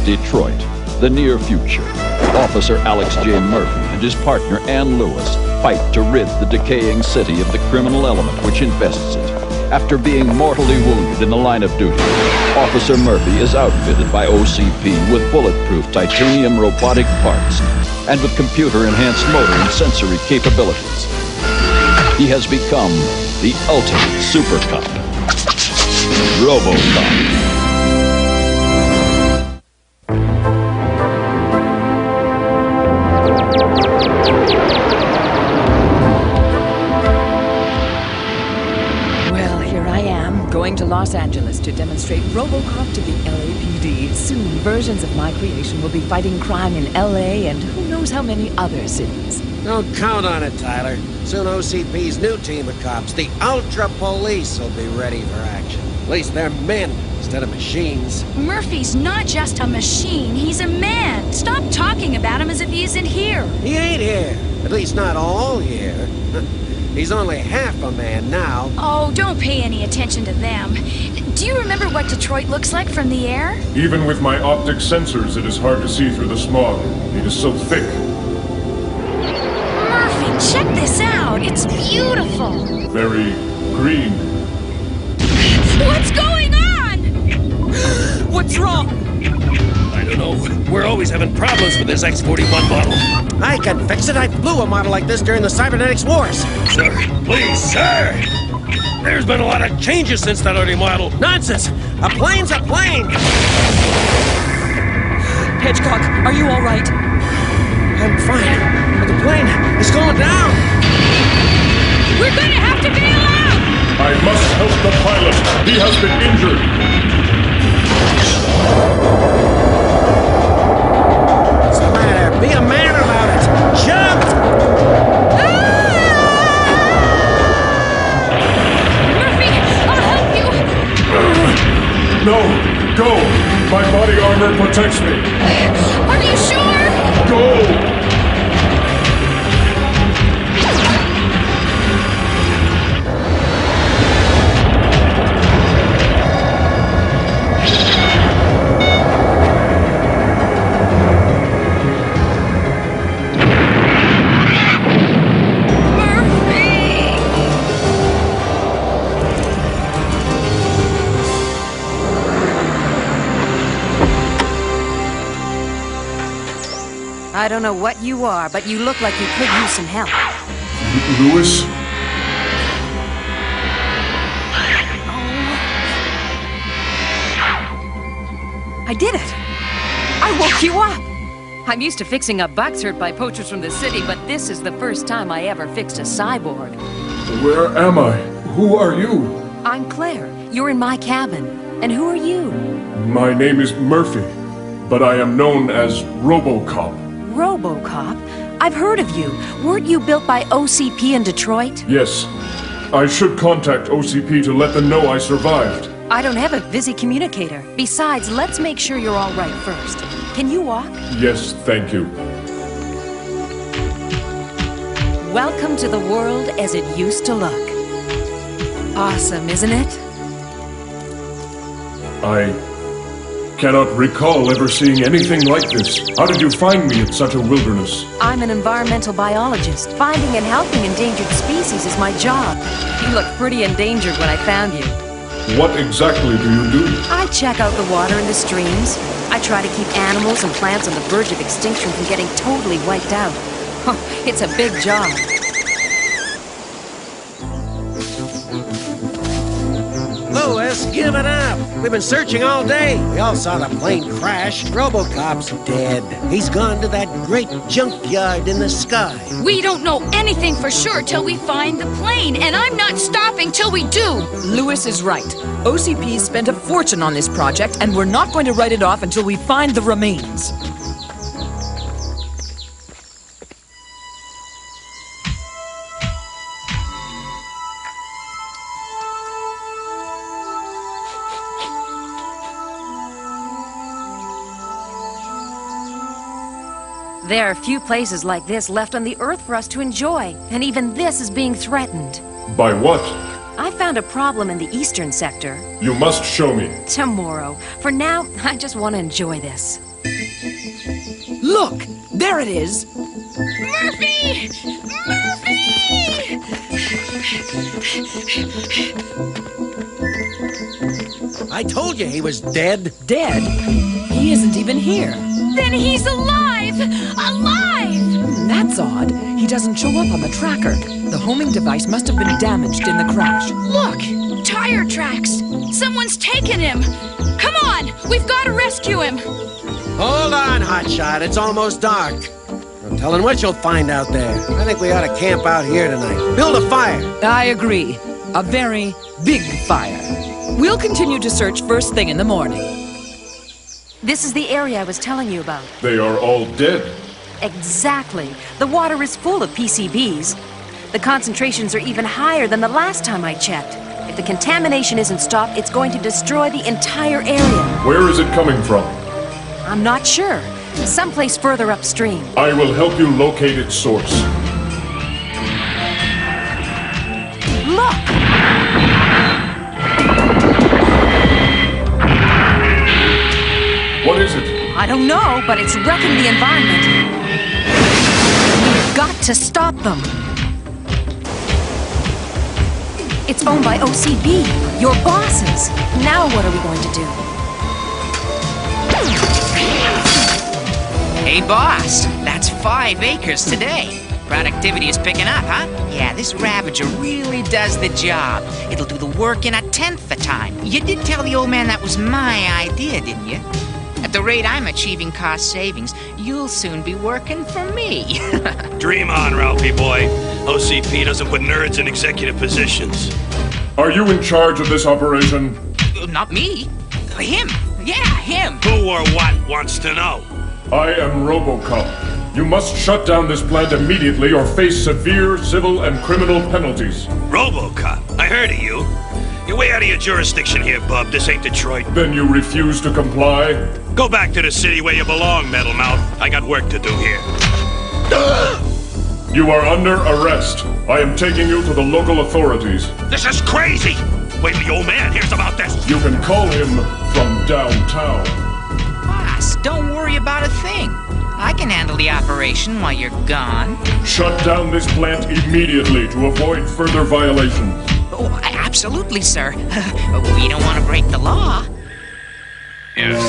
Detroit, the near future. Officer Alex J. Murphy and his partner Ann Lewis fight to rid the decaying city of the criminal element which infests it. After being mortally wounded in the line of duty, Officer Murphy is outfitted by OCP with bulletproof titanium robotic parts and with computer-enhanced motor and sensory capabilities. He has become the ultimate super cop, RoboCop. Well, here I am, going to Los Angeles to demonstrate RoboCop to the LAPD. Soon, versions of my creation will be fighting crime in LA and who knows how many other cities. Don't count on it, Tyler. Soon OCP's new team of cops, the Ultra Police, will be ready for action. At least they're men instead of machines. Murphy's not just a machine, he's a man. Stop talking about him as if he isn't here. He ain't here. At least not all here. He's only half a man now. Oh, don't pay any attention to them. Do you remember what Detroit looks like from the air? Even with my optic sensors, it is hard to see through the smog. It is so thick. Murphy, check this out. It's beautiful. Very green. What's going on? What's wrong? I don't know. We're always having problems with this X-41 model. I can fix it. I flew a model like this during the Cybernetics Wars. Sir, please, sir. There's been a lot of changes since that early model. Nonsense! A plane's a plane! Hedgecock, are you all right? I'm fine, but the plane is going down! We're gonna have to bail out! I must help the pilot. He has been injured. What's the matter? Be a man about it! Jump! No, go! My body armor protects me. Are you sure? Go! I don't know what you are, but you look like you could use some help. Lewis? I did it! I woke you up! I'm used to fixing up bucks hurt by poachers from the city, but this is the first time I ever fixed a cyborg. Where am I? Who are you? I'm Claire. You're in my cabin. And who are you? My name is Murphy, but I am known as RoboCop. RoboCop? I've heard of you. Weren't you built by OCP in Detroit? Yes. I should contact OCP to let them know I survived. I don't have a busy communicator. Besides, let's make sure you're all right first. Can you walk? Yes, thank you. Welcome to the world as it used to look. Awesome, isn't it? I cannot recall ever seeing anything like this. How did you find me in such a wilderness? I'm an environmental biologist. Finding and helping endangered species is my job. You look pretty endangered when I found you. What exactly do you do? I check out the water in the streams. I try to keep animals and plants on the verge of extinction from getting totally wiped out. It's a big job. Lewis, give it up. We've been searching all day. We all saw the plane crash. RoboCop's dead. He's gone to that great junkyard in the sky. We don't know anything for sure till we find the plane, and I'm not stopping till we do. Lewis is right. OCP spent a fortune on this project, and we're not going to write it off until we find the remains. There are few places like this left on the Earth for us to enjoy, and even this is being threatened. By what? I found a problem in the eastern sector. You must show me. Tomorrow. For now, I just want to enjoy this. Look! There it is! Murphy! Murphy! I told you he was dead. Dead? He isn't even here. Then he's alive! Alive! That's odd. He doesn't show up on the tracker. The homing device must have been damaged in the crash. Look! Tire tracks! Someone's taken him! Come on! We've got to rescue him! Hold on, Hotshot. It's almost dark. No telling what you'll find out there. I think we ought to camp out here tonight. Build a fire. I agree. A very big fire. We'll continue to search first thing in the morning. This is the area I was telling you about. They are all dead. Exactly. The water is full of PCBs. The concentrations are even higher than the last time I checked. If the contamination isn't stopped, it's going to destroy the entire area. Where is it coming from? I'm not sure. Someplace further upstream. I will help you locate its source. Look! What is it? I don't know, but it's wrecking the environment. We've got to stop them. It's owned by OCB, your bosses. Now what are we going to do? Hey, boss, that's 5 acres today. Productivity is picking up, huh? Yeah, this Ravager really does the job. It'll do the work in 1/10 the time. You did tell the old man that was my idea, didn't you? At the rate I'm achieving cost savings, you'll soon be working for me. Dream on, Ralphie boy. OCP doesn't put nerds in executive positions. Are you in charge of this operation? Not me. Him. Yeah, him. Who or what wants to know? I am RoboCop. You must shut down this plant immediately or face severe civil and criminal penalties. RoboCop? I heard of you. You're way out of your jurisdiction here, bub. This ain't Detroit. Then you refuse to comply? Go back to the city where you belong, Metal Mouth. I got work to do here. You are under arrest. I am taking you to the local authorities. This is crazy! Wait till the old man hears about this. You can call him from downtown. Boss, don't worry about a thing. I can handle the operation while you're gone. Shut down this plant immediately to avoid further violations. Oh, absolutely, sir. We don't want to break the law. Yes.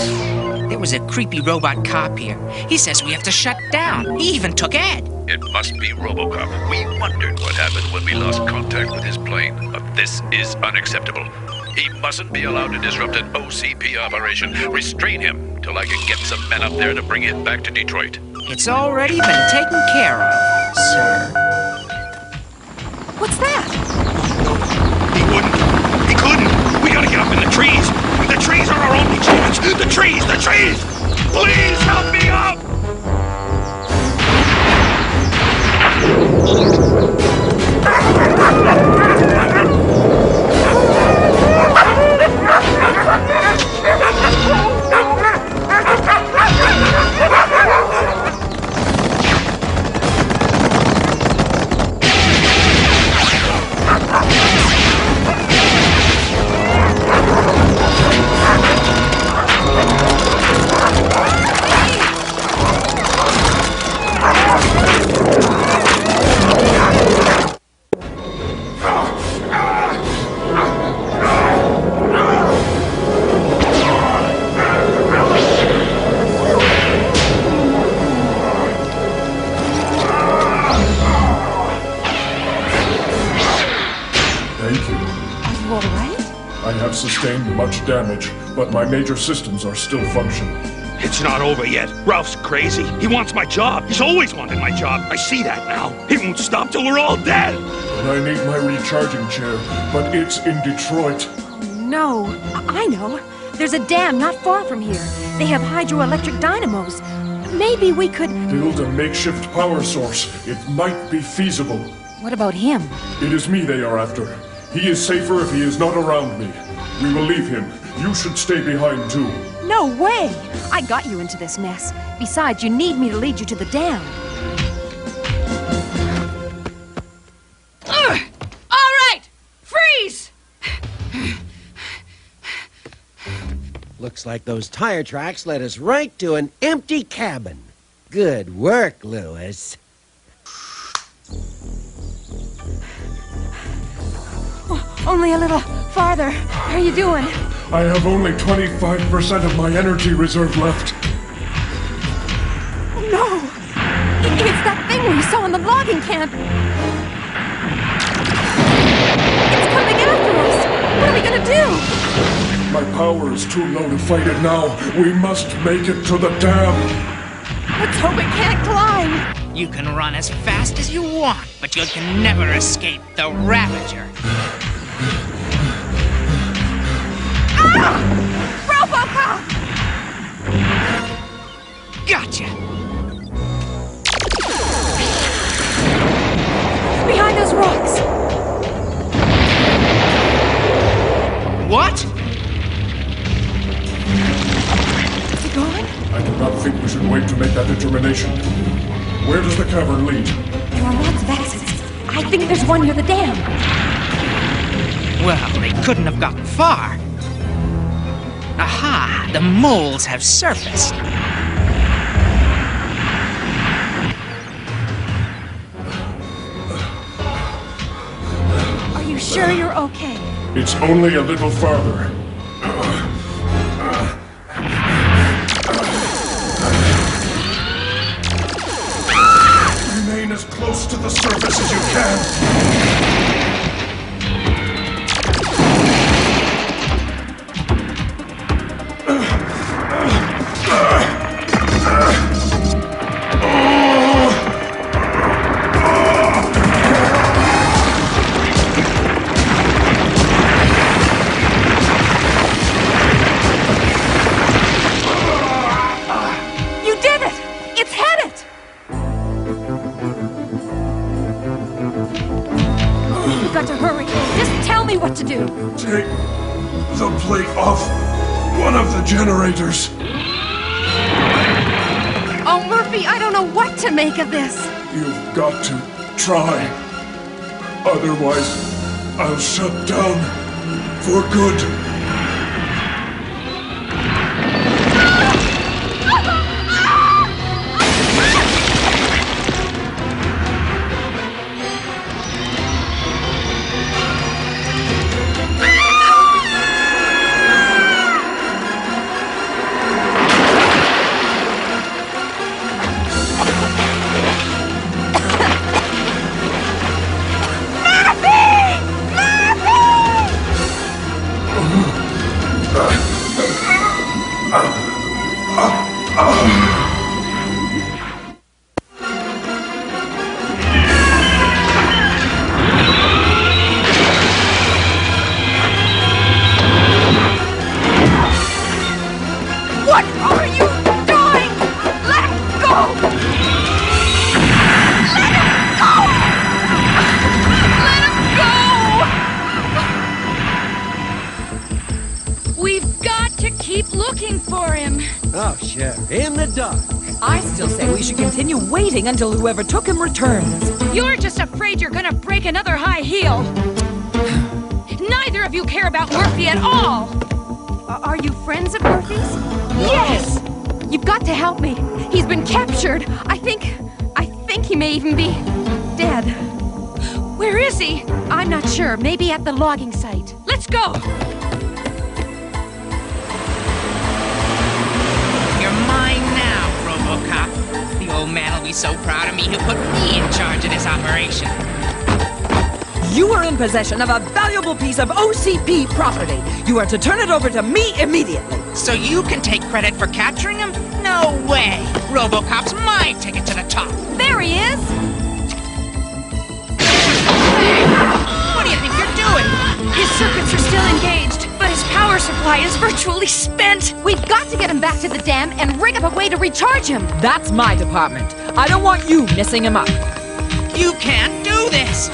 There was a creepy robot cop here. He says we have to shut down. He even took Ed. It must be RoboCop. We wondered what happened when we lost contact with his plane, but this is unacceptable. He mustn't be allowed to disrupt an OCP operation. Restrain him till I can get some men up there to bring it back to Detroit. It's already been taken care of, sir. What's that? He wouldn't. He couldn't. We gotta get up in the trees. The trees are our only chance. The trees! The trees! Please help me up! Sustained much damage, but my major systems are still functioning. It's not over yet. Ralph's crazy. He wants my job. He's always wanted my job. I see that now. He won't stop till we're all dead. And I need my recharging chair, but it's in Detroit. Oh, no. I know. There's a dam not far from here. They have hydroelectric dynamos. Maybe we could... Build a makeshift power source. It might be feasible. What about him? It is me they are after. He is safer if he is not around me. We will leave him. You should stay behind, too. No way! I got you into this mess. Besides, you need me to lead you to the dam. All right! Freeze! Looks like those tire tracks led us right to an empty cabin. Good work, Lewis. Only a little farther. How are you doing? I have only 25% of my energy reserve left. Oh, no! It's that thing we saw in the logging camp! It's coming after us! What are we gonna do? My power is too low to fight it now. We must make it to the dam. Let's hope it can't climb! You can run as fast as you want, but you can never escape the Ravager. Ah! RoboCop! Gotcha! determination. Where does the cavern lead? There are lots of exits. I think there's one near the dam. Well, they couldn't have gotten far. Aha! The moles have surfaced. Are you sure you're okay? It's only a little farther. Remain as close to the surface as you can. Take the plate off one of the generators. Oh, Murphy, I don't know what to make of this. You've got to try. Otherwise, I'll shut down for good. I still say we should continue waiting until whoever took him returns. You're just afraid you're gonna break another high heel. Neither of you care about Murphy at all. Are you friends of Murphy's? Yes! You've got to help me. He's been captured. I think he may even be dead. Where is he? I'm not sure. Maybe at the logging site. Let's go! You're mine now, RoboCop. The old man will be so proud of me he'll put me in charge of this operation. You are in possession of a valuable piece of OCP property. You are to turn it over to me immediately. So you can take credit for capturing him? No way! RoboCop's my ticket to the top. There he is! What do you think you're doing? His circuits are still engaged, but his power supply is virtually spent. We've got to get him back to the dam and rig up a way to recharge him. That's my department. I don't want you messing him up. You can't do this!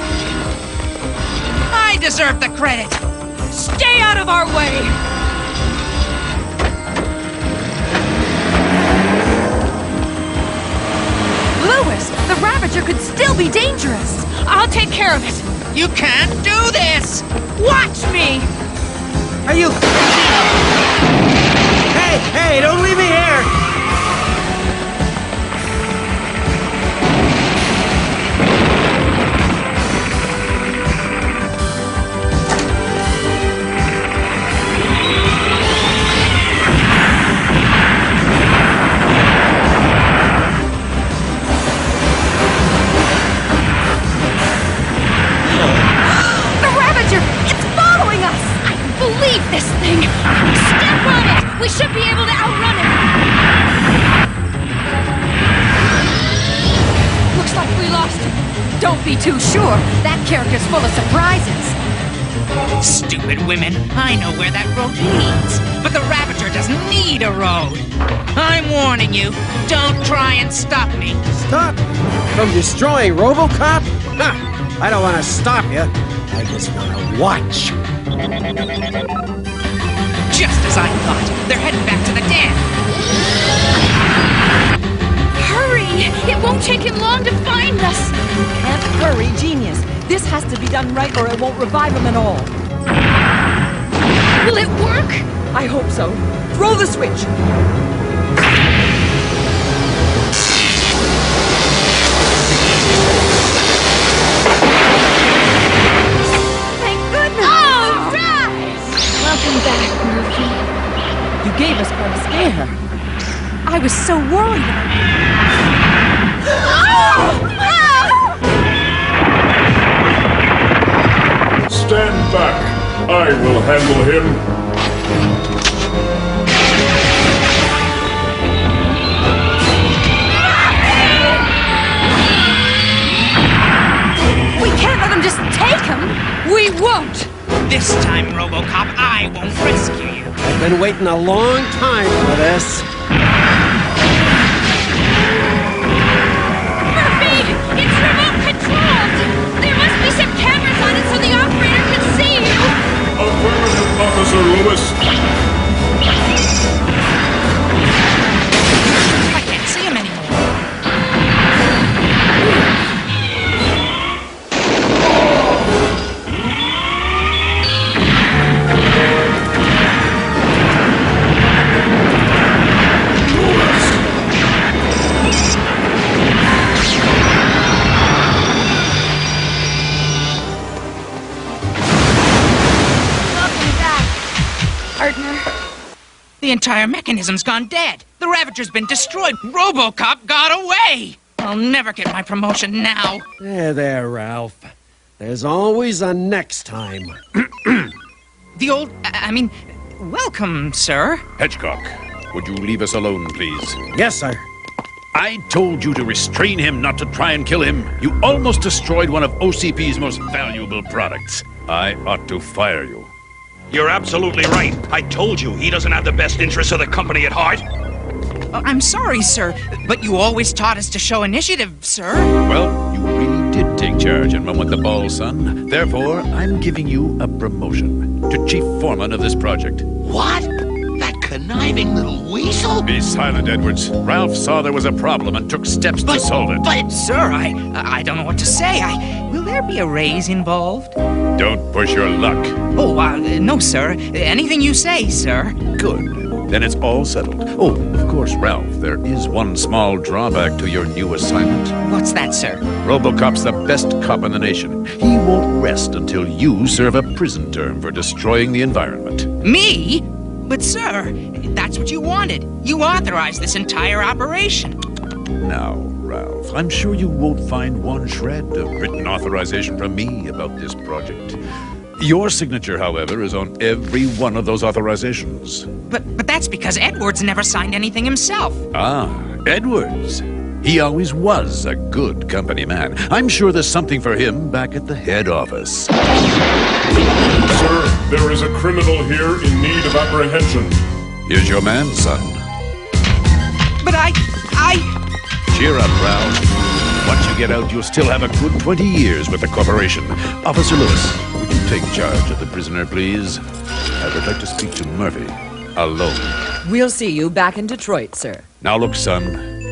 I deserve the credit! Stay out of our way! Lewis, the Ravager could still be dangerous. I'll take care of it. You can't do this! Watch me! Are you... Hey, don't leave me here! This thing! Step on it! We should be able to outrun it! Looks like we lost him. Don't be too sure. That character's full of surprises. Stupid women. I know where that road leads. But the Ravager doesn't need a road. I'm warning you. Don't try and stop me. Stop? From destroying RoboCop? Ha! I don't want to stop you. I just want to watch. Just as I thought. They're heading back to the dam. Hurry! Murphy! It won't take him long to find us! Can't hurry, genius. This has to be done right or it won't revive him at all. Will it work? I hope so. Throw the switch! Thank goodness! All right! Welcome back, Murphy. You gave us quite a scare. I was so worried. Stand back. I will handle him. We can't let him just take him! We won't! This time, RoboCop, I won't rescue you. I've been waiting a long time for this. Murphy! It's remote controlled! There must be some cameras on it so the operator can see you! Affirmative, Officer Lewis. I can't see him anymore. Partner. The entire mechanism's gone dead. The Ravager's been destroyed. RoboCop got away. I'll never get my promotion now. There, Ralph. There's always a next time. Welcome, sir. Hedgecock, would you leave us alone, please? Yes, sir. I told you to restrain him, not to try and kill him. You almost destroyed one of OCP's most valuable products. I ought to fire you. You're absolutely right. I told you he doesn't have the best interests of the company at heart. I'm sorry, sir, but you always taught us to show initiative, sir. Well, you really did take charge and run with the ball, son. Therefore, I'm giving you a promotion to chief foreman of this project. What? That conniving little weasel? Be silent, Edwards. Ralph saw there was a problem and took steps to solve it. But, sir, I don't know what to say. Will there be a raise involved? Don't push your luck. Oh, no, sir. Anything you say, sir. Good. Then it's all settled. Oh, of course, Ralph, there is one small drawback to your new assignment. What's that, sir? RoboCop's the best cop in the nation. He won't rest until you serve a prison term for destroying the environment. Me? But, sir, that's what you wanted. You authorized this entire operation. Now, Ralph, I'm sure you won't find one shred of written authorization from me about this project. Your signature, however, is on every one of those authorizations. But that's because Edwards never signed anything himself. Ah, Edwards. He always was a good company man. I'm sure there's something for him back at the head office. Sir, there is a criminal here in need of apprehension. Here's your man, son. But I... Cheer up, Ralph. Once you get out, you'll still have a good 20 years with the corporation. Officer Lewis, would you take charge of the prisoner, please? I would like to speak to Murphy. Alone. We'll see you back in Detroit, sir. Now look, son.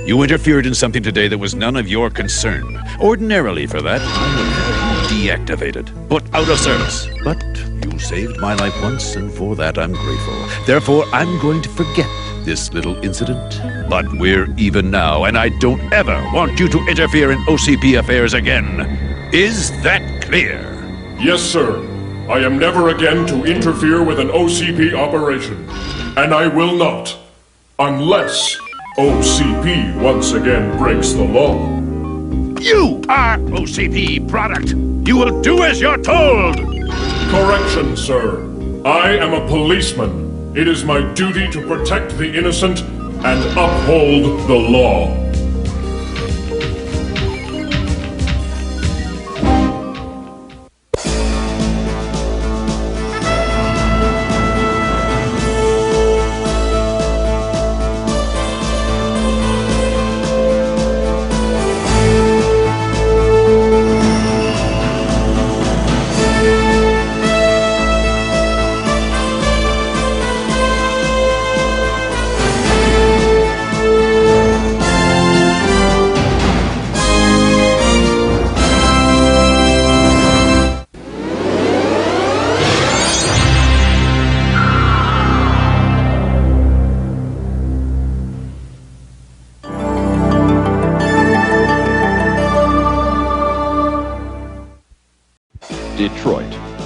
You interfered in something today that was none of your concern. Ordinarily, for that, I would have you deactivated. Put out of service. But you saved my life once, and for that I'm grateful. Therefore, I'm going to forget this little incident. But we're even now, and I don't ever want you to interfere in OCP affairs again. Is that clear? Yes, sir. I am never again to interfere with an OCP operation. And I will not. Unless OCP once again breaks the law. You are OCP product. You will do as you're told. Correction, sir. I am a policeman. It is my duty to protect the innocent and uphold the law.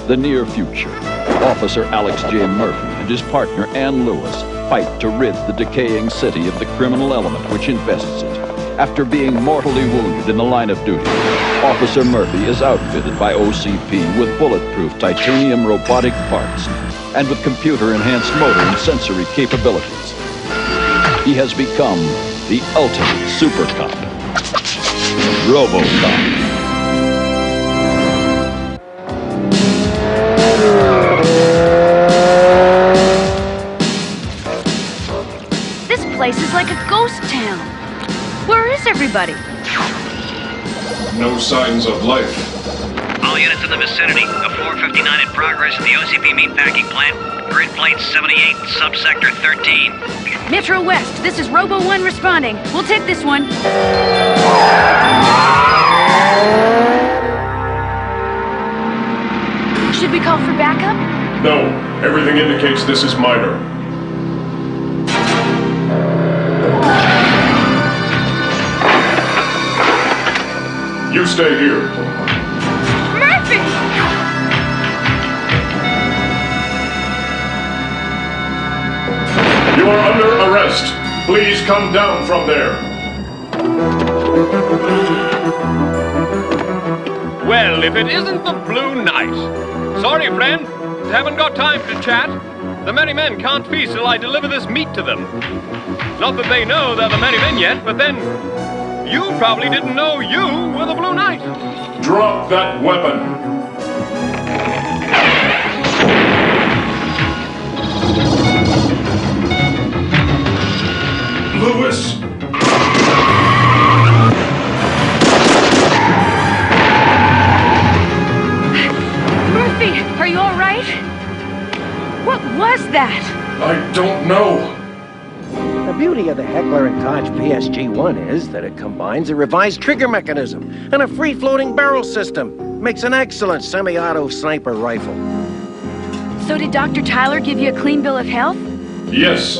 the near future, Officer Alex J. Murphy and his partner Ann Lewis fight to rid the decaying city of the criminal element which infests it. After being mortally wounded in the line of duty, Officer Murphy is outfitted by OCP with bulletproof titanium robotic parts and with computer-enhanced motor and sensory capabilities. He has become the ultimate super cop, RoboCop. This place is like a ghost town. Where is everybody? No signs of life. All units in the vicinity. A 459 in progress at the OCP meatpacking plant. Grid plate 78, subsector 13. Metro West, this is Robo 1 responding. We'll take this one. Should we call for backup? No, everything indicates this is minor. You stay here. Murphy! You are under arrest. Please come down from there. Well, if it isn't the Blue Knight. Sorry, friend. Haven't got time to chat. The Merry Men can't feast till I deliver this meat to them. Not that they know they're the Merry Men yet, but then you probably didn't know you were the Blue Knight. Drop that weapon. Lewis! Murphy, are you all right? What was that? I don't know. The beauty of the Heckler & Koch PSG-1 is that it combines a revised trigger mechanism and a free-floating barrel system. Makes an excellent semi-auto sniper rifle. So did Dr. Tyler give you a clean bill of health? Yes.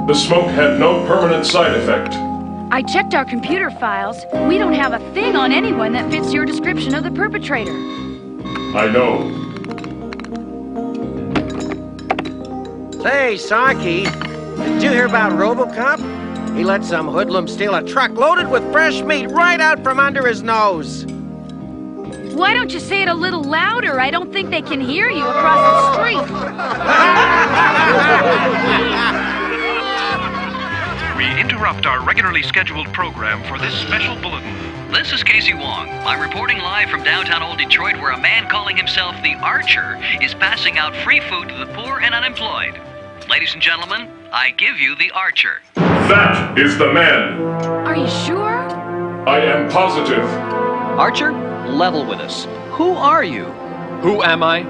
The smoke had no permanent side effect. I checked our computer files. We don't have a thing on anyone that fits your description of the perpetrator. I know. Say, Saki, did you hear about RoboCop? He let some hoodlum steal a truck loaded with fresh meat right out from under his nose. Why don't you say it a little louder? I don't think they can hear you across the street. We interrupt our regularly scheduled program for this special bulletin. This is Casey Wong. I'm reporting live from downtown Old Detroit, where a man calling himself the Archer is passing out free food to the poor and unemployed. Ladies and gentlemen, I give you the Archer. That is the man. Are you sure? I am positive. Archer, level with us. Who are you? Who am I?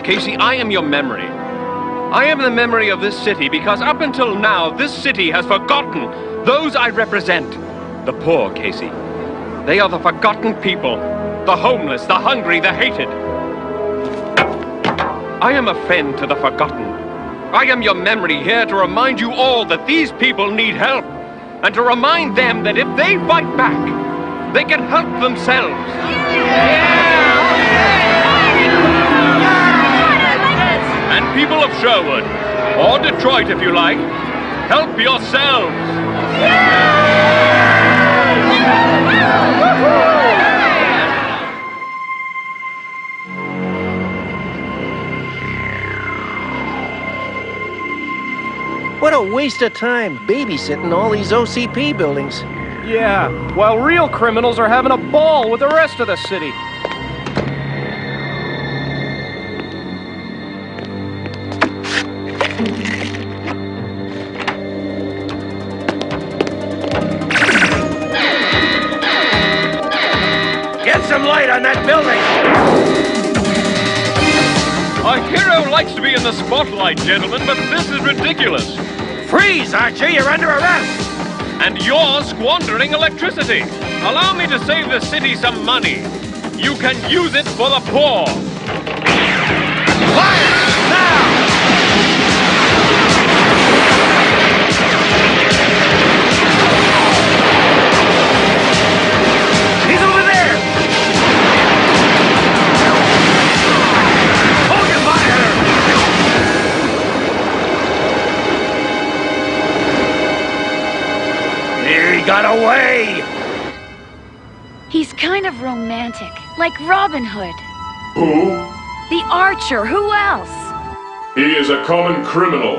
Casey, I am your memory. I am the memory of this city because up until now, this city has forgotten those I represent. The poor, Casey. They are the forgotten people. The homeless, the hungry, the hated. I am a friend to the forgotten. I am your memory here to remind you all that these people need help. And to remind them that if they fight back, they can help themselves. And people of Sherwood, or Detroit if you like, help yourselves. What a waste of time babysitting all these OCP buildings. Yeah, while real criminals are having a ball with the rest of the city. Get some light on that building! A hero likes to be in the spotlight, gentlemen, but this is ridiculous. Freeze, Archer! You're under arrest! And you're squandering electricity. Allow me to save the city some money. You can use it for the poor. Fire! Now! He's over there! got away! He's kind of romantic, like Robin Hood. Who? The Archer, who else? He is a common criminal.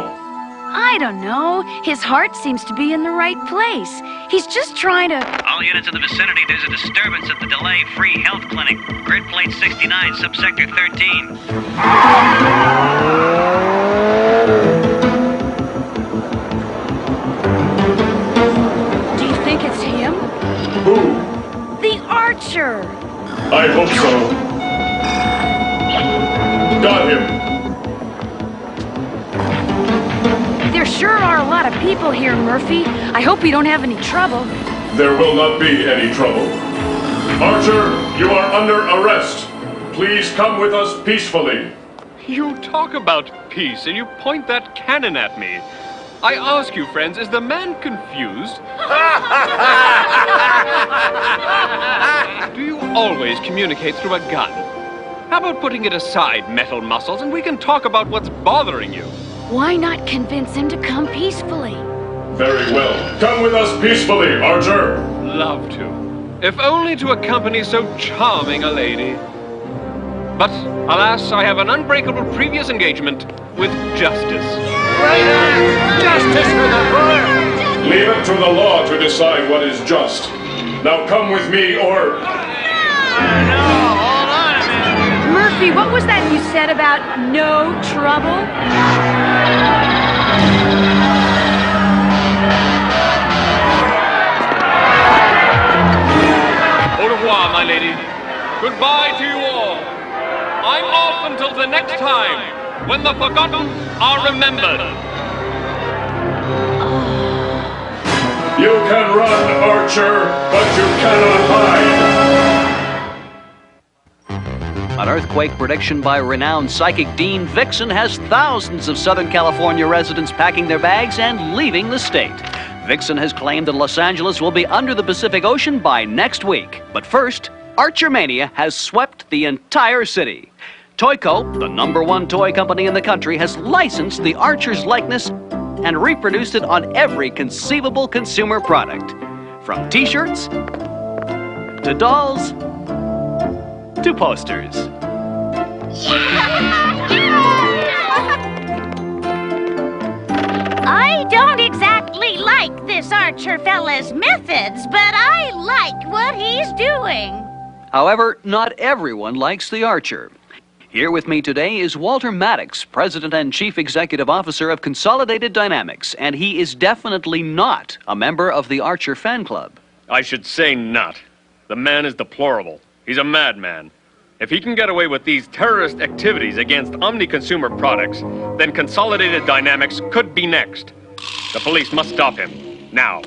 I don't know. His heart seems to be in the right place. He's just trying to... All units in the vicinity, there's a disturbance at the Delay Free Health Clinic. Grid plate 69, subsector 13. Do you think it's him? Who? The Archer! I hope so. Got him. There sure are a lot of people here, Murphy. I hope we don't have any trouble. There will not be any trouble. Archer, you are under arrest. Please come with us peacefully. You talk about peace and you point that cannon at me. I ask you, friends, is the man confused? Do you always communicate through a gun? How about putting it aside, metal muscles, and we can talk about what's bothering you? Why not convince him to come peacefully? Very well. Come with us peacefully, Archer. Love to. If only to accompany so charming a lady. But, alas, I have an unbreakable previous engagement with justice. Justice for the poor! Leave it to the law to decide what is just. Now come with me, or... Murphy, what was that you said about no trouble? Au revoir, my lady. Goodbye to you all. I'm off until the next time, when the forgotten are remembered. You can run, Archer, but you cannot hide. An earthquake prediction by renowned psychic Dean Vixen has thousands of Southern California residents packing their bags and leaving the state. Vixen has claimed that Los Angeles will be under the Pacific Ocean by next week. But first, Archer Mania has swept the entire city. Toyco, the #1 toy company in the country, has licensed the Archer's likeness and reproduced it on every conceivable consumer product. From t-shirts, to dolls, to posters. I don't exactly like this Archer fella's methods, but I like what he's doing. However, not everyone likes the Archer. Here with me today is Walter Maddox, President and Chief Executive Officer of Consolidated Dynamics, and he is definitely not a member of the Archer fan club. I should say not. The man is deplorable. He's a madman. If he can get away with these terrorist activities against omni-consumer products, then Consolidated Dynamics could be next. The police must stop him. Now.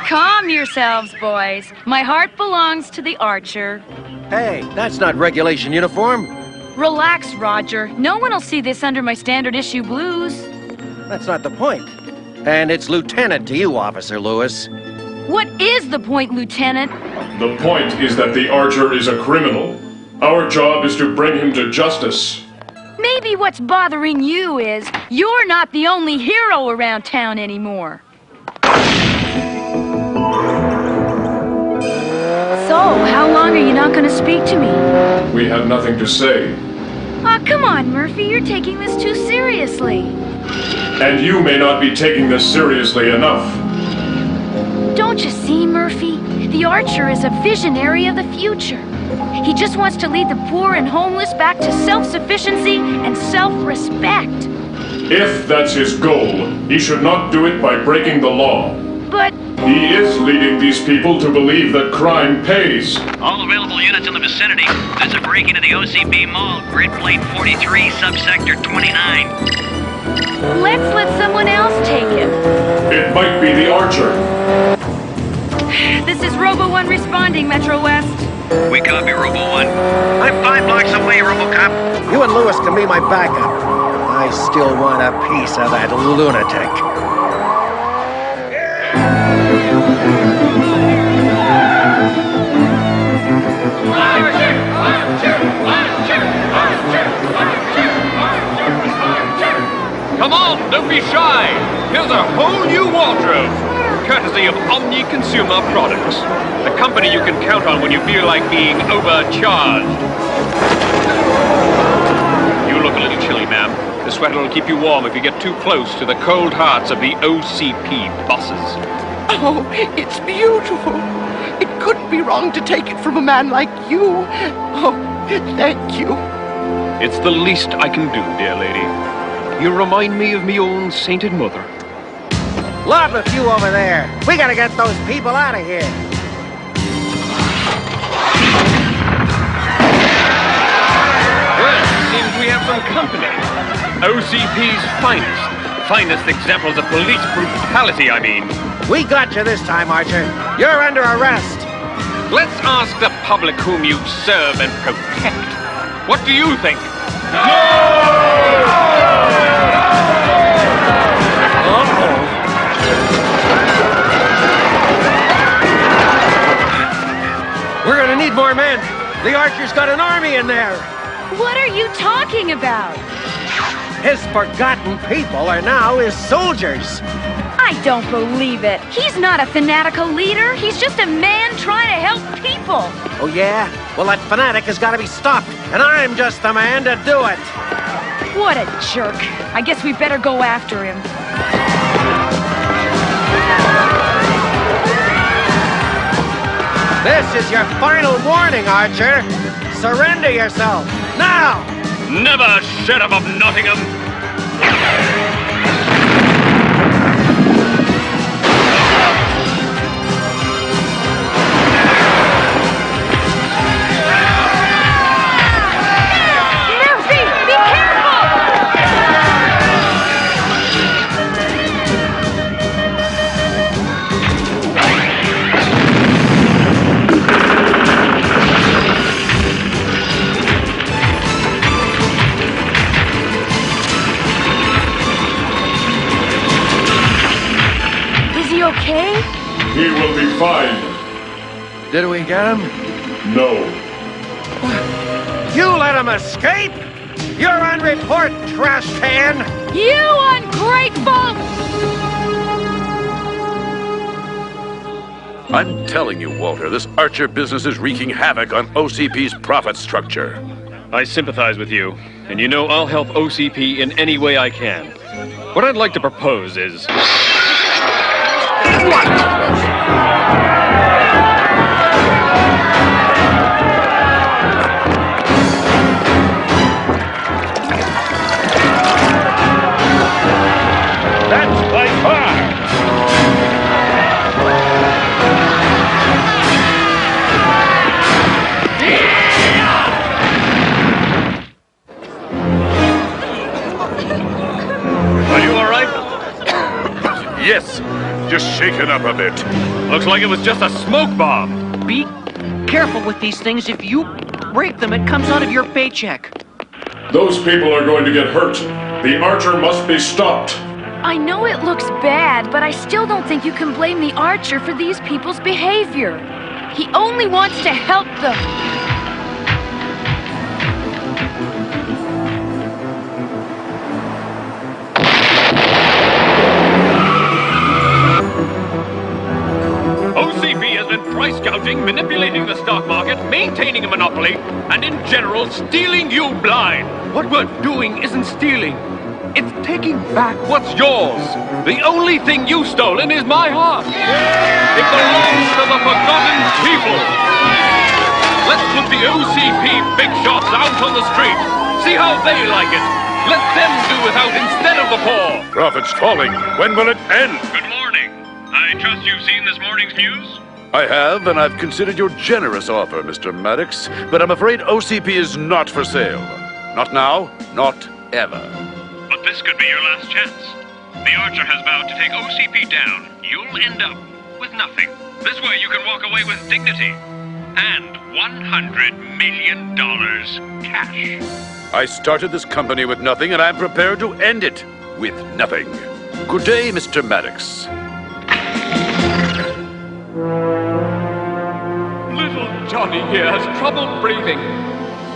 Calm yourselves, boys. My heart belongs to the Archer. Hey, that's not regulation uniform. Relax, Roger. No one will see this under my standard issue blues. That's not the point. And it's lieutenant to you, Officer Lewis. What is the point, Lieutenant? The point is that the Archer is a criminal. Our job is to bring him to justice. Maybe what's bothering you is you're not the only hero around town anymore. So, how long are you not going to speak to me? We have nothing to say. Aw, come on, Murphy. You're taking this too seriously. And you may not be taking this seriously enough. Don't you see, Murphy? The Archer is a visionary of the future. He just wants to lead the poor and homeless back to self-sufficiency and self-respect. If that's his goal, he should not do it by breaking the law. But... he is leading these people to believe that crime pays. All available units in the vicinity. There's a break into the OCB Mall, grid plate 43, subsector 29. Let's let someone else take him. It might be the Archer. This is Robo-1 responding, Metro West. We copy, Robo-1. I'm 5 blocks away, Robocop. You and Lewis can be my backup. I still want a piece of that lunatic. be shy. Here's a whole new wardrobe, courtesy of Omni Consumer Products, the company you can count on when you feel like being overcharged. You look a little chilly, ma'am. The sweater will keep you warm if you get too close to the cold hearts of the OCP bosses. Oh, it's beautiful. It couldn't be wrong to take it from a man like you. Oh, thank you. It's the least I can do, dear lady. You remind me of me own sainted mother. Lot with you over there. We gotta get those people out of here. Well, seems we have some company. OCP's finest examples of police brutality, I mean. We got you this time, Archer. You're under arrest. Let's ask the public whom you serve and protect. What do you think? We're gonna need more men. The Archer's got an army in there. What are you talking about? His forgotten people are now his soldiers. I don't believe it. He's not a fanatical leader. He's just a man trying to help people. Oh, yeah? Well, that fanatic has got to be stopped, and I'm just the man to do it. What a jerk. I guess we better go after him. This is your final warning, Archer. Surrender yourself, now! Never, Sheriff of Nottingham! Okay? He will be fine. Did we get him? No. You let him escape? You're on report, trash can! You ungrateful! I'm telling you, Walter, this Archer business is wreaking havoc on OCP's profit structure. I sympathize with you, and you know I'll help OCP in any way I can. What I'd like to propose is... That's by far! Are you all right? Yes, just shaken up a bit. Looks like it was just a smoke bomb. Be careful with these things. If you break them, it comes out of your paycheck. Those people are going to get hurt. The Archer must be stopped. I know it looks bad, but I still don't think you can blame the Archer for these people's behavior. He only wants to help them. OCP has been price gouging, manipulating the stock market, maintaining a monopoly, and in general, stealing you blind. What we're doing isn't stealing. It's taking back what's yours. The only thing you've stolen is my heart. It belongs to the forgotten people. Let's put the OCP big shots out on the street. See how they like it. Let them do without instead of the poor. Profits falling. When will it end? Good morning. I trust you've seen this morning's news? I have, and I've considered your generous offer, Mr. Maddox, but I'm afraid OCP is not for sale. Not now, not ever. But this could be your last chance. The Archer has vowed to take OCP down. You'll end up with nothing. This way you can walk away with dignity. And $100 million cash. I started this company with nothing, and I'm prepared to end it with nothing. Good day, Mr. Maddox. Little Johnny here has trouble breathing.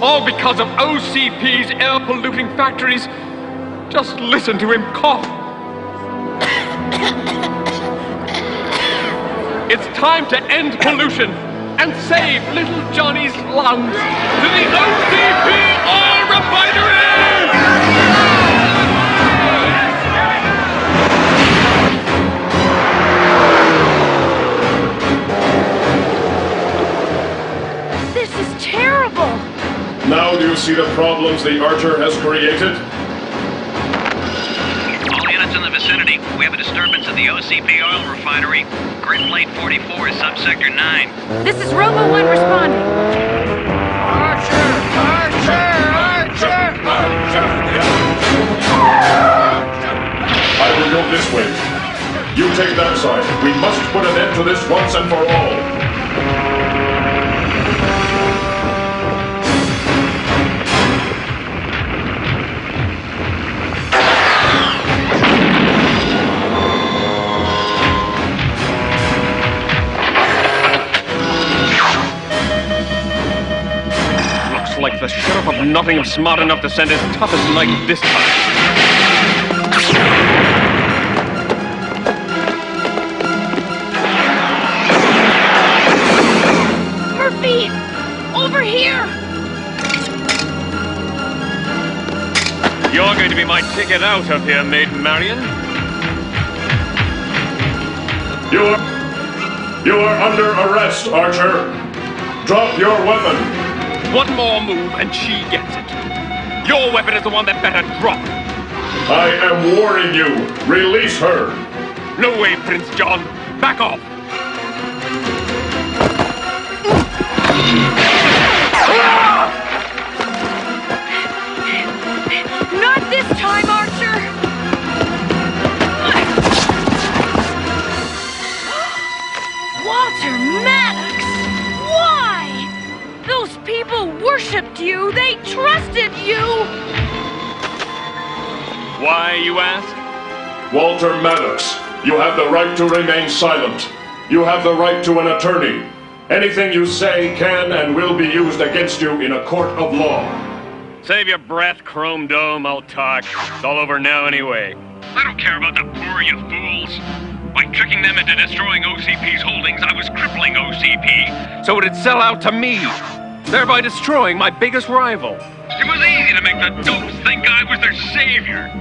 All because of OCP's air-polluting factories. Just listen to him cough. It's time to end pollution and save little Johnny's lungs. To the OCP Oil Refinery! This is terrible. Now do you see the problems the Archer has created? All units in the vicinity. We have a disturbance at the OCP Oil Refinery. Grid plate 44 is subsector 9. This is Robo 1 responding. Archer! Archer! Archer! Archer! I will go this way. You take that side. We must put an end to this once and for all. Like the Sheriff of Nottingham's smart enough to send his toughest knight this time. Murphy! Over here! You're going to be my ticket out of here, Maid Marian. You are under arrest, Archer. Drop your weapon. One more move and she gets it. Your weapon is the one that better drop. I am warning you. Release her. No way, Prince John. Back off. Not this time, Archer! Walter Maddox! Why? Those people worshipped you! They trusted you! Why, you ask? Walter Maddox, you have the right to remain silent. You have the right to an attorney. Anything you say can and will be used against you in a court of law. Save your breath, Chrome Dome. I'll talk. It's all over now anyway. I don't care about the poor, you fools. By tricking them into destroying OCP's holdings, I was crippling OCP. So it'd sell out to me, thereby destroying my biggest rival. It was easy to make the dopes think I was their savior.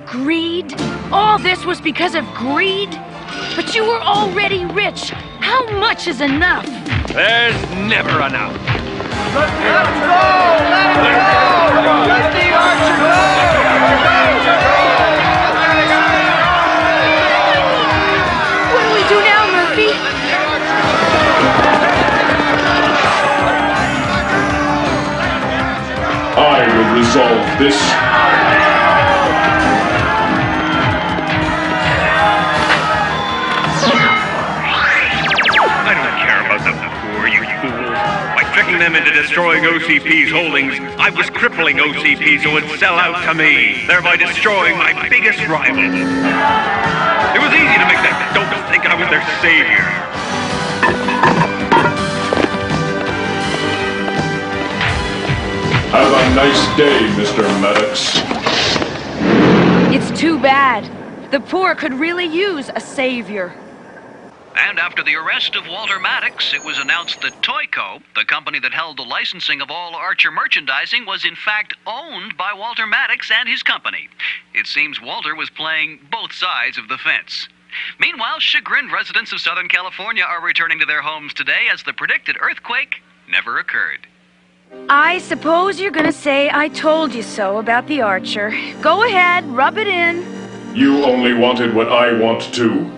Greed? All this was because of greed? But you were already rich. How much is enough? There's never enough. Let the Archer go! What do we do now, Murphy? I will resolve this. I don't care about the poor, you fools. By tricking them into destroying OCP's holdings, I was crippling OCP so it'd sell out to me, thereby destroying my biggest rival. It was easy to make the dopes think I was their savior. Have a nice day, Mr. Maddox. It's too bad. The poor could really use a savior. And after the arrest of Walter Maddox, it was announced that Toyco, the company that held the licensing of all Archer merchandising, was in fact owned by Walter Maddox and his company. It seems Walter was playing both sides of the fence. Meanwhile, chagrined residents of Southern California are returning to their homes today as the predicted earthquake never occurred. I suppose you're gonna say I told you so about the Archer. Go ahead, rub it in. You only wanted what I want too.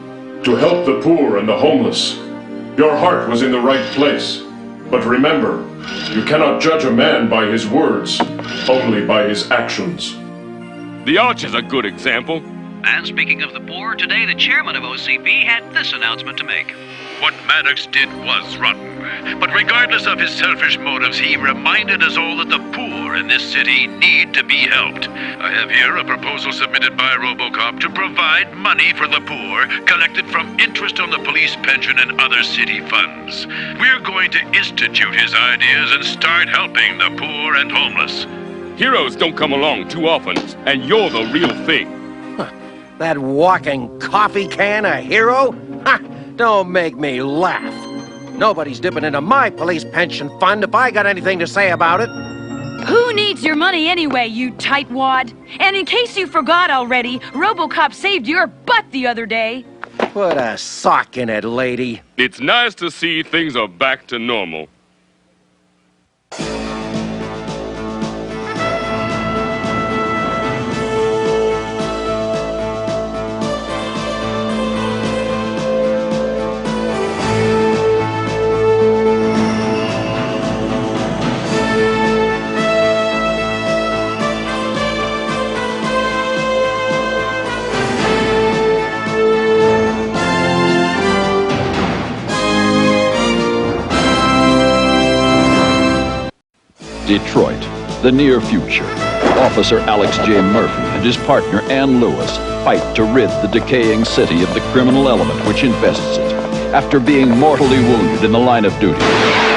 To help the poor and the homeless. Your heart was in the right place. But remember, you cannot judge a man by his words, only by his actions. The Archer's a good example. And speaking of the poor, today the chairman of OCP had this announcement to make. What Maddox did was rotten. But regardless of his selfish motives, he reminded us all that the poor in this city need to be helped. I have here a proposal submitted by RoboCop to provide money for the poor, collected from interest on the police pension and other city funds. We're going to institute his ideas and start helping the poor and homeless. Heroes don't come along too often, and you're the real thing. That walking coffee can a hero? Ha! Don't make me laugh. Nobody's dipping into my police pension fund if I got anything to say about it. Who needs your money anyway, you tightwad? And in case you forgot already, RoboCop saved your butt the other day. Put a sock in it, lady. It's nice to see things are back to normal. Detroit, the near future. Officer Alex J. Murphy and his partner Ann Lewis fight to rid the decaying city of the criminal element which infests it. After being mortally wounded in the line of duty,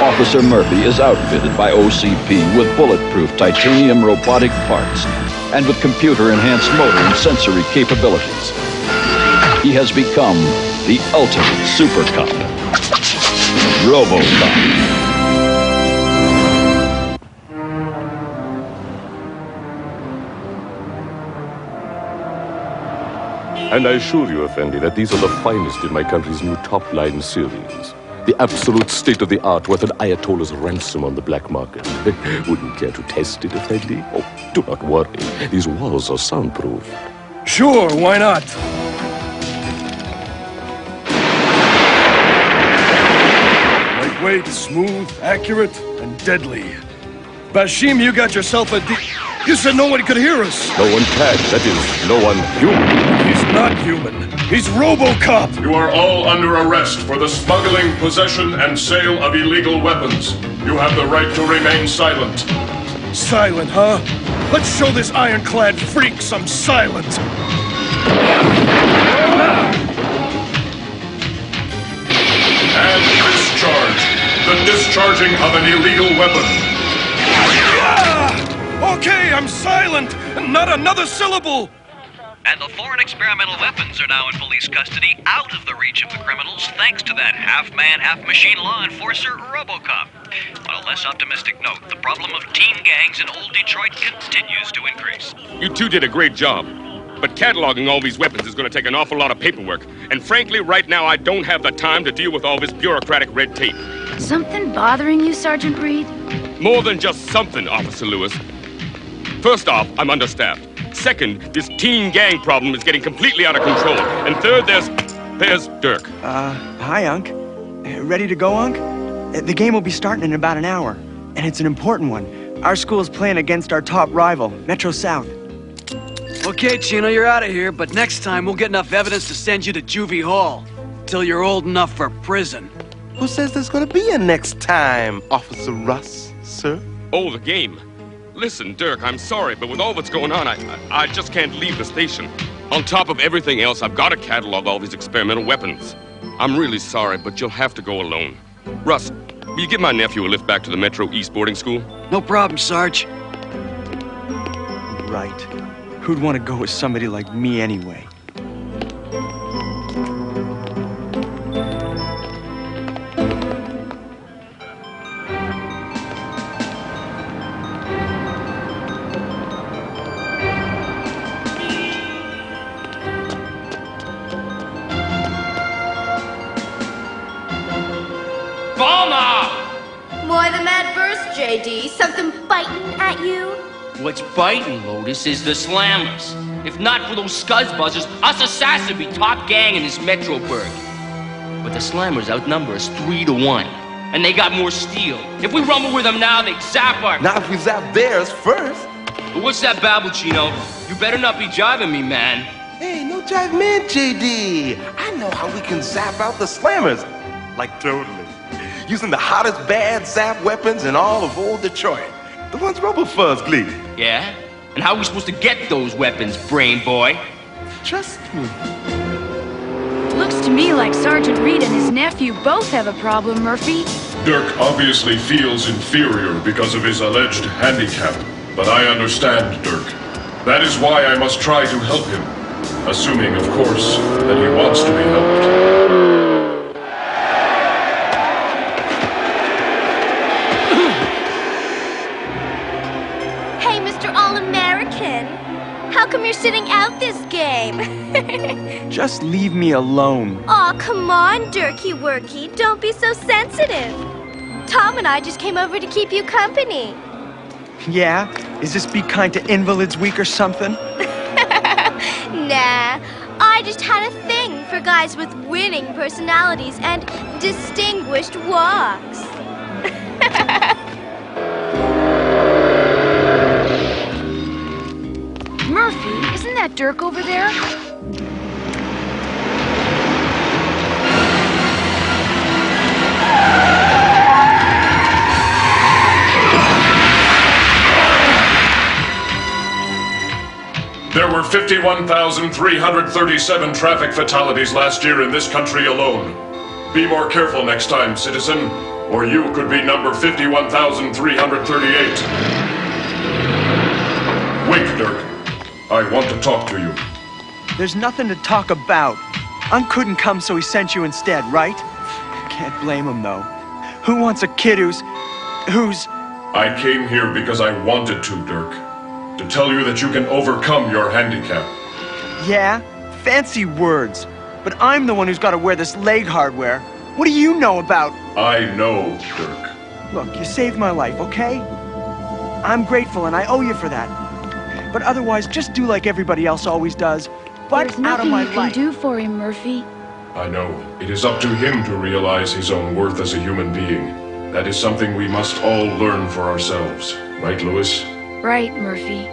Officer Murphy is outfitted by OCP with bulletproof titanium robotic parts and with computer-enhanced motor and sensory capabilities. He has become the ultimate super cop, RoboCop. And I assure you, Effendi, that these are the finest in my country's new top-line series. The absolute state-of-the-art worth an Ayatollah's ransom on the black market. Wouldn't care to test it, Effendi? Oh, do not worry. These walls are soundproof. Sure, why not? Lightweight, smooth, accurate, and deadly. Bashim, you got yourself a You said no one could hear us. No one can. That is, no one human. He's not human. He's RoboCop. You are all under arrest for the smuggling, possession, and sale of illegal weapons. You have the right to remain silent. Silent, huh? Let's show this ironclad freak some silence. And discharge. The discharging of an illegal weapon. Okay, I'm silent. Not another syllable. And the foreign experimental weapons are now in police custody, out of the reach of the criminals, thanks to that half-man, half-machine law enforcer, RoboCop. On a less optimistic note, the problem of teen gangs in old Detroit continues to increase. You two did a great job. But cataloging all these weapons is going to take an awful lot of paperwork. And frankly, right now, I don't have the time to deal with all this bureaucratic red tape. Something bothering you, Sergeant Reed? More than just something, Officer Lewis. First off, I'm understaffed. Second, this teen gang problem is getting completely out of control. And third, there's Dirk. Hi, Unc. Ready to go, Unc? The game will be starting in about an hour. And it's an important one. Our school's playing against our top rival, Metro South. Okay, Chino, you're out of here, but next time we'll get enough evidence to send you to Juvie Hall. Till you're old enough for prison. Who says there's gonna be a next time, Officer Russ, sir? Oh, the game. Listen, Dirk, I'm sorry, but with all that's going on, I just can't leave the station. On top of everything else, I've got to catalog all these experimental weapons. I'm really sorry, but you'll have to go alone. Russ, will you give my nephew a lift back to the Metro East boarding school? No problem, Sarge. Right. Who'd want to go with somebody like me anyway? Why the mad burst, JD? Something biting at you? What's biting, Lotus, is the Slammers. If not for those scuzzbuzzers, us assassins would be top gang in this Metroburg. But the Slammers outnumber us 3-1. And they got more steel. If we rumble with them now, they'd zap our... Not if we zap theirs first. But what's that babble, Chino? You better not be jiving me, man. Hey, no jive man, JD. I know how we can zap out the Slammers. Like totally. Using the hottest bad zap weapons in all of old Detroit. The ones RoboFuzz gleaned. Yeah? And how are we supposed to get those weapons, brain boy? Trust me. Looks to me like Sergeant Reed and his nephew both have a problem, Murphy. Dirk obviously feels inferior because of his alleged handicap. But I understand Dirk. That is why I must try to help him. Assuming, of course, that he wants to be helped. Hey, Mr. All-American. How come you're sitting out this game? Just leave me alone. Aw, come on, Durkey Worky. Don't be so sensitive. Tom and I just came over to keep you company. Yeah? Is this Be Kind to Invalids Week or something? Nah, I just had a thing for guys with winning personalities and distinguished walks. Murphy, isn't that Dirk over there? There were 51,337 traffic fatalities last year in this country alone. Be more careful next time, citizen, or you could be number 51,338. Wait, Dirk. I want to talk to you. There's nothing to talk about. Unc couldn't come, so he sent you instead, right? Can't blame him, though. Who wants a kid who's... I came here because I wanted to, Dirk. To tell you that you can overcome your handicap. Yeah? Fancy words. But I'm the one who's got to wear this leg hardware. What do you know about... I know, Dirk. Look, you saved my life, okay? I'm grateful, and I owe you for that. But otherwise, just do like everybody else always does. Butt out of my life. There's nothing you can do for him, Murphy. I know. It is up to him to realize his own worth as a human being. That is something we must all learn for ourselves. Right, Lewis? Right, Murphy.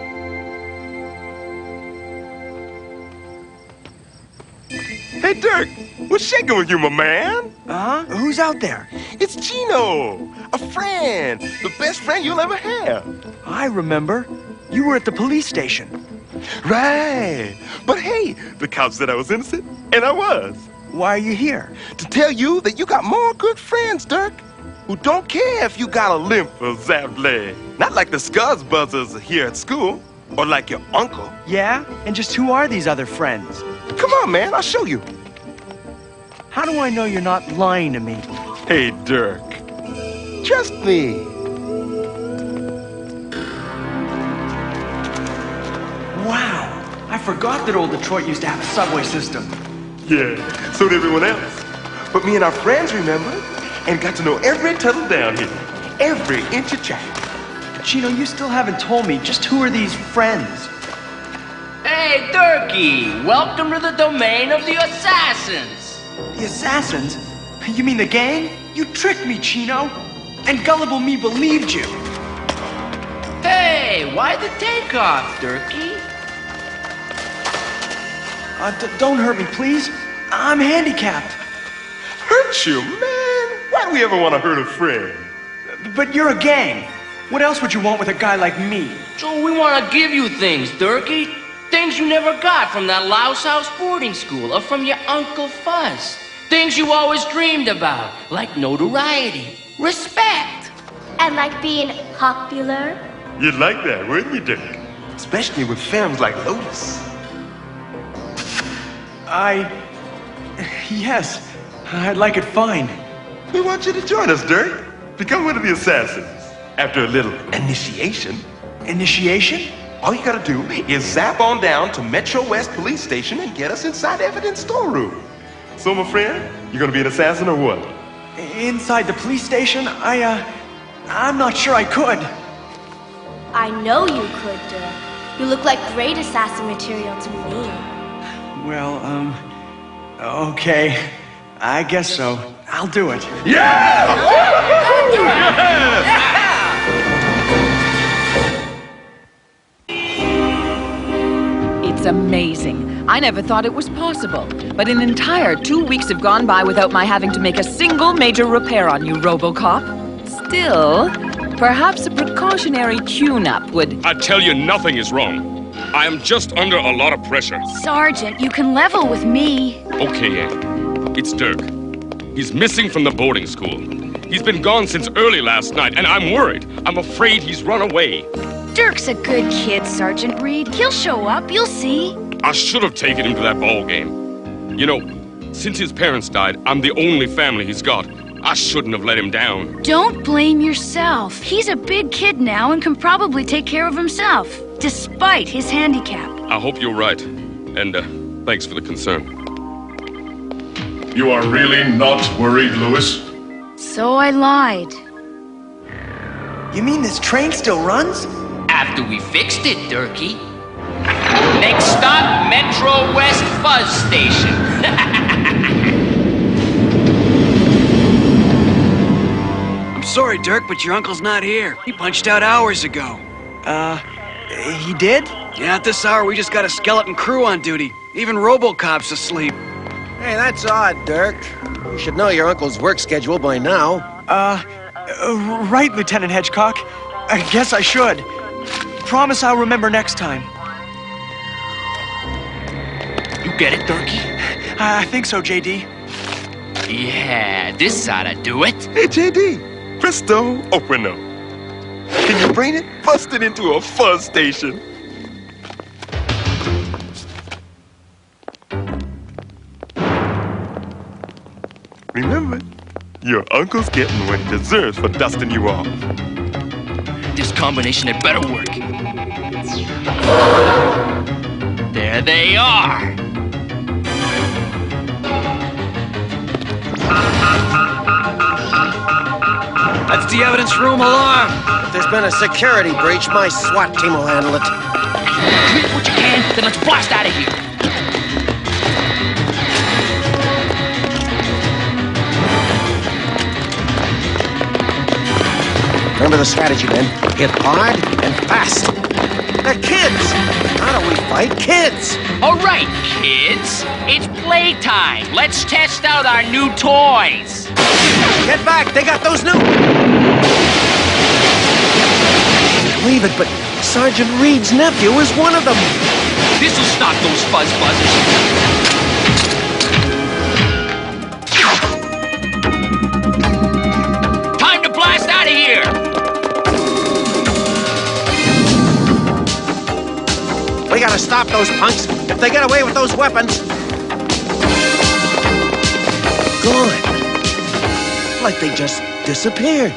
Hey, Dirk, what's shaking with you, my man? Who's out there? It's Chino, a friend, the best friend you'll ever have. I remember. You were at the police station. Right. But hey, the cops said I was innocent, and I was. Why are you here? To tell you that you got more good friends, Dirk, who don't care if you got a limp or zapped leg. Not like the Scuzz Buzzers here at school, or like your uncle. Yeah? And just who are these other friends? Come on, man, I'll show you. How do I know you're not lying to me? Hey, Dirk. Trust me. Wow. I forgot that old Detroit used to have a subway system. Yeah, so did everyone else. But me and our friends remembered and got to know every tunnel down here. Every inch of track. Chino, you still haven't told me. Just who are these friends? Hey, Durkey! Welcome to the domain of the assassins! The assassins? You mean the gang? You tricked me, Chino. And gullible me believed you. Hey, why the takeoff, Durkey? Don't hurt me, please. I'm handicapped. Hurt you, man? Why do we ever want to hurt a friend? But you're a gang. What else would you want with a guy like me? So we want to give you things, Durkey. Things you never got from that Louse House boarding school or from your Uncle Fuzz. Things you always dreamed about, like notoriety, respect. And like being popular. You'd like that, wouldn't you, Dirk? Especially with films like Lotus. Yes, I'd like it fine. We want you to join us, Dirk. Become one of the assassins. After a little initiation. Initiation? All you gotta do is zap on down to Metro West Police Station and get us inside the evidence storeroom. So, my friend, you gonna be an assassin or what? Inside the police station? I'm not sure I could. I know you could, Dirk. You look like great assassin material to me. Well, okay. I guess so. I'll do it. Yeah! It's amazing. I never thought it was possible. But an entire 2 weeks have gone by without my having to make a single major repair on you, RoboCop. Still, perhaps a precautionary tune-up would... I tell you, nothing is wrong. I am just under a lot of pressure. Sergeant, you can level with me. Okay, Ann. It's Dirk. He's missing from the boarding school. He's been gone since early last night, and I'm worried. I'm afraid he's run away. Dirk's a good kid, Sergeant Reed. He'll show up, you'll see. I should have taken him to that ball game. You know, since his parents died, I'm the only family he's got. I shouldn't have let him down. Don't blame yourself. He's a big kid now and can probably take care of himself, despite his handicap. I hope you're right. And thanks for the concern. You are really not worried, Lewis? So I lied. You mean this train still runs? After we fixed it, Durkee. Next stop, Metro West Fuzz Station. I'm sorry, Dirk, but your uncle's not here. He punched out hours ago. He did? Yeah, at this hour we just got a skeleton crew on duty. Even robocop's asleep. Hey, that's odd, Dirk. You should know your uncle's work schedule by now. Right, Lieutenant Hedgecock. I guess I should. Promise I'll remember next time. You get it, Durkee? I think so, JD. Yeah, this oughta do it. Hey, JD. Presto, operano. Can you bring it? Bust it into a fuzz station. Remember, your uncle's getting what he deserves for dusting you off. This combination had better work. There they are. That's the evidence room alarm. If there's been a security breach, my SWAT team will handle it. Clear what you can, then let's blast out of here. Remember the strategy, then. Hit hard and fast. They're kids. How do we fight kids? All right, kids. It's playtime. Let's test out our new toys. Get back. They got those new... Believe it, but Sergeant Reed's nephew is one of them. This'll stop those fuzz buzzers. Time to blast out of here! We gotta stop those punks if they get away with those weapons. Gone. Like they just disappeared.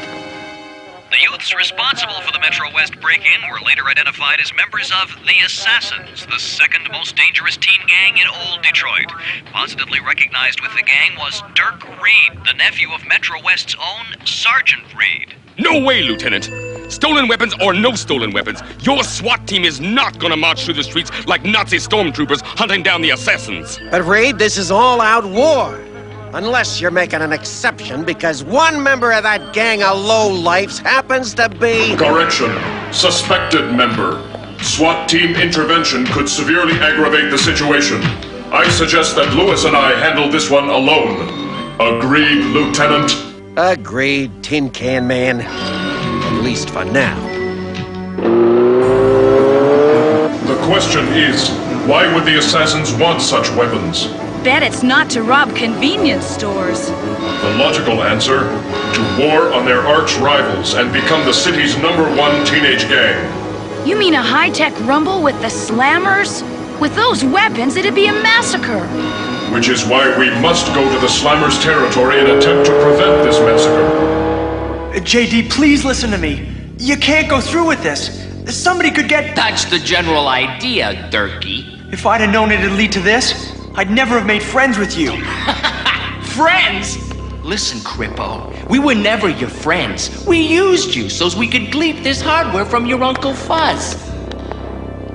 The youths responsible for the Metro West break-in were later identified as members of the Assassins, the second most dangerous teen gang in Old Detroit. Positively recognized with the gang was Dirk Reed, the nephew of Metro West's own Sergeant Reed. No way, Lieutenant! Stolen weapons or no stolen weapons, your SWAT team is not gonna march through the streets like Nazi stormtroopers hunting down the assassins. But Reed, this is all-out war. Unless you're making an exception because one member of that gang of lowlifes happens to be... Correction. Suspected member. SWAT team intervention could severely aggravate the situation. I suggest that Lewis and I handle this one alone. Agreed, Lieutenant? Agreed, Tin Can Man. At least for now. The question is, why would the assassins want such weapons? Bet it's not to rob convenience stores. The logical answer, to war on their arch rivals and become the city's #1 teenage gang. You mean a high-tech rumble with the Slammers? With those weapons, it'd be a massacre. Which is why we must go to the Slammers' territory and attempt to prevent this massacre. JD, please listen to me. You can't go through with this. Somebody could get... That's the general idea, Durkee. If I'd have known it'd lead to this, I'd never have made friends with you. Friends? Listen, Crippo, we were never your friends. We used you so we could glean this hardware from your Uncle Fuzz.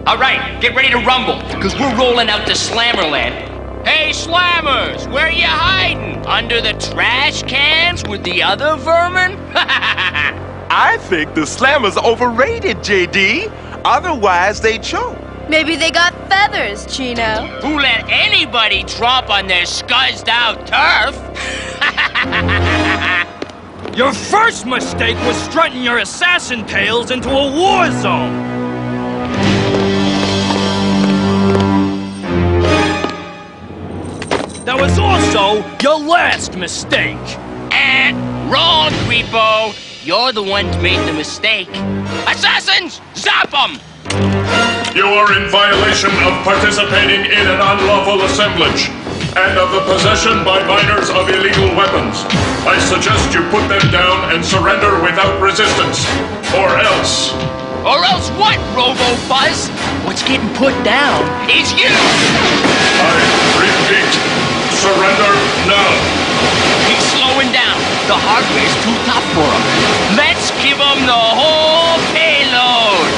All right, get ready to rumble, because we're rolling out to Slammerland. Hey, Slammers, where you hiding? Under the trash cans with the other vermin? I think the Slammers overrated, JD. Otherwise, they choke. Maybe they got feathers, Chino. Who let anybody tromp on their scuzzed out turf? Your first mistake was strutting your assassin tails into a war zone. That was also your last mistake. And wrong, Creepo. You're the one who made the mistake. Assassins, zap them! You are in violation of participating in an unlawful assemblage and of the possession by minors of illegal weapons. I suggest you put them down and surrender without resistance, or else... Or else what, Robo-Fuzz? What's getting put down is you! I repeat, surrender now! He's slowing down. The hardware's too tough for him. Let's give him the whole payload!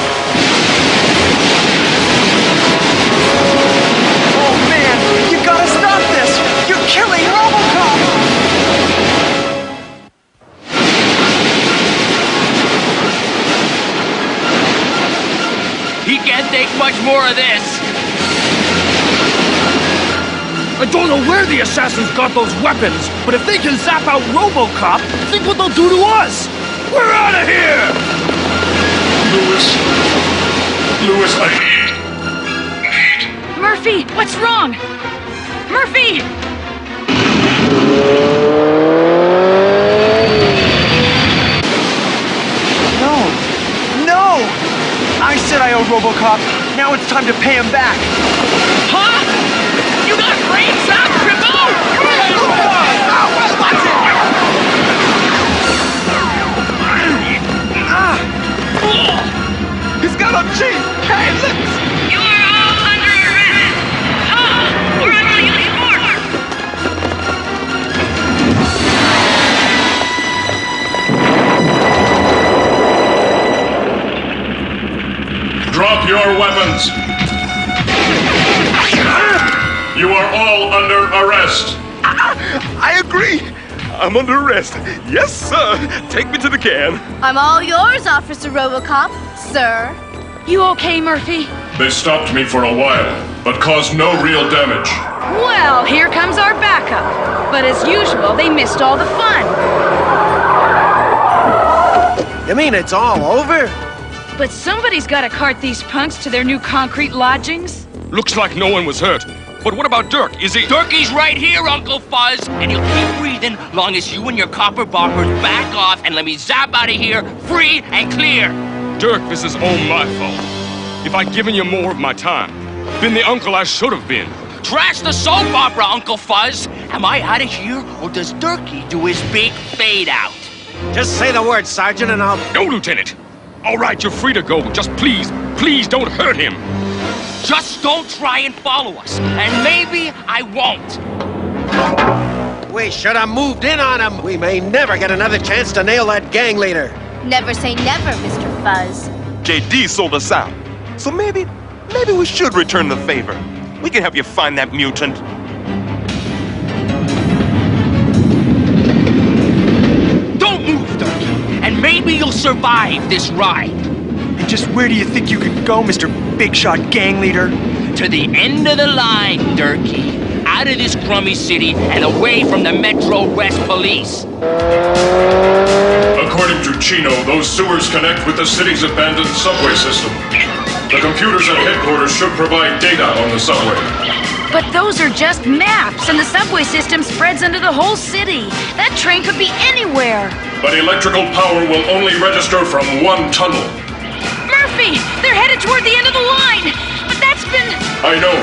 Oh man, you gotta stop this! You're killing Robocop! He can't take much more of this. I don't know where the assassins got those weapons, but if they can zap out RoboCop, think what they'll do to us! We're out of here! Louis, I need... Murphy, what's wrong? Murphy! No! I said I owe Robocop. Now it's time to pay him back. Huh? You got brains out, Cripple? He's got a cheat! Hey, look! You are all under arrest! We're under use force! Drop your weapons! You are all under arrest! I agree! I'm under arrest. Yes, sir! Take me to the can. I'm all yours, Officer Robocop, sir. You okay, Murphy? They stopped me for a while, but caused no real damage. Well, here comes our backup. But as usual, they missed all the fun. You mean it's all over? But somebody's got to cart these punks to their new concrete lodgings. Looks like no one was hurt. But what about Dirk? Is he... Dirky's right here, Uncle Fuzz, and he'll keep breathing long as you and your copper bombers back off and let me zap out of here free and clear. Dirk, this is all my fault. If I'd given you more of my time, been the uncle I should have been. Trash the soap opera, Uncle Fuzz. Am I out of here, or does Dirky do his big fade out? Just say the word, Sergeant, and I'll... No, Lieutenant. All right, you're free to go. Just please don't hurt him. Just don't try and follow us, and maybe I won't. We should have moved in on him. We may never get another chance to nail that gang leader. Never say never, Mr. Fuzz. JD sold us out. So maybe we should return the favor. We can help you find that mutant. Don't move, Dirky, and maybe you'll survive this ride. And just where do you think you could go, Mr. Big Shot Gang Leader? To the end of the line, Dirky. Out of this crummy city and away from the Metro West Police. According to Chino, those sewers connect with the city's abandoned subway system. The computers at headquarters should provide data on the subway. But those are just maps, and the subway system spreads under the whole city. That train could be anywhere. But electrical power will only register from one tunnel. Murphy! They're headed toward the end of the line! But that's been... I know.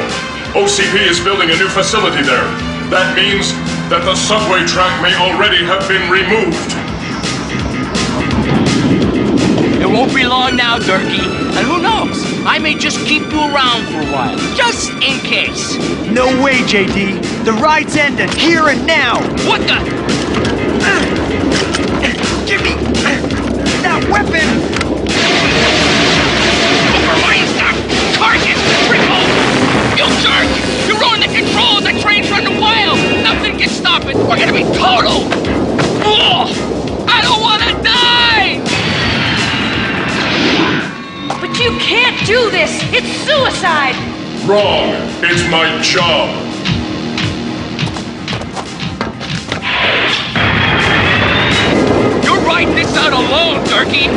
OCP is building a new facility there. That means that the subway track may already have been removed. It won't be long now, Dirky. And who knows? I may just keep you around for a while, just in case. No way, JD. The ride's ending, here and now. What the? Give me that weapon! Overminds them! Target! Cripple! You jerk! You ruined the control of the train running wild! Nothing can stop it! We're gonna be total! Ugh! I don't wanna die! But you can't do this! It's suicide! Wrong! It's my job! You're riding this out alone, Dirky!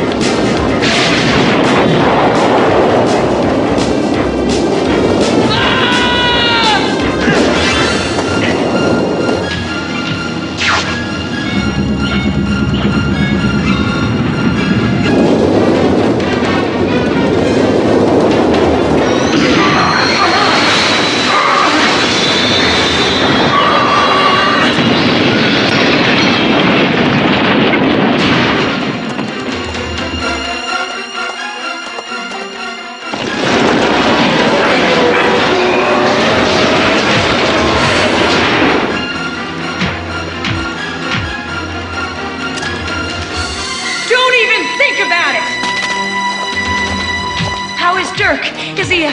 Dirk? Is he,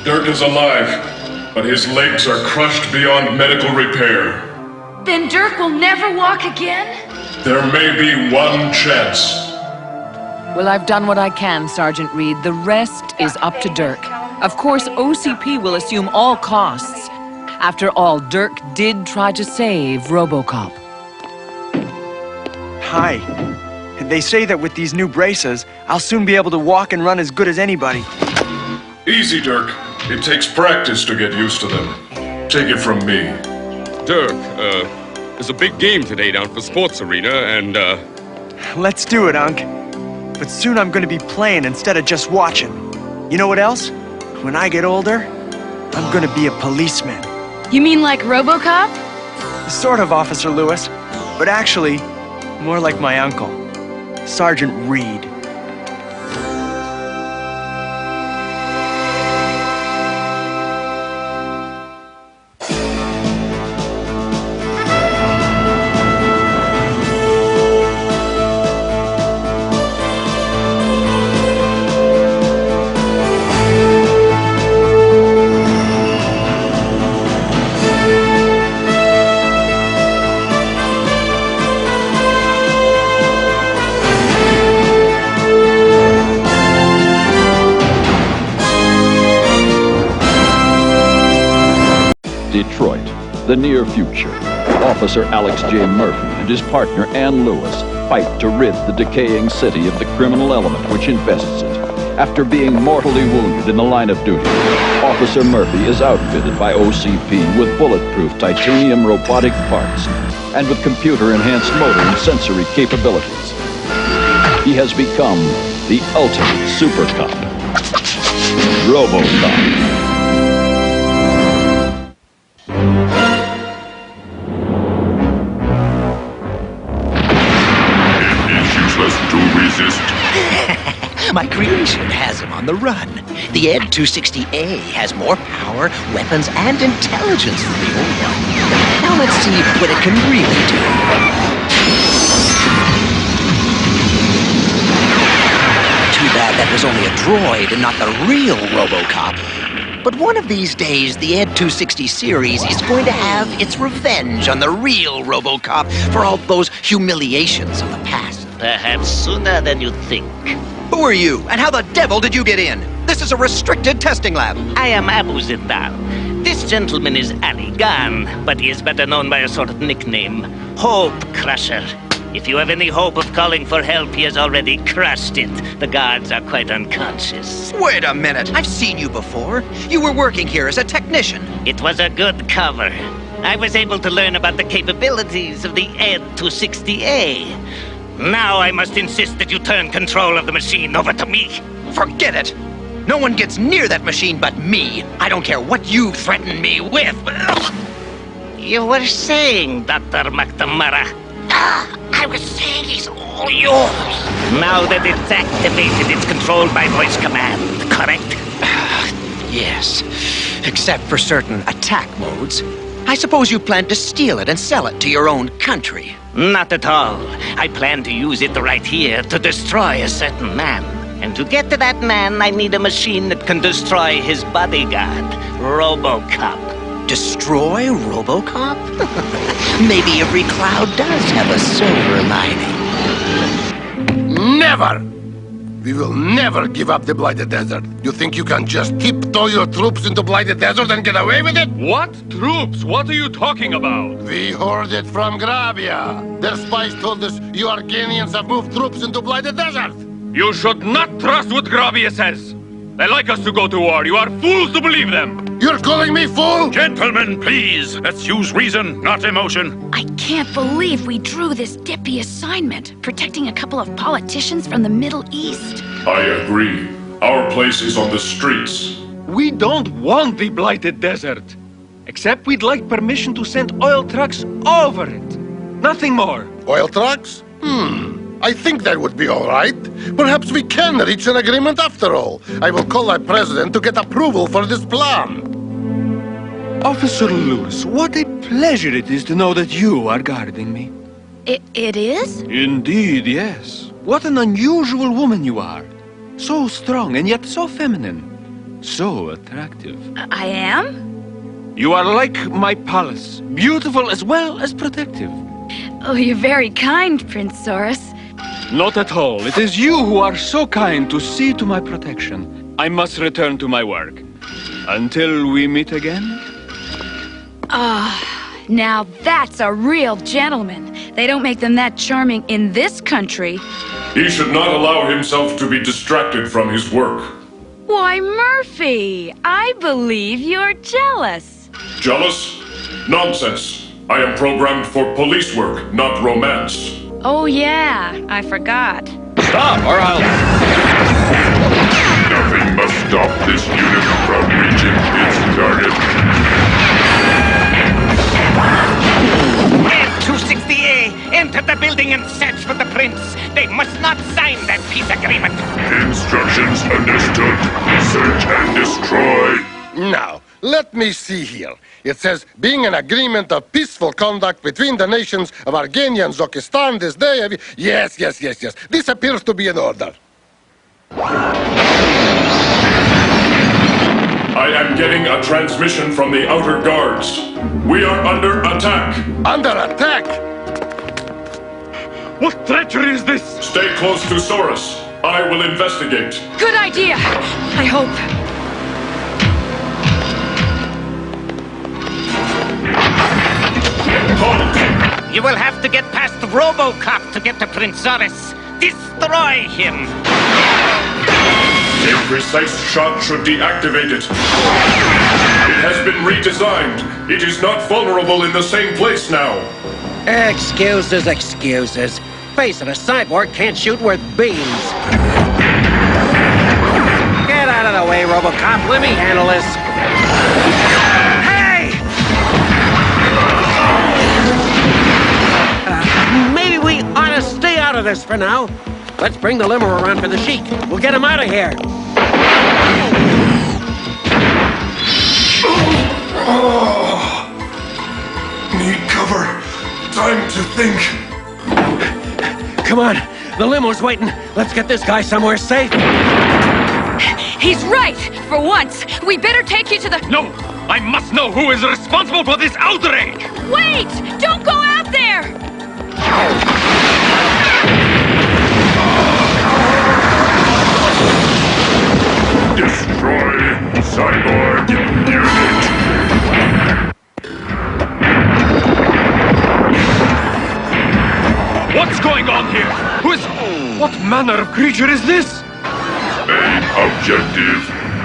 Dirk is alive, but his legs are crushed beyond medical repair. Then Dirk will never walk again? There may be one chance. Well, I've done what I can, Sergeant Reed. The rest is up to Dirk. Of course, OCP will assume all costs. After all, Dirk did try to save RoboCop. Hi. They say that with these new braces, I'll soon be able to walk and run as good as anybody. Easy, Dirk. It takes practice to get used to them. Take it from me. Dirk, there's a big game today down for Sports Arena, and, Let's do it, Unc. But soon I'm gonna be playing instead of just watching. You know what else? When I get older, I'm gonna be a policeman. You mean like RoboCop? Sort of, Officer Lewis. But actually, more like my uncle, Sergeant Reed. Detroit, the near future. Officer Alex J. Murphy and his partner Ann Lewis fight to rid the decaying city of the criminal element which infests it. After being mortally wounded in the line of duty, Officer Murphy is outfitted by OCP with bulletproof titanium robotic parts and with computer-enhanced motor and sensory capabilities. He has become the ultimate super cop, RoboCop. My creation has him on the run. The Ed 260A has more power, weapons, and intelligence than the old one. Now let's see what it can really do. Too bad that was only a droid and not the real RoboCop. But one of these days, the Ed 260 series is going to have its revenge on the real RoboCop for all those humiliations of the past. Perhaps sooner than you think. Who are you, and how the devil did you get in? This is a restricted testing lab. I am Abu Zindal. This gentleman is Ali Khan, but he is better known by a sort of nickname, Hope Crusher. If you have any hope of calling for help, he has already crushed it. The guards are quite unconscious. Wait a minute, I've seen you before. You were working here as a technician. It was a good cover. I was able to learn about the capabilities of the Ed 260A. Now I must insist that you turn control of the machine over to me. Forget it. No one gets near that machine but me. I don't care what you threaten me with. You were saying, Dr. McNamara. I was saying he's all yours. Now that it's activated, it's controlled by voice command, correct? Yes, except for certain attack modes. I suppose you plan to steal it and sell it to your own country. Not at all. I plan to use it right here to destroy a certain man. And to get to that man, I need a machine that can destroy his bodyguard, RoboCop. Destroy RoboCop? Maybe every cloud does have a silver lining. Never! We will never give up the Blighted Desert. You think you can just tiptoe your troops into Blighted Desert and get away with it? What troops? What are you talking about? We heard it from Grabia. Their spies told us you Arcanians have moved troops into Blighted Desert. You should not trust what Grabia says. They like us to go to war. You are fools to believe them. You're calling me fool? Gentlemen, please. Let's use reason, not emotion. I can't believe we drew this dippy assignment, protecting a couple of politicians from the Middle East. I agree. Our place is on the streets. We don't want the Blighted Desert. Except we'd like permission to send oil trucks over it. Nothing more. Oil trucks? I think that would be all right. Perhaps we can reach an agreement after all. I will call our president to get approval for this plan. Officer Lewis, what a pleasure it is to know that you are guarding me. It is? Indeed, yes. What an unusual woman you are. So strong and yet so feminine. so attractive. I am? You are like my palace, beautiful as well as protective. Oh, you're very kind, Prince Saurus. Not at all. It is you who are so kind to see to my protection. I must return to my work. Until we meet again? Now that's a real gentleman. They don't make them that charming in this country. He should not allow himself to be distracted from his work. Why, Murphy, I believe you're jealous. Jealous? Nonsense. I am programmed for police work, not romance. Oh, yeah, I forgot. Stop, or I'll... Nothing must stop this unit from reaching its target. N260A, enter the building and search for the prince. They must not sign that peace agreement. Instructions understood. Search and destroy. Now, let me see here. It says, being an agreement of peaceful conduct between the nations of Argenia and Zokistan this day of... Yes. This appears to be in order. I am getting a transmission from the outer guards. We are under attack. Under attack? What treachery is this? Stay close to Saurus. I will investigate. Good idea, I hope. Halt! You will have to get past RoboCop to get to Prince Saurus. Destroy him. A precise shot should deactivate it. It has been redesigned. It is not vulnerable in the same place now. Excuses. Face it, a cyborg can't shoot worth beans. Get out of the way, RoboCop. Let me handle this. Hey! Maybe we ought to stay out of this for now. Let's bring the limo around for the Sheik. We'll get him out of here. Need cover. Time to think. Come on, the limo's waiting. Let's get this guy somewhere safe. He's right! For once, we better take you to the... No! I must know who is responsible for this outrage! Wait! Don't go out there! Destroy cyborg unit. What's going on here? What manner of creature is this? Main objective,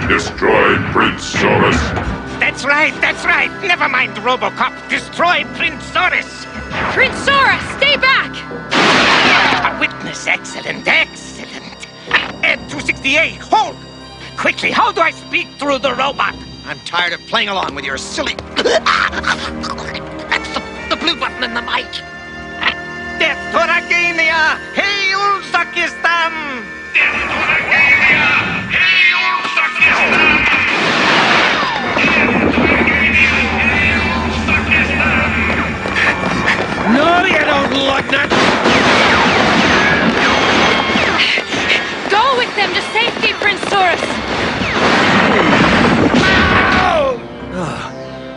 destroy Prince Saurus. That's right. Never mind RoboCop. Destroy Prince Saurus. Prince Saurus, stay back! A witness. Excellent. N260A, hold! Quickly, how do I speak through the robot? I'm tired of playing along with your silly... That's the blue button in the mic. Death to Argenia! Hail Zakistan! Death to Argenia! Hail Zakistan! No, you don't look nuts! Go with them to safety, Prince Saurus! Oh,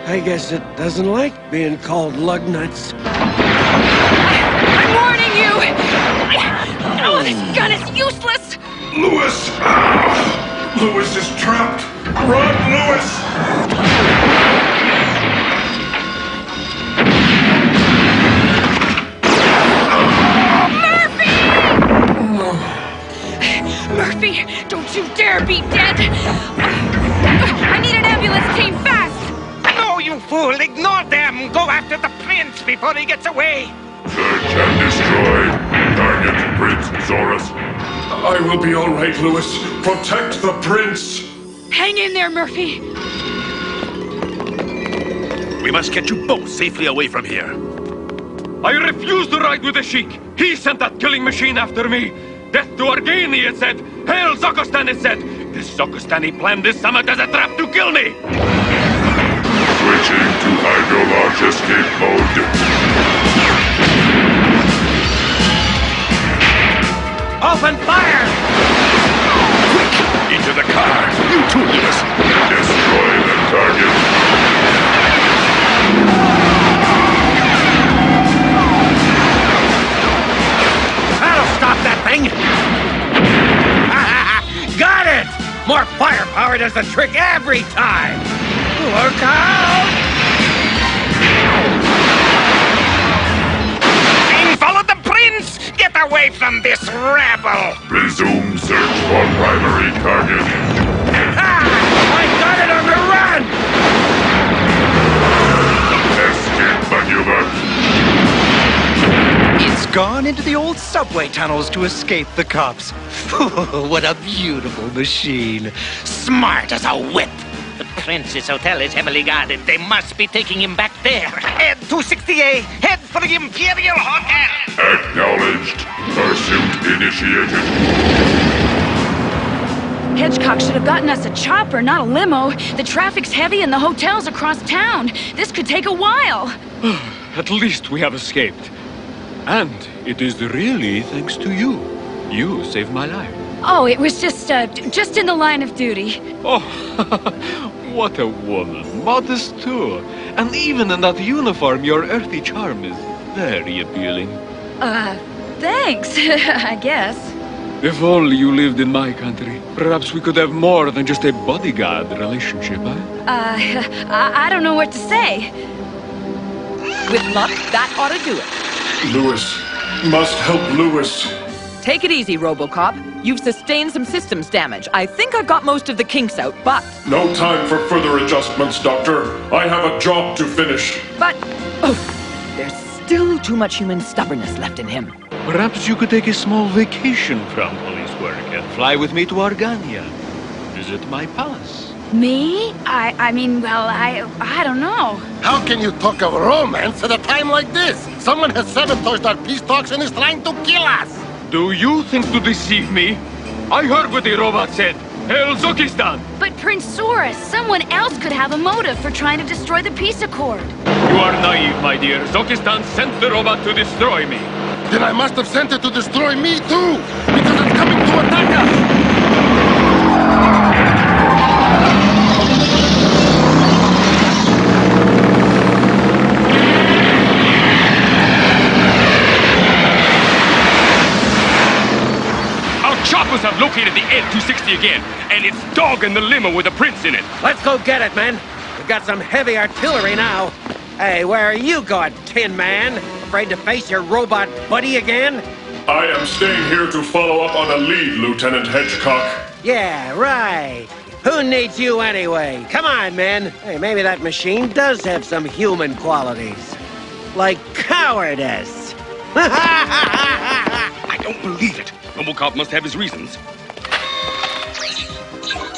I guess it doesn't like being called lug nuts. I'm warning you! Oh, this gun is useless! Lewis! Lewis is trapped! Run, Lewis! Murphy, don't you dare be dead! I need an ambulance team, fast! No, you fool! Ignore them! Go after the prince before he gets away! Search and destroy. Target Prince Saurus. I will be all right, Lewis. Protect the prince. Hang in there, Murphy. We must get you both safely away from here. I refuse to ride with the Sheik. He sent that killing machine after me. Death to Argenia, it said. Hail Zokistan, it said. This Zokistani planned this summit as a trap to kill me. Switching to hydrolaunch escape mode. Open fire! Quick! Into the car! You too, Lewis! More firepower does the trick every time! Look out! Follow the prince! Get away from this rabble! Resume search for primary target. I got it on the run! Escape maneuver. He's gone into the old subway tunnels to escape the cops. What a beautiful machine. Smart as a whip. The Prince's Hotel is heavily guarded. They must be taking him back there. Head 260A! Head for the Imperial Hotel! Acknowledged. Pursuit initiated. Hedgecock should have gotten us a chopper, not a limo. The traffic's heavy and the hotel's across town. This could take a while. At least we have escaped. And it is really thanks to you. You saved my life. Oh, it was just in the line of duty. Oh, what a woman. Modest too. And even in that uniform, your earthy charm is very appealing. Thanks, I guess. If only you lived in my country, perhaps we could have more than just a bodyguard relationship, eh? I don't know what to say. With luck, that ought to do it. Lewis. Must help Lewis. Take it easy, RoboCop. You've sustained some systems damage. I think I've got most of the kinks out, but... No time for further adjustments, Doctor. I have a job to finish. But... Oh, there's still too much human stubbornness left in him. Perhaps you could take a small vacation from police work and fly with me to Argania. Visit my palace. Me? I mean, well, I don't know. How can you talk of romance at a time like this? Someone has sabotaged our peace talks and is trying to kill us. Do you think to deceive me? I heard what the robot said. Hail Zokistan! But Prince Saurus, someone else could have a motive for trying to destroy the peace accord. You are naive, my dear. Zokistan sent the robot to destroy me. Then I must have sent it to destroy me too, because it's coming to attack us! Choppers have located the Ed-260 again, and it's dogging the limo with the prince in it. Let's go get it, men. We've got some heavy artillery now. Hey, where are you going, Tin Man? Afraid to face your robot buddy again? I am staying here to follow up on a lead, Lieutenant Hedgecock. Yeah, right. Who needs you anyway? Come on, men. Hey, maybe that machine does have some human qualities. Like cowardice. I don't believe it. RoboCop must have his reasons.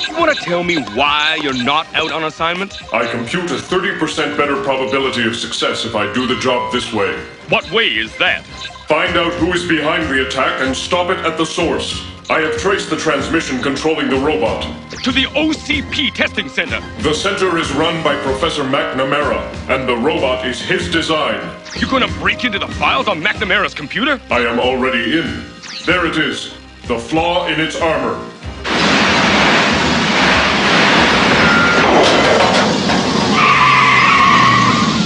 You want to tell me why you're not out on assignment? I compute a 30% better probability of success if I do the job this way. What way is that? Find out who is behind the attack and stop it at the source. I have traced the transmission controlling the robot. To the OCP testing center. The center is run by Professor McNamara, and the robot is his design. You gonna break into the files on McNamara's computer? I am already in. There it is, the flaw in its armor.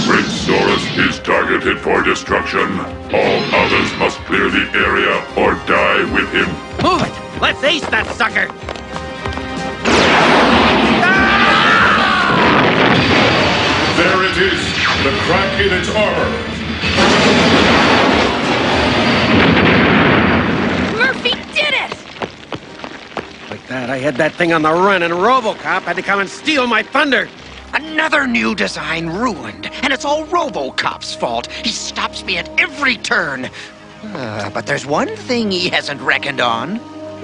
Prince Saurus is targeted for destruction. All others must clear the area or die with him. Move it! Let's ace that sucker! There it is, the crack in its armor. I had that thing on the run, and RoboCop had to come and steal my thunder. Another new design ruined, and it's all RoboCop's fault. He stops me at every turn. But there's one thing he hasn't reckoned on.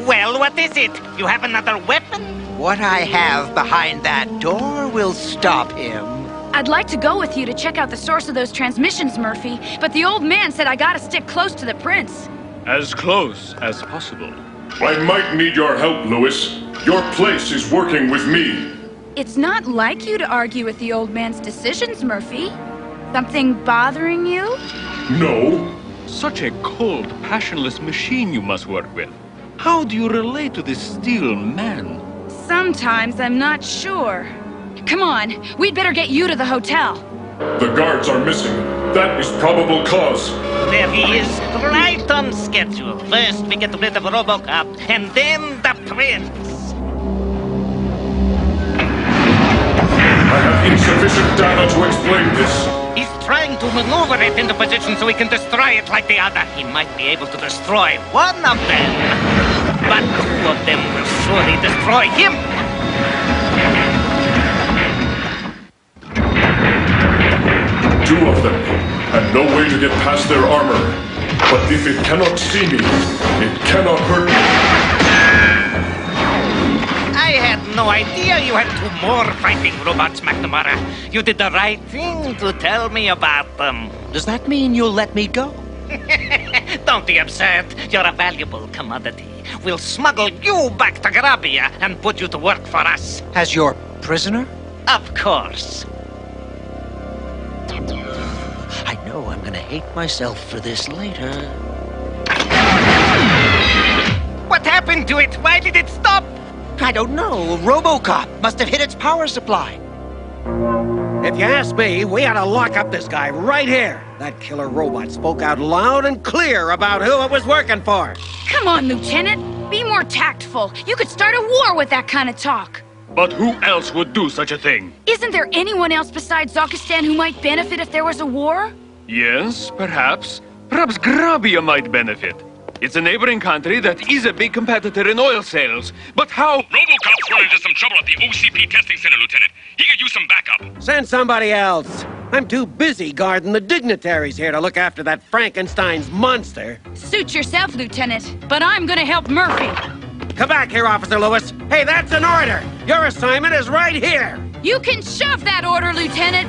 Well, what is it? You have another weapon? What I have behind that door will stop him. I'd like to go with you to check out the source of those transmissions, Murphy, but the old man said I gotta stick close to the prince. As close as possible. I might need your help, Lewis. Your place is working with me. It's not like you to argue with the old man's decisions, Murphy. Something bothering you? No. Such a cold, passionless machine you must work with. How do you relate to this steel man? Sometimes I'm not sure. Come on, we'd better get you to the hotel. The guards are missing. That is probable cause. There he is, right on schedule. First we get rid of RoboCop, and then the prince. I have insufficient data to explain this. He's trying to maneuver it into position so he can destroy it like the other. He might be able to destroy one of them, but two of them will surely destroy him. Two of them, and no way to get past their armor. But if it cannot see me, it cannot hurt me. I had no idea you had two more fighting robots, McNamara. You did the right thing to tell me about them. Does that mean you'll let me go? Don't be absurd. You're a valuable commodity. We'll smuggle you back to Grabia and put you to work for us. As your prisoner? Of course. I know I'm gonna hate myself for this later. What happened to it? Why did it stop? I don't know. RoboCop must have hit its power supply. If you ask me, we ought to lock up this guy right here. That killer robot spoke out loud and clear about who it was working for. Come on, Lieutenant. Be more tactful. You could start a war with that kind of talk. But who else would do such a thing? Isn't there anyone else besides Zokistan who might benefit if there was a war? Yes, perhaps. Perhaps Grabia might benefit. It's a neighboring country that is a big competitor in oil sales. But how? RoboCop's run into some trouble at the OCP testing center, Lieutenant. He could use some backup. Send somebody else. I'm too busy guarding the dignitaries here to look after that Frankenstein's monster. Suit yourself, Lieutenant. But I'm gonna help Murphy. Come back here, Officer Lewis. Hey, that's an order. Your assignment is right here. You can shove that order, Lieutenant.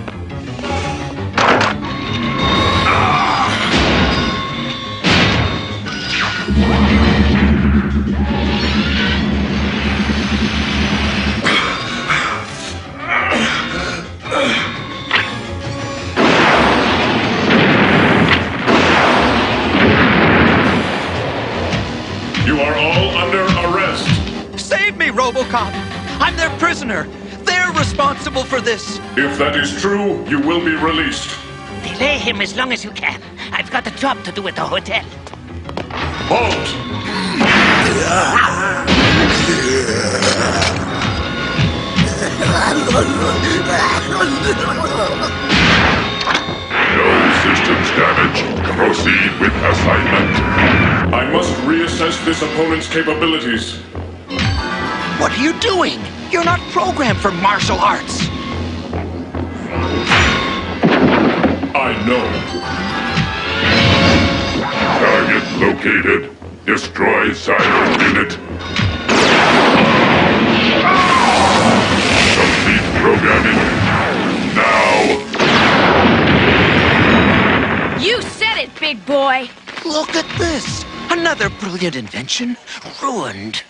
You are all under arrest. Save me, RoboCop! I'm their prisoner. They're responsible for this. If that is true, you will be released. Delay him as long as you can. I've got a job to do at the hotel. Halt! No systems damage. Proceed with assignment. I must reassess this opponent's capabilities. What are you doing? You're not programmed for martial arts. I know. Target located. Destroy siren unit. Complete programming. Now. You said it, big boy. Look at this. Another brilliant invention ruined.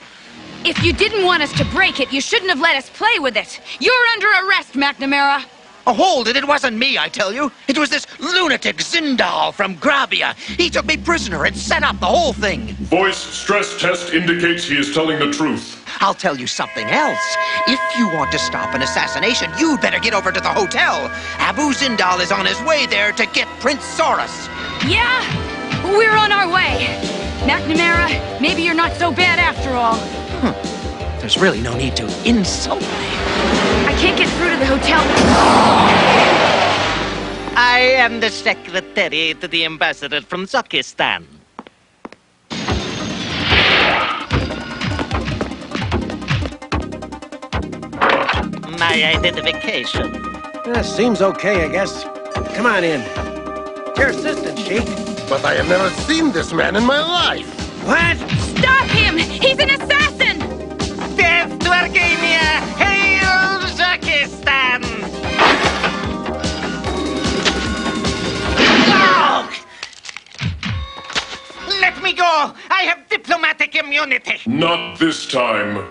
If you didn't want us to break it, you shouldn't have let us play with it. You're under arrest, McNamara. Oh, hold it. It wasn't me, I tell you. It was this lunatic Zindal from Grabia. He took me prisoner and set up the whole thing. Voice stress test indicates he is telling the truth. I'll tell you something else. If you want to stop an assassination, you'd better get over to the hotel. Abu Zindal is on his way there to get Prince Saurus. Yeah, we're on our way. McNamara, maybe you're not so bad after all. There's really no need to insult me. I can't get through to the hotel. I am the secretary to the ambassador from Zokistan. My identification. Seems okay, I guess. Come on in. Your assistant, Sheik. But I have never seen this man in my life. What? Stop him! He's an assassin! Death to Argania! Hail Zokistan! No! Let me go! I have diplomatic immunity! Not this time.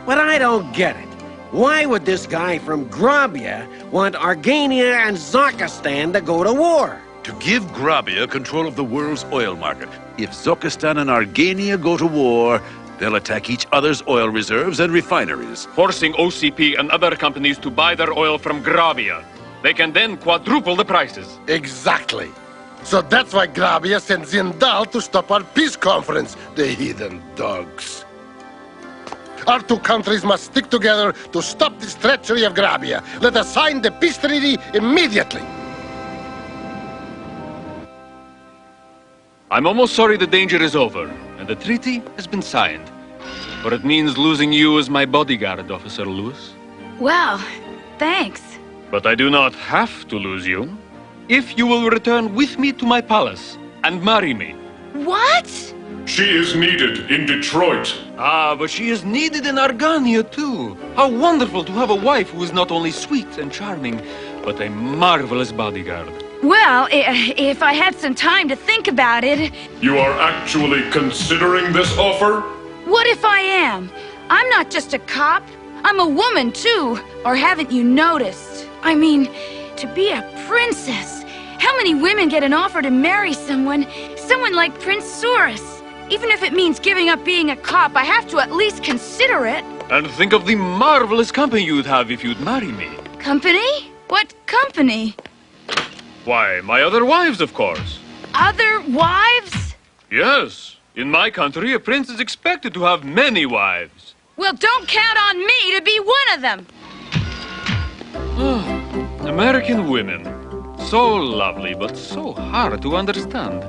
But I don't get it. Why would this guy from Grabia want Argania and Zokistan to go to war? To give Grabia control of the world's oil market. If Zokistan and Argania go to war, they'll attack each other's oil reserves and refineries. Forcing OCP and other companies to buy their oil from Grabia. They can then quadruple the prices. Exactly. So that's why Grabia sent Zindal to stop our peace conference, the heathen dogs. Our two countries must stick together to stop this treachery of Grabia. Let us sign the peace treaty immediately. I'm almost sorry the danger is over, and the treaty has been signed. But it means losing you as my bodyguard, Officer Lewis. Well, thanks. But I do not have to lose you. If you will return with me to my palace and marry me. What? She is needed in Detroit. Ah, but she is needed in Argania, too. How wonderful to have a wife who is not only sweet and charming, but a marvelous bodyguard. Well, if I had some time to think about it... You are actually considering this offer? What if I am? I'm not just a cop. I'm a woman, too. Or haven't you noticed? I mean, to be a princess. How many women get an offer to marry someone like Prince Saurus? Even if it means giving up being a cop, I have to at least consider it. And think of the marvelous company you'd have if you'd marry me. Company? What company? Why, my other wives, of course. Other wives? Yes. In my country, a prince is expected to have many wives. Well, don't count on me to be one of them. American women. So lovely, but so hard to understand.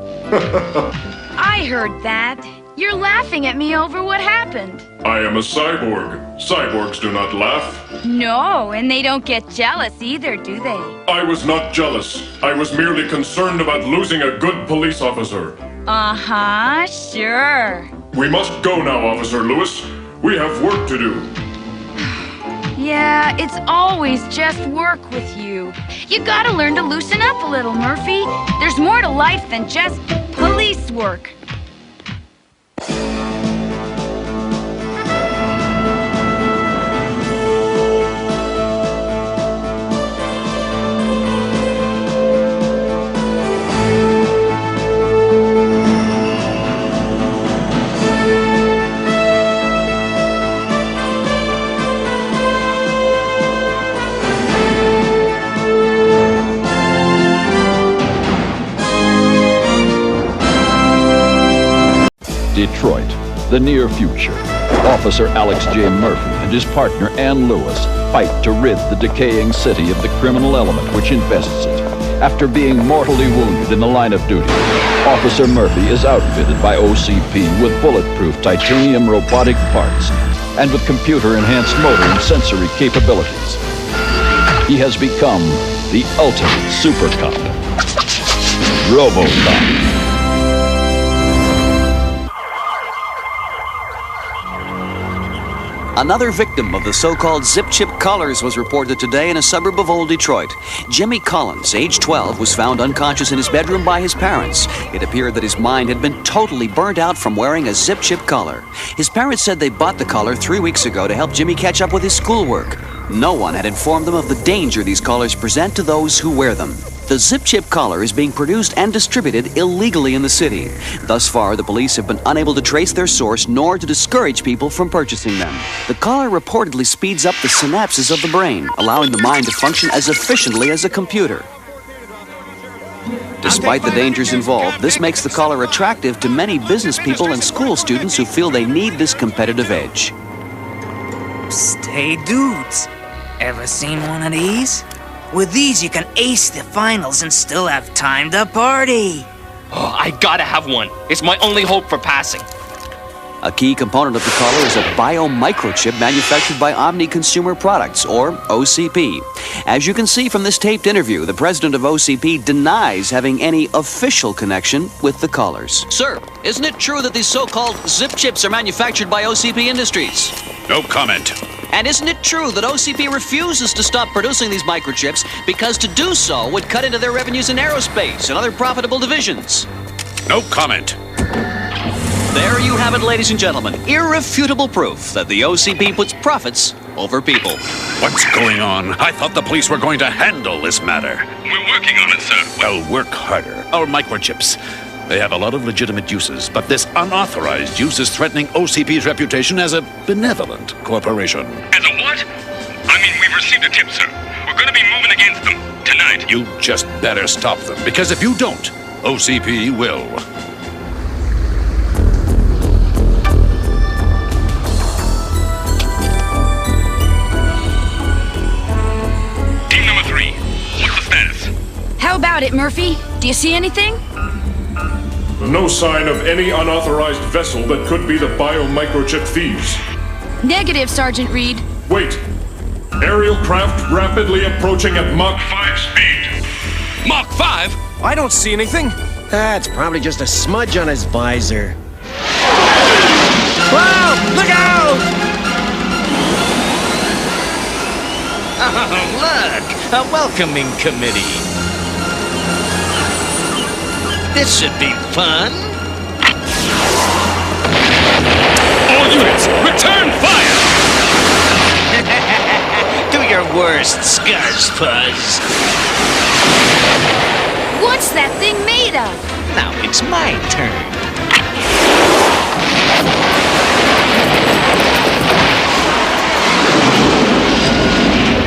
I heard that. You're laughing at me over what happened. I am a cyborg. Cyborgs do not laugh. No, and they don't get jealous either, do they? I was not jealous. I was merely concerned about losing a good police officer. Uh-huh, sure. We must go now, Officer Lewis. We have work to do. Yeah, it's always just work with you. You gotta learn to loosen up a little, Murphy. There's more to life than just police work. Detroit, the near future. Officer Alex J. Murphy and his partner Ann Lewis fight to rid the decaying city of the criminal element which infests it. After being mortally wounded in the line of duty, Officer Murphy is outfitted by OCP with bulletproof titanium robotic parts and with computer-enhanced motor and sensory capabilities. He has become the ultimate super cop, RoboCop. Another victim of the so-called zip-chip collars was reported today in a suburb of Old Detroit. Jimmy Collins, age 12, was found unconscious in his bedroom by his parents. It appeared that his mind had been totally burnt out from wearing a zip-chip collar. His parents said they bought the collar 3 weeks ago to help Jimmy catch up with his schoolwork. No one had informed them of the danger these collars present to those who wear them. The zip-chip collar is being produced and distributed illegally in the city. Thus far, the police have been unable to trace their source nor to discourage people from purchasing them. The collar reportedly speeds up the synapses of the brain, allowing the mind to function as efficiently as a computer. Despite the dangers involved, this makes the collar attractive to many business people and school students who feel they need this competitive edge. Psst, hey dudes, ever seen one of these? With these, you can ace the finals and still have time to party. Oh, I gotta have one. It's my only hope for passing. A key component of the collar is a biomicrochip manufactured by Omni Consumer Products, or OCP. As you can see from this taped interview, the president of OCP denies having any official connection with the collars. Sir, isn't it true that these so-called zip chips are manufactured by OCP Industries? No comment. And isn't it true that OCP refuses to stop producing these microchips because to do so would cut into their revenues in aerospace and other profitable divisions? No comment. There you have it, ladies and gentlemen. Irrefutable proof that the OCP puts profits over people. What's going on? I thought the police were going to handle this matter. We're working on it, sir. Well, work harder. Our microchips. They have a lot of legitimate uses, but this unauthorized use is threatening OCP's reputation as a benevolent corporation. As a what? I mean, we've received a tip, sir. We're gonna be moving against them tonight. You just better stop them, because if you don't, OCP will. about it, Murphy? Do you see anything? No sign of any unauthorized vessel that could be the biomicrochip thieves. Negative, Sergeant Reed. Wait. Aerial craft rapidly approaching at Mach 5 speed. Mach 5? I don't see anything. That's probably just a smudge on his visor. Whoa! Look out! Oh, look! A welcoming committee. This should be fun. All units, return fire! Do your worst, Scarspuzz. What's that thing made of? Now it's my turn.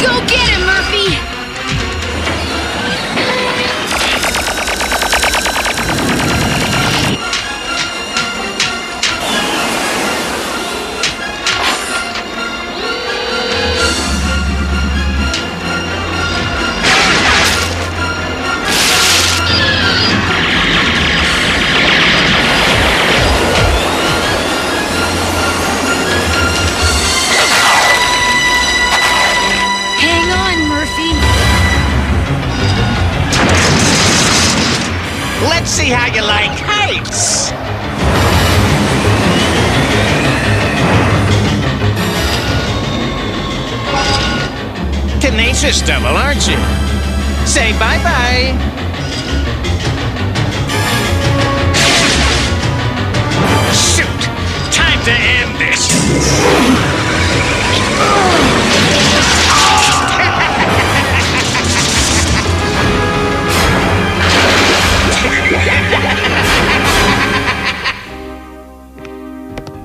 Go get him, Murphy! Let's see how you like heights. Tenacious devil, aren't you? Say bye-bye. Shoot! Time to end this.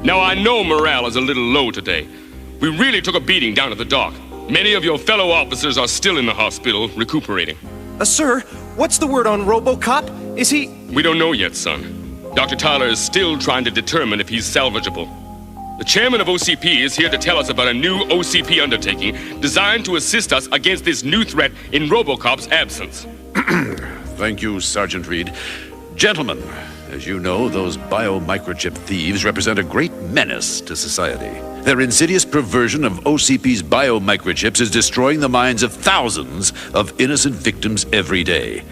Now, I know morale is a little low today. We really took a beating down at the dock. Many of your fellow officers are still in the hospital, recuperating. Sir, what's the word on RoboCop? Is he... We don't know yet, son. Dr. Tyler is still trying to determine if he's salvageable. The chairman of OCP is here to tell us about a new OCP undertaking designed to assist us against this new threat in RoboCop's absence. Thank you, Sergeant Reed. Gentlemen, as you know, those biomicrochip thieves represent a great menace to society. Their insidious perversion of OCP's biomicrochips is destroying the minds of thousands of innocent victims every day.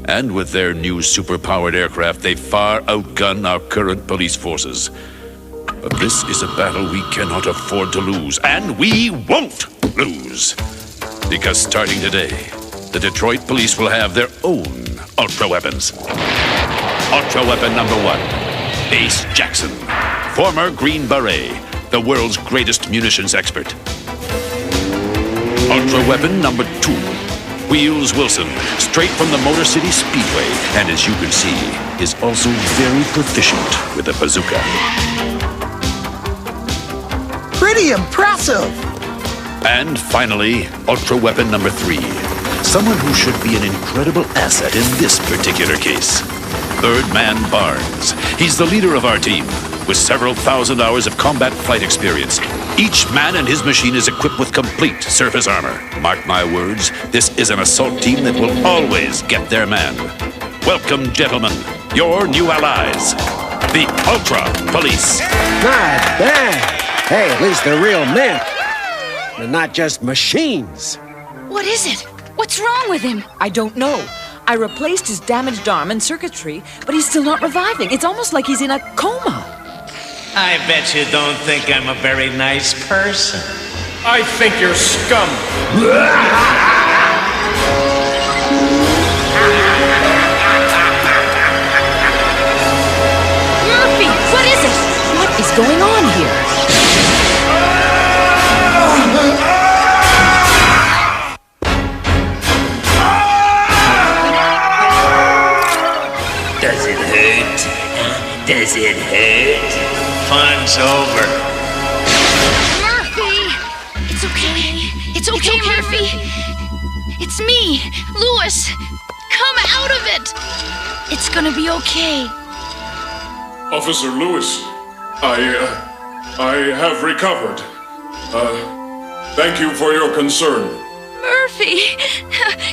And with their new super-powered aircraft, they far outgun our current police forces. But this is a battle we cannot afford to lose, and we won't lose. Because starting today, the Detroit police will have their own ultra-weapons. Ultra-weapon number 1, Ace Jackson, former Green Beret, the world's greatest munitions expert. Ultra-weapon number 2, Wheels Wilson, straight from the Motor City Speedway, and as you can see, is also very proficient with a bazooka. Pretty impressive! And finally, ultra-weapon number 3, someone who should be an incredible asset in this particular case. Birdman Barnes. He's the leader of our team, with several thousand hours of combat flight experience. Each man and his machine is equipped with complete surface armor. Mark my words, this is an assault team that will always get their man. Welcome, gentlemen, your new allies, the Ultra Police. Not bad. Hey, at least they're real men. They're not just machines. What is it? What's wrong with him? I don't know. I replaced his damaged arm and circuitry, but he's still not reviving. It's almost like he's in a coma. I bet you don't think I'm a very nice person. I think you're scum. Murphy, what is it? What is going on here? Does it hurt? Does it hurt? Fun's over. Murphy! It's okay. It's okay, Murphy. It's me, Lewis. Come out of it. It's gonna be okay. Officer Lewis, I have recovered. Thank you for your concern. Murphy,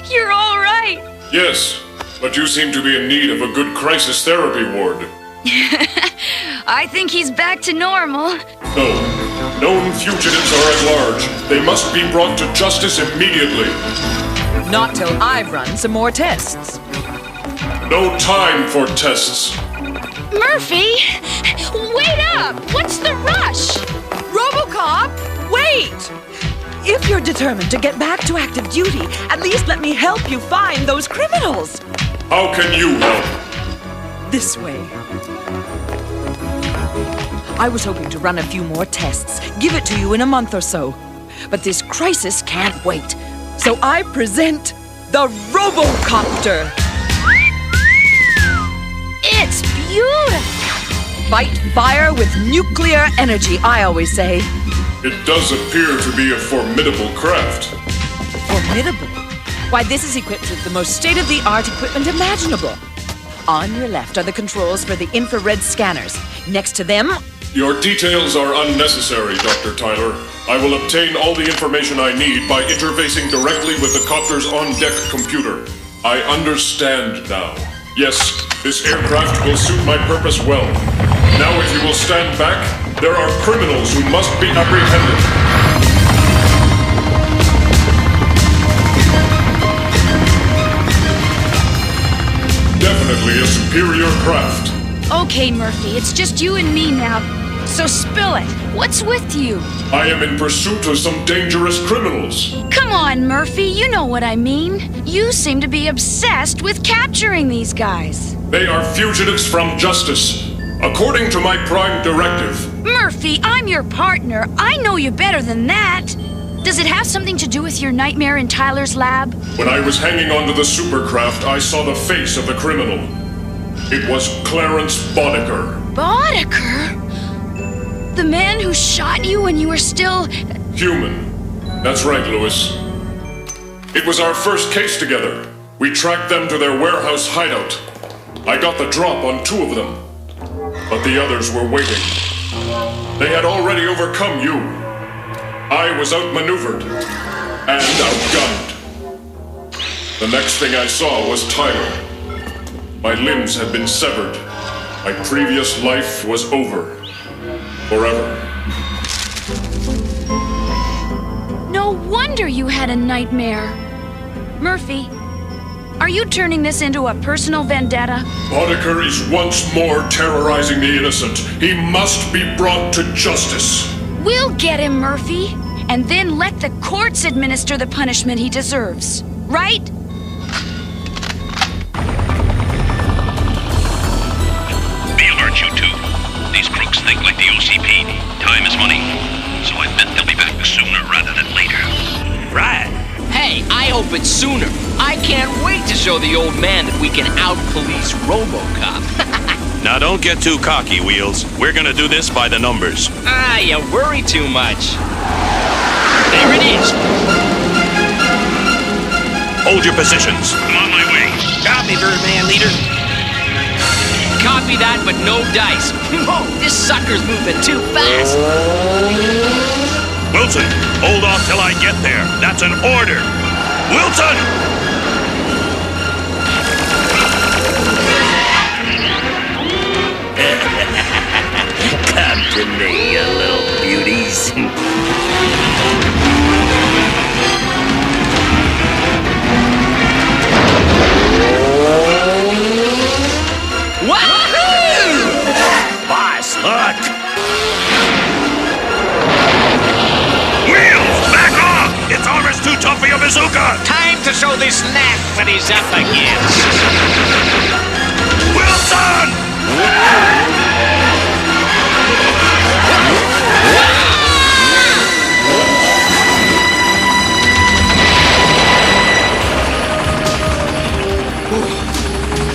you're all right. Yes, but you seem to be in need of a good crisis therapy ward. I think he's back to normal. No. Known fugitives are at large. They must be brought to justice immediately. Not till I've run some more tests. No time for tests. Murphy! Wait up! What's the rush? RoboCop, wait! If you're determined to get back to active duty, at least let me help you find those criminals. How can you help? This way. I was hoping to run a few more tests, give it to you in a month or so. But this crisis can't wait. So I present the Robocopter. It's beautiful. Fight fire with nuclear energy, I always say. It does appear to be a formidable craft. Formidable? Why, this is equipped with the most state-of-the-art equipment imaginable. On your left are the controls for the infrared scanners. Next to them... Your details are unnecessary, Dr. Tyler. I will obtain all the information I need by interfacing directly with the copter's on-deck computer. I understand now. Yes, this aircraft will suit my purpose well. Now if you will stand back, there are criminals who must be apprehended. Definitely a superior craft. Okay, Murphy, it's just you and me now. So spill it. What's with you? I am in pursuit of some dangerous criminals. Come on, Murphy, you know what I mean. You seem to be obsessed with capturing these guys. They are fugitives from justice, according to my prime directive. Murphy, I'm your partner. I know you better than that. Does it have something to do with your nightmare in Tyler's lab? When I was hanging onto the supercraft, I saw the face of the criminal. It was Clarence Boddicker. Boddicker? The man who shot you when you were still... Human. That's right, Lewis. It was our first case together. We tracked them to their warehouse hideout. I got the drop on 2 of them, but the others were waiting. They had already overcome you. I was outmaneuvered and outgunned. The next thing I saw was Tyler. My limbs had been severed. My previous life was over. Forever. No wonder you had a nightmare. Murphy, are you turning this into a personal vendetta? Boddicker is once more terrorizing the innocent. He must be brought to justice. We'll get him, Murphy, and then let the courts administer the punishment he deserves. Right? Be alert, you two. These crooks think like the OCP. Time is money. So I bet they'll be back sooner rather than later. Right. Hey, I hope it's sooner. I can't wait to show the old man that we can out-police RoboCop. Now don't get too cocky, Wheels. We're gonna do this by the numbers. Ah, you worry too much. There it is. Hold your positions. I'm on my way. Copy, Birdman leader. Copy that, but no dice. Whoa, this sucker's moving too fast. Wilson, hold off till I get there. That's an order. Wilson! Come to me, you little beauties. Wahoo! Boss, look! Wheels, back off! It's almost too tough for your bazooka! Time to show this gnat what he's up against. Wilson!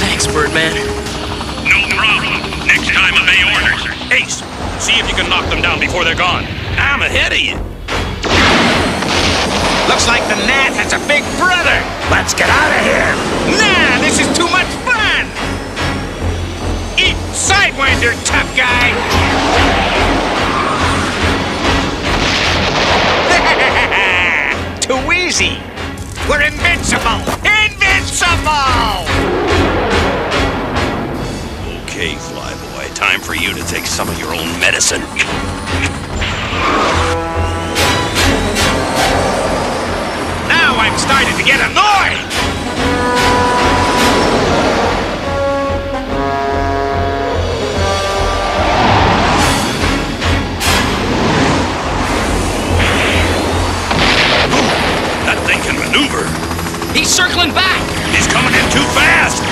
Thanks, Birdman. No problem. Next time, obey orders. Ace, see if you can knock them down before they're gone. I'm ahead of you. Looks like the gnat has a big brother. Let's get out of here. Nah, this is too much fun. Eat Sidewinder, tough guy. Too easy. We're invincible. Invincible! Invincible! Okay, Flyboy, time for you to take some of your own medicine. Now I'm starting to get annoyed! That thing can maneuver. He's circling back. He's coming in too fast.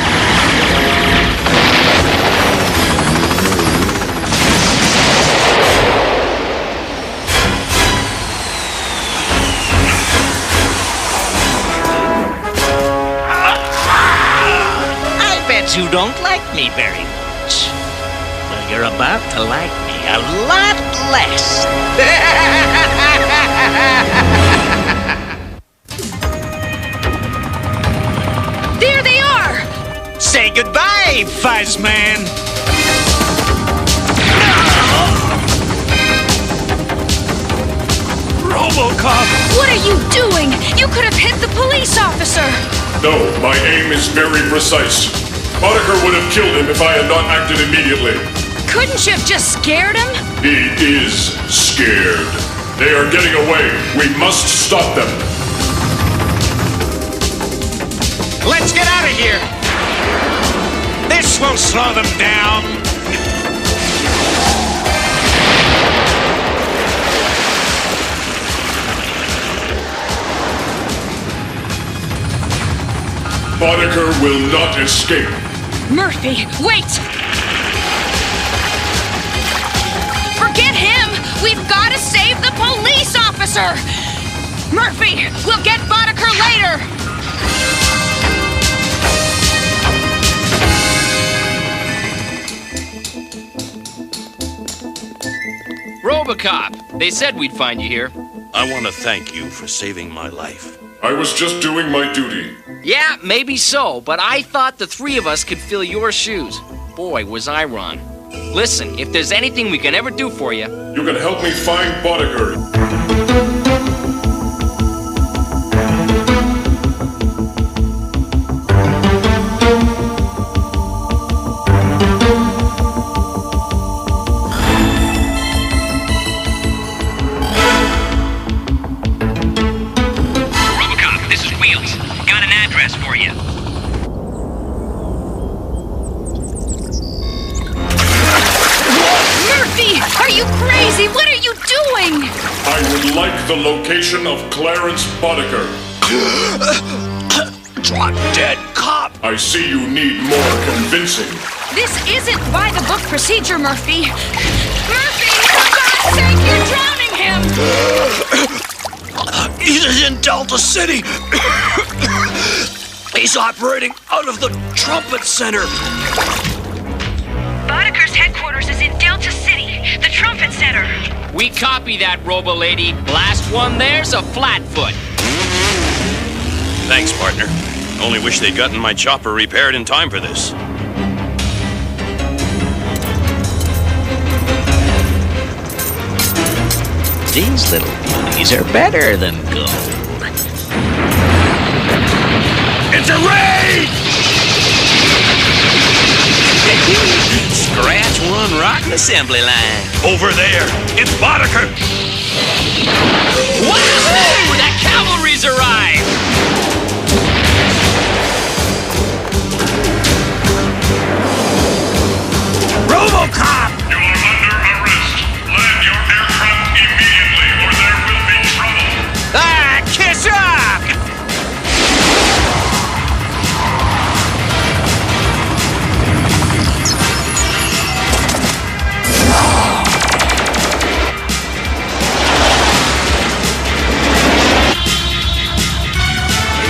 I bet you don't like me very much. Well, you're about to like me a lot less. There they are! Say goodbye, Fuzzman. Robocop! What are you doing? You could have hit the police officer! No, my aim is very precise. Boddicker would have killed him if I had not acted immediately. Couldn't you have just scared him? He is scared. They are getting away. We must stop them. Let's get out of here! This will slow them down. Boddicker will not escape. Murphy, wait! Forget him! We've got to save the police officer! Murphy, we'll get Boddicker later! Robocop, they said we'd find you here. I want to thank you for saving my life. I was just doing my duty. Yeah, maybe so, but I thought the three of us could fill your shoes. Boy, was I wrong. Listen, if there's anything we can ever do for you... You can help me find Boddicker. Robocop, this is Wheels. Got an address for you. Murphy, are you crazy? What are you doing? I would like the location of Clarence Boddicker. Drop dead cop! I see you need more convincing. This isn't by the book procedure, Murphy. Murphy, for God's sake, you're drowning him! He's in Delta City! He's operating out of the Trumpet Center! Boddicker's headquarters is in Delta City, the Trumpet Center. We copy that, Robo-Lady. Last one there's a Flatfoot. Thanks, partner. Only wish they'd gotten my chopper repaired in time for this. These little beauties are better than gold. It's a raid! Scratch one rotten assembly line. Over there, it's Boddicker! Wahoo! The cavalry's arrived! Robocop! You are under arrest. Land your aircraft immediately or there will be trouble. Ah, kiss up!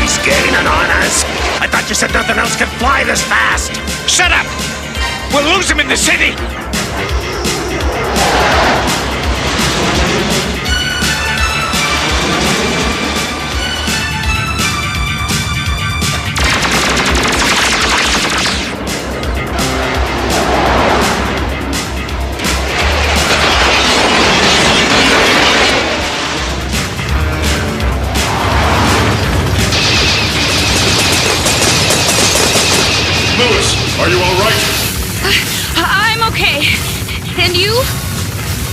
He's gaining on us. I thought you said nothing else could fly this fast. Shut up! We'll lose him in the city! And you?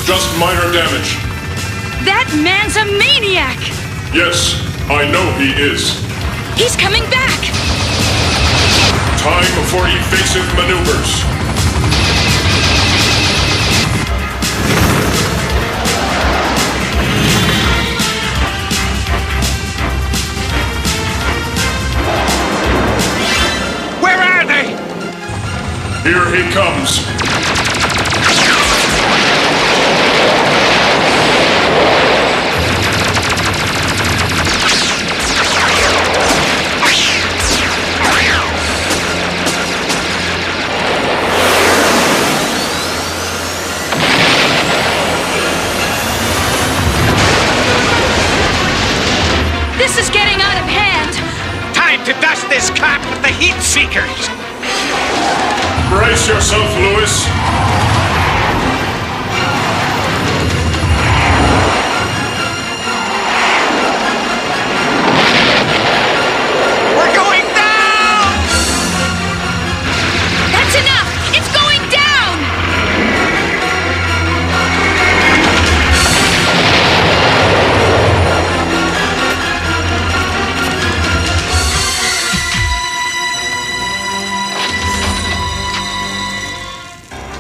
Just minor damage. That man's a maniac! Yes, I know he is. He's coming back! Time for evasive maneuvers. Where are they? Here he comes. This is getting out of hand! Time to dust this cop with the heat seekers! Brace yourself, Lewis. We're going down! That's enough! It's going down!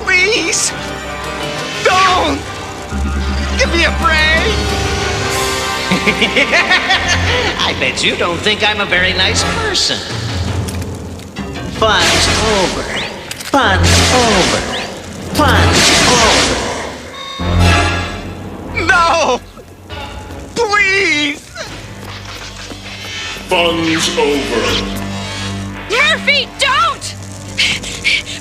Please! Don't! Give me a break! I bet you don't think I'm a very nice person. Fun's over. Fun's over. Fun's over. No! Please! Fun's over. Murphy, don't!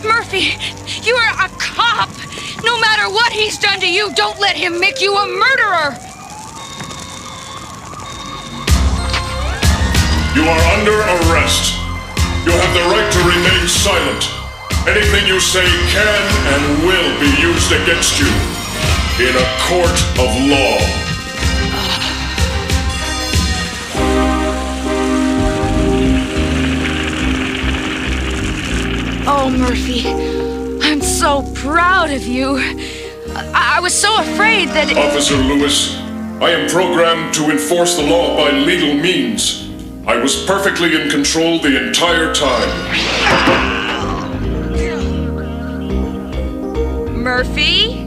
Murphy, you are a cop! No matter what he's done to you, don't let him make you a murderer! You are under arrest. You have the right to remain silent. Anything you say can and will be used against you in a court of law. Oh, Murphy, I'm so proud of you. I was so afraid that... Officer Lewis, I am programmed to enforce the law by legal means. I was perfectly in control the entire time. Murphy?